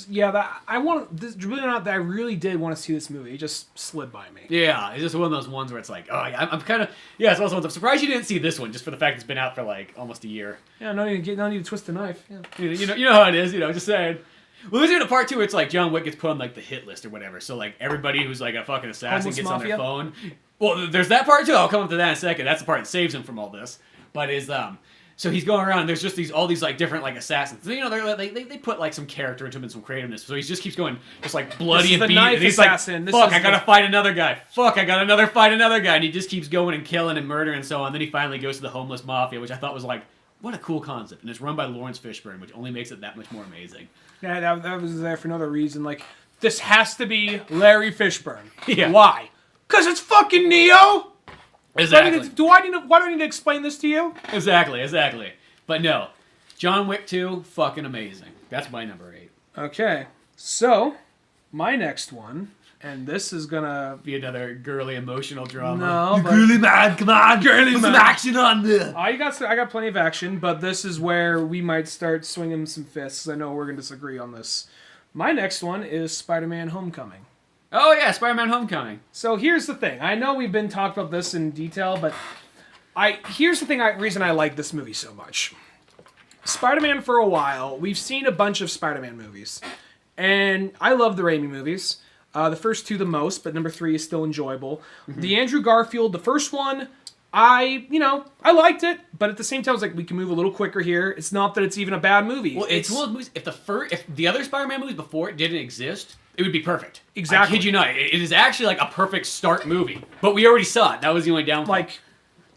Yeah, I really did want to see this movie. It just slid by me. Yeah, it's just one of those ones where it's like, oh, yeah, I'm kind of, yeah, it's also, I'm surprised you didn't see this one, just for the fact it's been out for, like, almost a year. Yeah, no need to twist the knife. Yeah. You know how it is, just saying. Well, there's even a part, too, where it's like John Wick gets put on, like, the hit list or whatever, so, like, everybody who's, like, a fucking assassin Homeless gets mafia? on their phone. Well, there's that part, too. I'll come up to that in a second. That's the part that saves him from all this. But so he's going around, and there's just all these, like, different, like, assassins. They put, like, some character into him and some creativeness. So he just keeps going, just, like, bloody and beating. And he's assassin. like, fuck, I gotta fight another guy. Fuck, I gotta fight another guy. And he just keeps going and killing and murdering and so on. Then he finally goes to the homeless mafia, which I thought was, like, what a cool concept. And it's run by Lawrence Fishburne, which only makes it that much more amazing. Yeah, that was there for another reason. Like, this has to be Larry Fishburne. Yeah. Why? Because it's fucking Neo! Exactly. Why do I need to explain this to you? Exactly. But no, John Wick 2, fucking amazing. That's my number 8. Okay, so my next one, and this is gonna be another girly emotional drama. No, but girly man, come on, girly man. Some action on this. I got plenty of action, but this is where we might start swinging some fists. I know we're gonna disagree on this. My next one is Spider-Man: Homecoming. Oh yeah, Spider-Man: Homecoming. So here's the thing. I know we've been talking about this in detail, but here's the reason I like this movie so much. Spider-Man, for a while, we've seen a bunch of Spider-Man movies. And I love the Raimi movies. The first two the most, but number 3 is still enjoyable. Mm-hmm. The Andrew Garfield, the first one, I liked it, but at the same time, I was like, we can move a little quicker here. It's not that it's even a bad movie. Well, it's one of those movies, if the other Spider-Man movies before it didn't exist, it would be perfect. Exactly. I kid you not. It is actually like a perfect start movie. But we already saw it. That was the only downfall. Like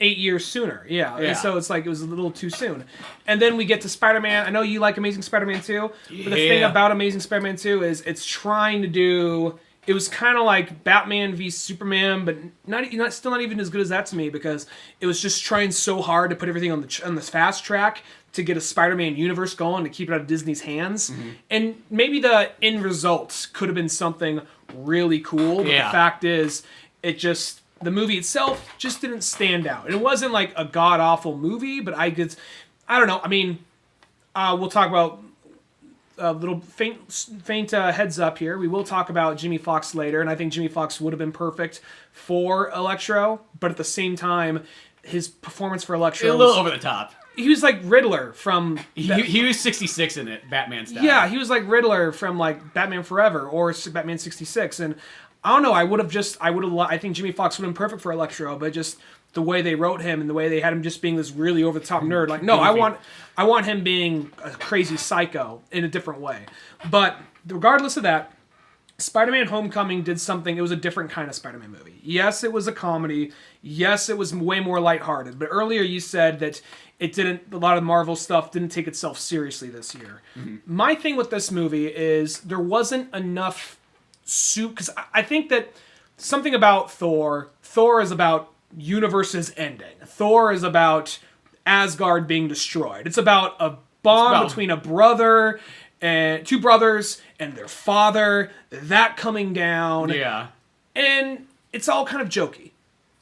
8 years sooner. Yeah. And so it's like it was a little too soon. And then we get to Spider-Man. I know you like Amazing Spider-Man 2. But the thing about Amazing Spider-Man 2 is it's trying to do... It was kind of like Batman v Superman, but still not even as good as that to me, because it was just trying so hard to put everything on the fast track to get a Spider-Man universe going, to keep it out of Disney's hands. Mm-hmm. And maybe the end result could have been something really cool, but the fact is, the movie itself just didn't stand out. And it wasn't like a god-awful movie, but I don't know. I mean, we'll talk about a little faint heads up here. We will talk about Jimmy Fox later, and I think Jimmy Fox would have been perfect for Electro, but at the same time, his performance for Electro... A little over the top. he was like Riddler from... He was 66 in it, Batman style. Yeah, he was like Riddler from like Batman Forever or Batman 66. And I don't know, I think Jimmy Fox would have been perfect for Electro, but just the way they wrote him and the way they had him just being this really over the top nerd. Like, no, I want him being a crazy psycho in a different way. But regardless of that, Spider-Man Homecoming did something. It was a different kind of Spider-Man movie. Yes, it was a comedy. Yes, it was way more lighthearted. But earlier you said that a lot of Marvel stuff didn't take itself seriously this year. Mm-hmm. My thing with this movie is there wasn't enough soup, because I think that something about Thor is about universes ending. Thor is about Asgard being destroyed. It's about a bond between a brother and two brothers and their father, that coming down. Yeah. And it's all kind of jokey.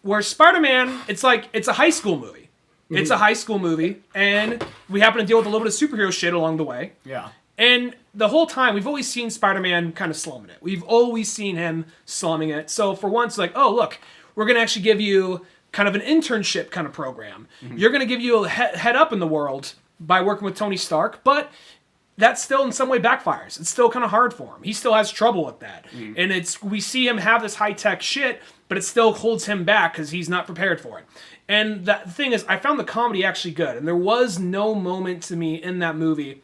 Where Spider-Man, it's a high school movie. Mm-hmm. It's a high school movie, and we happen to deal with a little bit of superhero shit along the way. Yeah. And the whole time, we've always seen Spider-Man kind of slumming it. We've always seen him slumming it. So for once, like, oh, look, we're going to actually give you kind of an internship kind of program. Mm-hmm. You're going to give you a head up in the world by working with Tony Stark, but that still in some way backfires. It's still kind of hard for him. He still has trouble with that. Mm. And we see him have this high-tech shit, but it still holds him back because he's not prepared for it. And the thing is, I found the comedy actually good. And there was no moment to me in that movie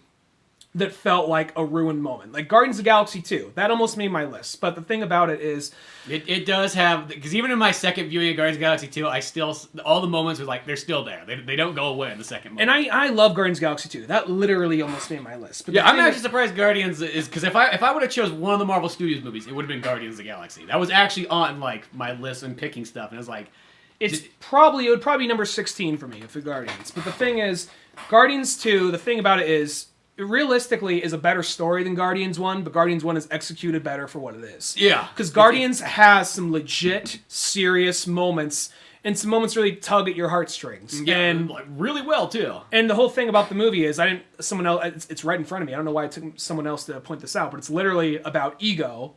that felt like a ruined moment. Like Guardians of the Galaxy 2. That almost made my list. But the thing about it is... It does have... Because even in my second viewing of Guardians of the Galaxy 2, I still... All the moments are like, they're still there. They don't go away in the second moment. And I love Guardians of the Galaxy 2. That literally almost made my list. But yeah, I'm actually surprised Guardians is... Because if I would have chose one of the Marvel Studios movies, it would have been Guardians of the Galaxy. That was actually on like my list and picking stuff. And it was like... It would probably be number 16 for me for Guardians. But the thing is, Guardians 2, the thing about it is... It realistically is a better story than Guardians 1, but Guardians 1 is executed better for what it is. Yeah. Because Guardians has some legit, serious moments, and some moments really tug at your heartstrings. Yeah, and like really well, too. And the whole thing about the movie is, it's right in front of me. I don't know why it took someone else to point this out, but it's literally about ego,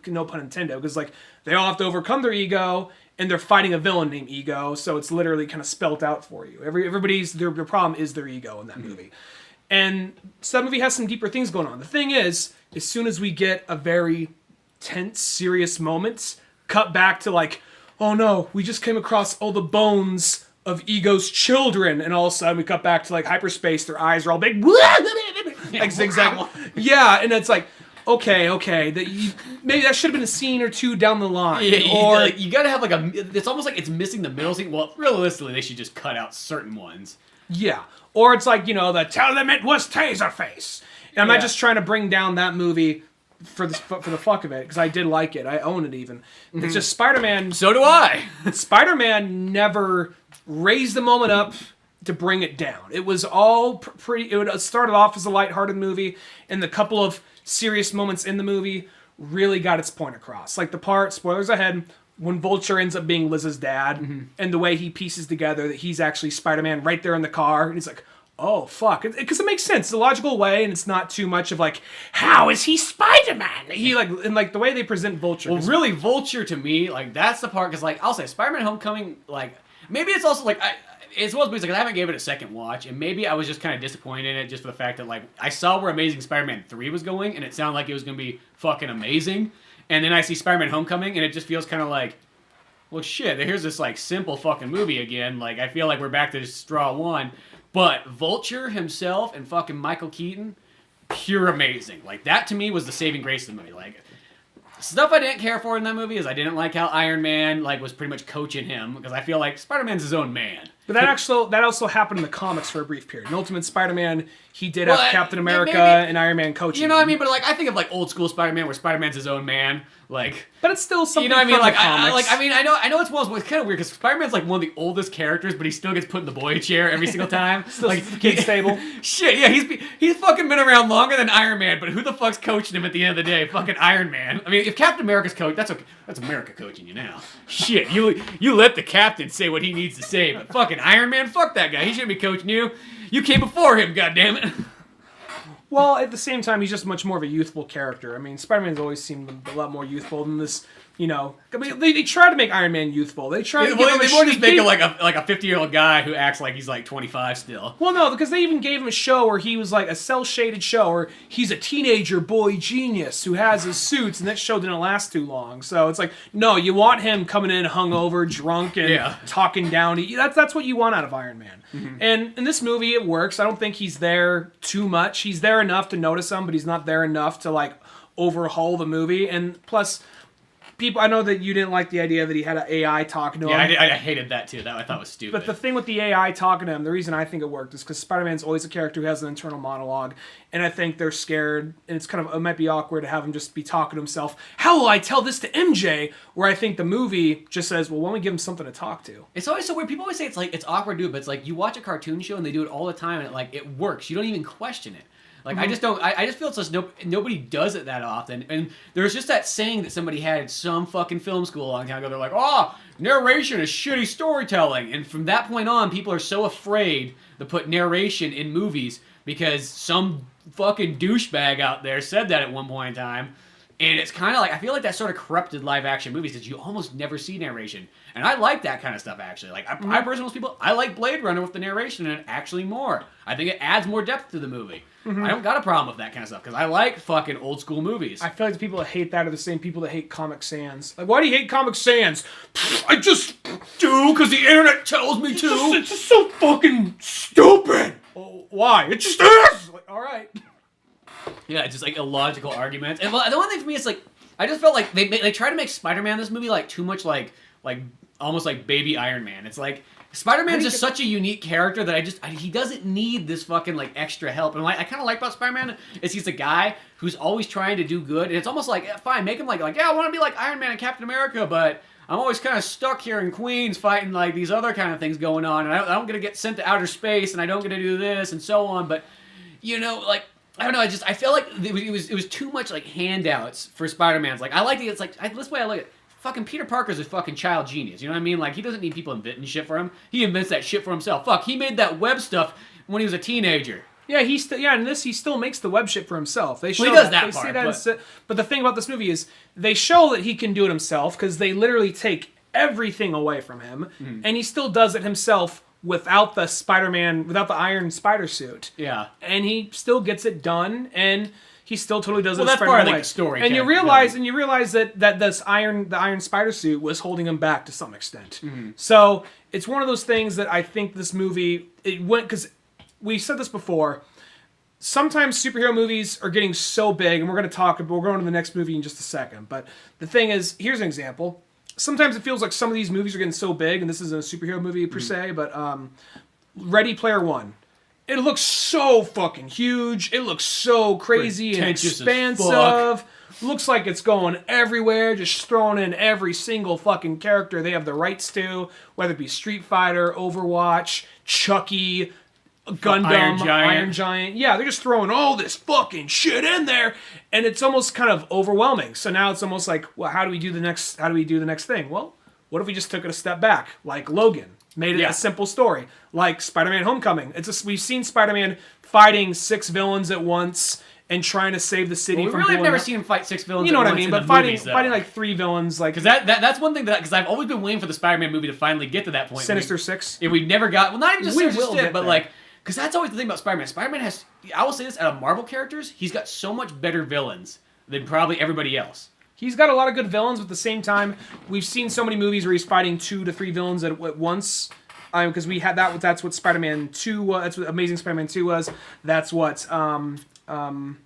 no pun intended, because like they all have to overcome their ego, and they're fighting a villain named Ego, so it's literally kind of spelt out for you. Everybody's, their problem is their ego in that movie. And so that movie has some deeper things going on. The thing is, as soon as we get a very tense, serious moment, cut back to like, oh no, we just came across all the bones of Ego's children, and all of a sudden we cut back to like hyperspace, their eyes are all big, like zigzag. Yeah, and it's like, okay, maybe that should have been a scene or two down the line. Yeah, or you gotta have like it's almost like it's missing the middle scene. Well, realistically, they should just cut out certain ones. Yeah. Or it's like, the tell them it was Taserface. And I'm not just trying to bring down that movie for the fuck of it, because I did like it. I own it even. Mm-hmm. It's just Spider-Man... So do I! Spider-Man never raised the moment up to bring it down. It was all pretty... It started off as a lighthearted movie, and the couple of serious moments in the movie really got its point across. Like the part, spoilers ahead... When Vulture ends up being Liz's dad, and the way he pieces together that he's actually Spider-Man right there in the car, and he's like, oh, fuck. Because it makes sense. It's a logical way, and it's not too much of like, how is he Spider-Man? And the way they present Vulture. Well, really, Vulture to me, like, that's the part, because, like, I'll say, Spider-Man Homecoming, like, maybe it's also, like, it's one of those movies, like, I haven't gave it a second watch, and maybe I was just kind of disappointed in it just for the fact that, like, I saw where Amazing Spider-Man 3 was going, and it sounded like it was going to be fucking amazing. And then I see Spider-Man Homecoming, and it just feels kind of like, well, shit, here's this, like, simple fucking movie again. Like, I feel like we're back to straw one. But Vulture himself and fucking Michael Keaton, pure amazing. Like, that to me was the saving grace of the movie. Like, stuff I didn't care for in that movie is I didn't like how Iron Man, like, was pretty much coaching him. Because I feel like Spider-Man's his own man. But that also happened in the comics for a brief period. In Ultimate Spider-Man, he did have Captain America and Iron Man coaching. You know what I mean? But like, I think of like old school Spider-Man where Spider-Man's his own man. Like, but it's still something. You know what I mean? From Like, the comics. I know it's kind of weird because Spider-Man's like one of the oldest characters, but he still gets put in the boy chair every single time. Still like kid stable. Shit, yeah, he's fucking been around longer than Iron Man. But who the fuck's coaching him at the end of the day? Fucking Iron Man. I mean, if Captain America's coach, that's okay. That's America coaching you now. Shit, you let the captain say what he needs to say, but fucking Iron Man, fuck that guy. He shouldn't be coaching you. You came before him, goddammit. Well, at the same time, he's just much more of a youthful character. I mean, Spider-Man's always seemed a lot more youthful than this. You know, I mean, they try to make Iron Man youthful. They try to They more just make him like a 50-year-old guy who acts like he's like 25 still. Well, no, because they even gave him a show where he was like a cel-shaded show where he's a teenager boy genius who has his suits, and that show didn't last too long. So it's like, no, you want him coming in hungover, drunk, and talking down to you. That's what you want out of Iron Man. Mm-hmm. And in this movie, it works. I don't think he's there too much. He's there enough to notice him, but he's not there enough to like overhaul the movie. And plus, I know that you didn't like the idea that he had an AI talking to him. Yeah, I hated that too. That I thought was stupid. But the thing with the AI talking to him, the reason I think it worked is because Spider-Man's always a character who has an internal monologue, and I think they're scared, and it might be awkward to have him just be talking to himself. How will I tell this to MJ? Where I think the movie just says, well, why don't we give him something to talk to? It's always so weird. People always say it's awkward to do it, but it's like you watch a cartoon show and they do it all the time, and it works. You don't even question it. Like, I just don't. I just feel it's just nobody does it that often. And there's just that saying that somebody had at some fucking film school a long time ago. They're like, "Oh, narration is shitty storytelling." And from that point on, people are so afraid to put narration in movies because some fucking douchebag out there said that at one point in time. And it's kind of like, I feel like that sort of corrupted live action movies that you almost never see narration. And I like that kind of stuff, actually. Like, I personally, people, I like Blade Runner with the narration in it actually more. I think it adds more depth to the movie. Mm-hmm. I don't got a problem with that kind of stuff, because I like fucking old school movies. I feel like the people that hate that are the same people that hate Comic Sans. Like, why do you hate Comic Sans? I just do, because the internet tells me to. It's just so fucking stupid. Oh, why? It just is! Like, all right. Yeah, it's just like illogical arguments. And the one thing for me is like, I just felt like they try to make Spider-Man this movie like too much like almost like baby Iron Man. It's like Spider-Man's just such a unique character that he doesn't need this fucking like extra help. And what I kind of like about Spider-Man is he's a guy who's always trying to do good. And it's almost like, fine, make him like yeah, I want to be like Iron Man and Captain America, but I'm always kind of stuck here in Queens fighting like these other kind of things going on, and I don't get to get sent to outer space, and I don't get to do this and so on. But you know, like, I don't know. I feel like it was too much like handouts for Spider-Man's. Like, I like it's like this way I look at it. Fucking Peter Parker's a fucking child genius. You know what I mean? Like, he doesn't need people inventing shit for him. He invents that shit for himself. Fuck, he made that web stuff when he was a teenager. Yeah, in this he still makes the web shit for himself. They show he does that part. But the thing about this movie is they show that he can do it himself because they literally take everything away from him, and he still does it himself without the Iron Spider suit. Yeah, and he still gets it done, and he still totally does it. Well, that's part of like the story. And you realize that the Iron Spider suit was holding him back to some extent. Mm-hmm. So it's one of those things that I think this movie because we said this before. Sometimes superhero movies are getting so big, and we're going to the next movie in just a second. But the thing is, here's an example. Sometimes it feels like some of these movies are getting so big, and this isn't a superhero movie per se, but Ready Player One. It looks so fucking huge. It looks so crazy and expansive. Looks like it's going everywhere, just throwing in every single fucking character they have the rights to, whether it be Street Fighter, Overwatch, Chucky, Gundam, Iron Giant. Yeah, they're just throwing all this fucking shit in there, and it's almost kind of overwhelming. So now it's almost like, well, how do we do the next thing? Well, what if we just took it a step back, like Logan, made it a simple story, like Spider-Man: Homecoming. We've seen Spider-Man fighting 6 villains at once and trying to save the city from. We really have never seen him fight 6 villains. You know at what once I mean? in But the fighting movies, like 3 villains, like because that's one thing because I've always been waiting for the Spider-Man movie to finally get to that point. Sinister Six. If we never got not even just Sinister Six, but like. Because that's always the thing about Spider-Man. Spider-Man has, I will say this, out of Marvel characters, he's got so much better villains than probably everybody else. He's got a lot of good villains, but at the same time, we've seen so many movies where he's fighting 2 to 3 villains at once. Because we had that. That's what Spider-Man 2 was. That's what Amazing Spider-Man 2 was. That's what Spider-Man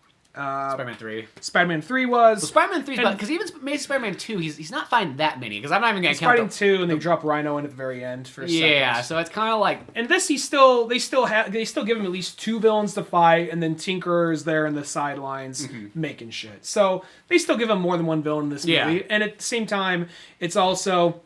3. Spider-Man 3 was. Well, Spider-Man 3 because even Amazing Spider-Man 2, he's not fighting that many. Because I'm not even going to count. He's fighting 2, and they drop Rhino in at the very end for a second. Yeah, so it's kind of like. And this, they still give him at least 2 villains to fight, and then Tinker is there in the sidelines making shit. So they still give him more than 1 villain in this movie. And at the same time, it's also,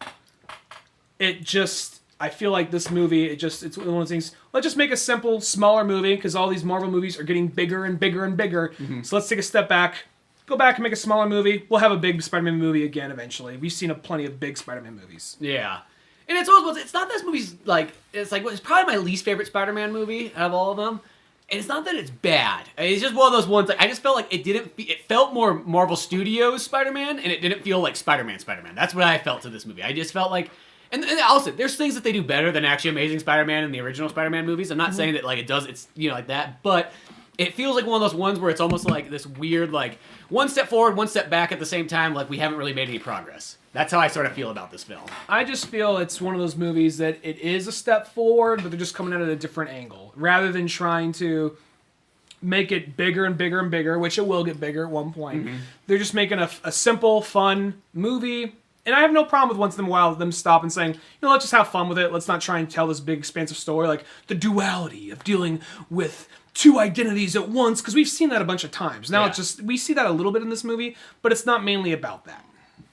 I feel like this movie, it's one of those things, let's just make a simple, smaller movie, because all these Marvel movies are getting bigger and bigger and bigger. Mm-hmm. So let's take a step back, go back and make a smaller movie. We'll have a big Spider-Man movie again eventually. We've seen plenty of big Spider-Man movies. Yeah. And it's not this movie's, like, it's probably my least favorite Spider-Man movie out of all of them. And it's not that it's bad. It's just one of those ones. Like, I just felt like it felt more Marvel Studios Spider-Man, and it didn't feel like Spider-Man. That's what I felt to this movie. I just felt like, and also there's things that they do better than actually Amazing Spider-Man in the original Spider-Man movies. I'm not saying that like it's like that, but it feels like one of those ones where it's almost like this weird like one step forward, one step back at the same time. Like we haven't really made any progress. That's how I sort of feel about this film. I just feel it's one of those movies that it is a step forward, but they're just coming at it at a different angle. Rather than trying to make it bigger and bigger and bigger, which it will get bigger at one point, they're just making a simple, fun movie. And I have no problem with once in a while them stop and saying, let's just have fun with it. Let's not try and tell this big, expansive story, like the duality of dealing with two identities at once, because we've seen that a bunch of times. Now it's just, we see that a little bit in this movie, but it's not mainly about that.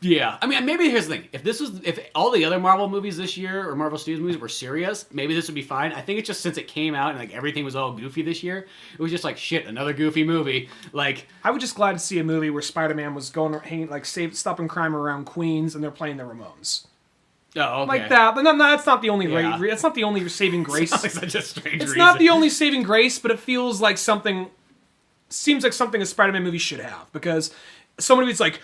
Yeah, I mean, maybe here's the thing: if all the other Marvel movies this year or Marvel Studios movies were serious, maybe this would be fine. I think it's just since it came out and like everything was all goofy this year, it was just like shit, another goofy movie. Like I was just glad to see a movie where Spider-Man was going hanging like stopping crime around Queens and they're playing the Ramones. Oh, okay. Like that, but no, that's not the only. That's not the only saving grace. Sounds like such a strange it's reason. not the only saving grace, but it feels like something. Seems like something a Spider-Man movie should have, because so many movies like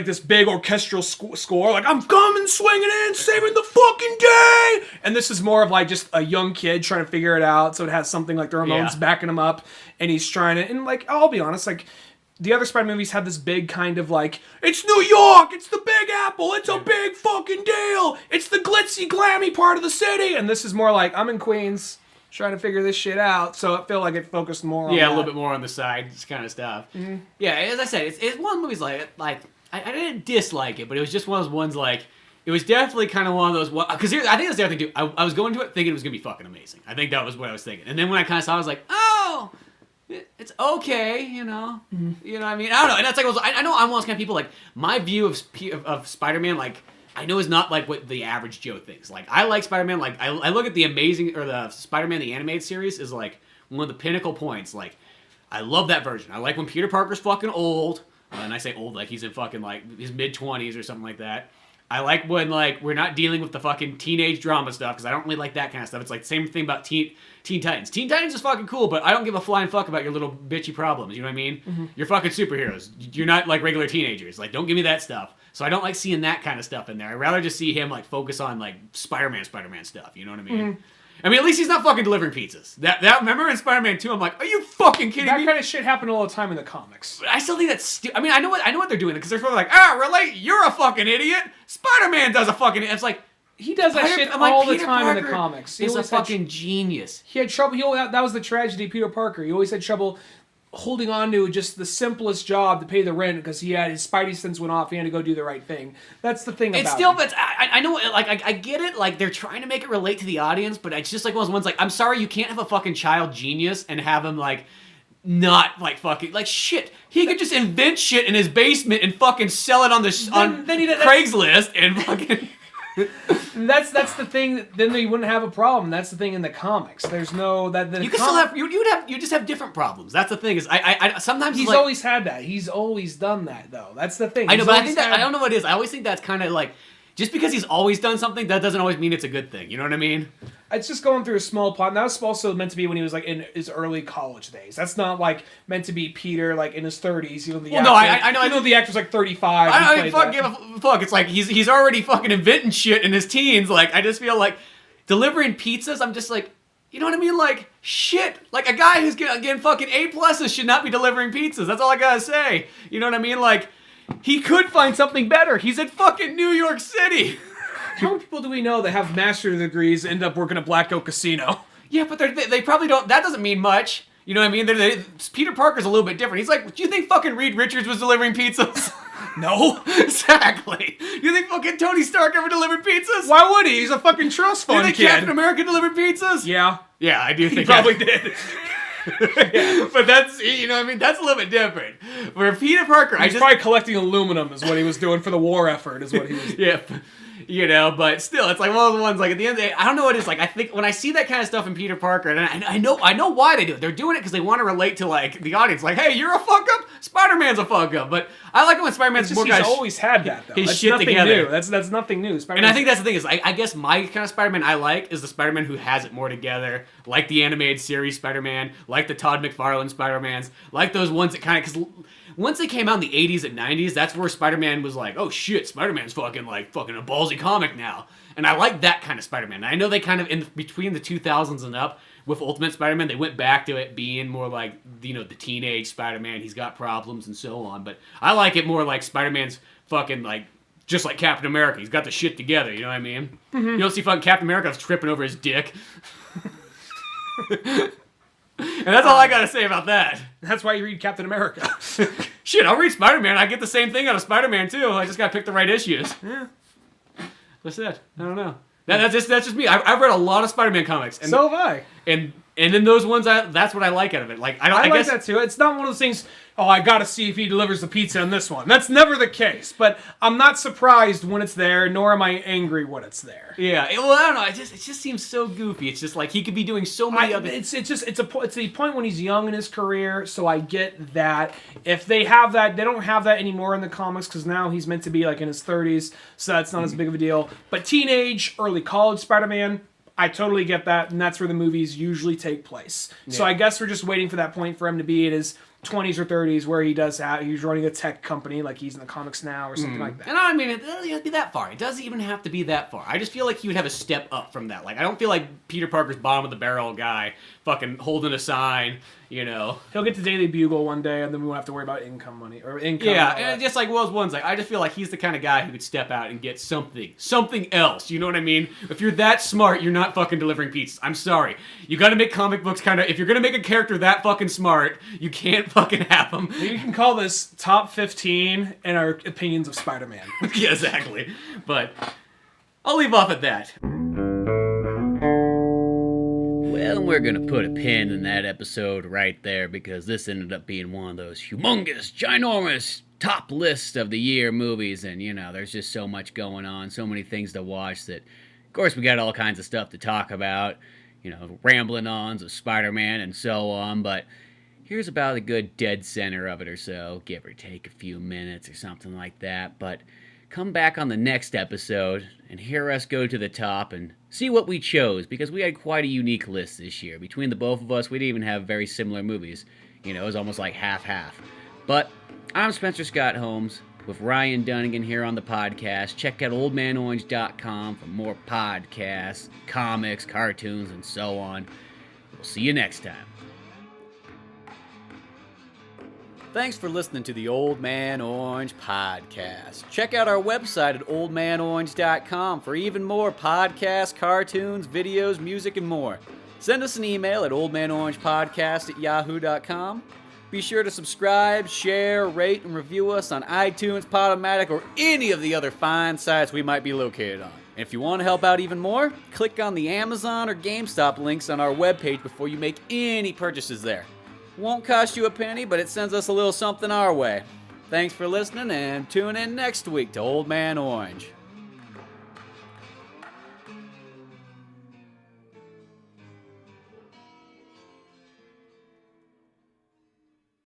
this big orchestral score, like I'm coming swinging in, saving the fucking day, and this is more of like just a young kid trying to figure it out. So it has something like the Ramones backing him up, and he's trying to. And like I'll be honest, like the other Spider-Man movies have this big kind of like, it's New York, it's the Big Apple, it's a big fucking deal, it's the glitzy, glammy part of the city, and this is more like I'm in Queens trying to figure this shit out, so it felt like it focused more on a little bit more on the side kind of stuff. Yeah, as I said, it's one of the movies like I didn't dislike it, but it was just one of those ones like it was definitely kind of one of those because I think that's the other thing too. I was going to it thinking it was gonna be fucking amazing. I think that was what I was thinking, and then when I kind of saw it, I was like, oh, it's okay, you know what I mean. I don't know, and that's like I know I'm one of those kind of people like my view of Spider-Man like. I know is not like what the average Joe thinks. Like, I like Spider-Man. Like, I look at the the Spider-Man the animated series is like one of the pinnacle points. Like, I love that version. I like when Peter Parker's fucking old, and I say old like he's in fucking like his mid-20s or something like that. I like when like we're not dealing with the fucking teenage drama stuff because I don't really like that kind of stuff. It's like the same thing about Teen Titans. Teen Titans is fucking cool, but I don't give a flying fuck about your little bitchy problems. You know what I mean? You're fucking superheroes. You're not like regular teenagers. Like, don't give me that stuff. So I don't like seeing that kind of stuff in there. I'd rather just see him like focus on like Spider-Man stuff. You know what I mean? I mean, at least he's not fucking delivering pizzas. That remember in Spider-Man 2, I'm like, are you fucking kidding me? That kind of shit happened all the time in the comics. But I still think that's stupid. I mean, I know what they're doing because they're sort of like, really? You're a fucking idiot. Spider-Man does a fucking. It's like he does that shit all the time in the comics. He's a fucking genius. He had trouble. That was the tragedy of Peter Parker. He always had trouble holding on to just the simplest job to pay the rent because he had his spidey sense went off. He had to go do the right thing. That's the thing about it. It's still, but I know, like, I get it. Like, they're trying to make it relate to the audience, but it's just like one of those ones, like, I'm sorry, you can't have a fucking child genius and have him, like, not, like, fucking, like, shit. He could just invent shit in his basement and fucking sell it on Craigslist and fucking... That's the thing. Then you wouldn't have a problem. That's the thing in the comics. There's no that. You can still have you just have different problems. That's the thing. Is I sometimes he's always had that. He's always done that though. That's the thing. I know, but I think that I don't know what it is. I always think that's kind of like just because he's always done something, that doesn't always mean it's a good thing. You know what I mean? It's just going through a small plot. And that was also meant to be when he was like in his early college days. That's not like meant to be Peter like in his 30s. You know, I know the actor's like 35. I mean, give a fuck. It's like he's already fucking inventing shit in his teens. Like I just feel like delivering pizzas. I'm just like, you know what I mean? Like shit. Like a guy who's getting fucking A+ should not be delivering pizzas. That's all I gotta say. You know what I mean? Like he could find something better. He's in fucking New York City. How many people do we know that have master's degrees end up working at Black Oak Casino? Yeah, but they probably don't. That doesn't mean much. You know what I mean? Peter Parker's a little bit different. He's like, do you think fucking Reed Richards was delivering pizzas? No. Exactly. You think fucking Tony Stark ever delivered pizzas? Why would he? He's a fucking trust fund kid. You think Captain America delivered pizzas? Yeah. Yeah, I do think he probably did. Yeah. But that's, you know what I mean? That's a little bit different. Where Peter Parker... He's probably collecting aluminum is what he was doing for the war effort, is what he was... Yeah. You know, but still, it's like one of the ones, like, at the end of the day, I don't know what it is. Like, I think when I see that kind of stuff in Peter Parker, and I know why they do it. They're doing it because they want to relate to, like, the audience. Like, hey, you're a fuck-up? Spider-Man's a fuck-up. But I like it when Spider-Man's more He's guys... always had that, though. His That's shit nothing together. new. That's nothing new. And I think that's the thing is, I guess my kind of Spider-Man I like is the Spider-Man who has it more together. Like the animated series Spider-Man, like the Todd McFarlane Spider-Mans, like those ones that kind of... Because once they came out in the 80s and 90s, that's where Spider-Man was like, oh shit, Spider-Man's fucking a ballsy comic now. And I like that kind of Spider-Man. I know they kind of, in between the 2000s and up, with Ultimate Spider-Man, they went back to it being more like, you know, the teenage Spider-Man, he's got problems and so on. But I like it more like Spider-Man's fucking like, just like Captain America. He's got the shit together, you know what I mean? Mm-hmm. You don't see fucking Captain America tripping over his dick. And that's all I gotta say about that. That's why you read Captain America. Shit, I'll read Spider-Man. I get the same thing out of Spider-Man too. I just gotta pick the right issues. Yeah. That's it. I don't know. That's just me. I've read a lot of Spider-Man comics. And, so have I. And in those ones, that's what I like out of it. Like I like guess that too. It's not one of those things. Oh, I gotta see if he delivers the pizza in this one. That's never the case. But I'm not surprised when it's there, nor am I angry when it's there. Yeah. Well, I don't know. It just seems so goofy. It's just like he could be doing so many other. It's a point when he's young in his career. So I get that. If they have that, they don't have that anymore in the comics because now he's meant to be like in his 30s. So that's not as big of a deal. But teenage, early college Spider-Man. I totally get that, and that's where the movies usually take place. Yeah. So I guess we're just waiting for that point for him to be in his 20s or 30s where he's running a tech company like he's in the comics now or something like that. And I mean, it doesn't have to be that far. It doesn't even have to be that far. I just feel like he would have a step up from that. Like, I don't feel like Peter Parker's bottom of the barrel guy fucking holding a sign, you know. He'll get to Daily Bugle one day, and then we won't have to worry about income money or income. Yeah, and just like Will's ones, like I just feel like he's the kind of guy who could step out and get something else. You know what I mean? If you're that smart, you're not fucking delivering pizzas. I'm sorry. You got to make comic books kind of. If you're gonna make a character that fucking smart, you can't fucking have them. You can call this top 15 in our opinions of Spider-Man. Yeah, exactly. But I'll leave off at that. Well, we're going to put a pin in that episode right there because this ended up being one of those humongous, ginormous top list of the year movies. And, you know, there's just so much going on, so many things to watch that, of course, we got all kinds of stuff to talk about, you know, rambling-ons of Spider-Man and so on. But here's about a good dead center of it or so, give or take a few minutes or something like that. But come back on the next episode and hear us go to the top and see what we chose, because we had quite a unique list this year. Between the both of us, we didn't even have very similar movies. You know, it was almost like half-half. But I'm Spencer Scott Holmes with Ryan Dunigan here on the podcast. Check out oldmanorange.com for more podcasts, comics, cartoons, and so on. We'll see you next time. Thanks for listening to the Old Man Orange podcast. Check out our website at oldmanorange.com for even more podcasts, cartoons, videos, music, and more. Send us an email at oldmanorangepodcast@yahoo.com. Be sure to subscribe, share, rate, and review us on iTunes, Podomatic, or any of the other fine sites we might be located on. And if you want to help out even more, click on the Amazon or GameStop links on our webpage before you make any purchases there. Won't cost you a penny, but it sends us a little something our way. Thanks for listening, and tune in next week to Old Man Orange.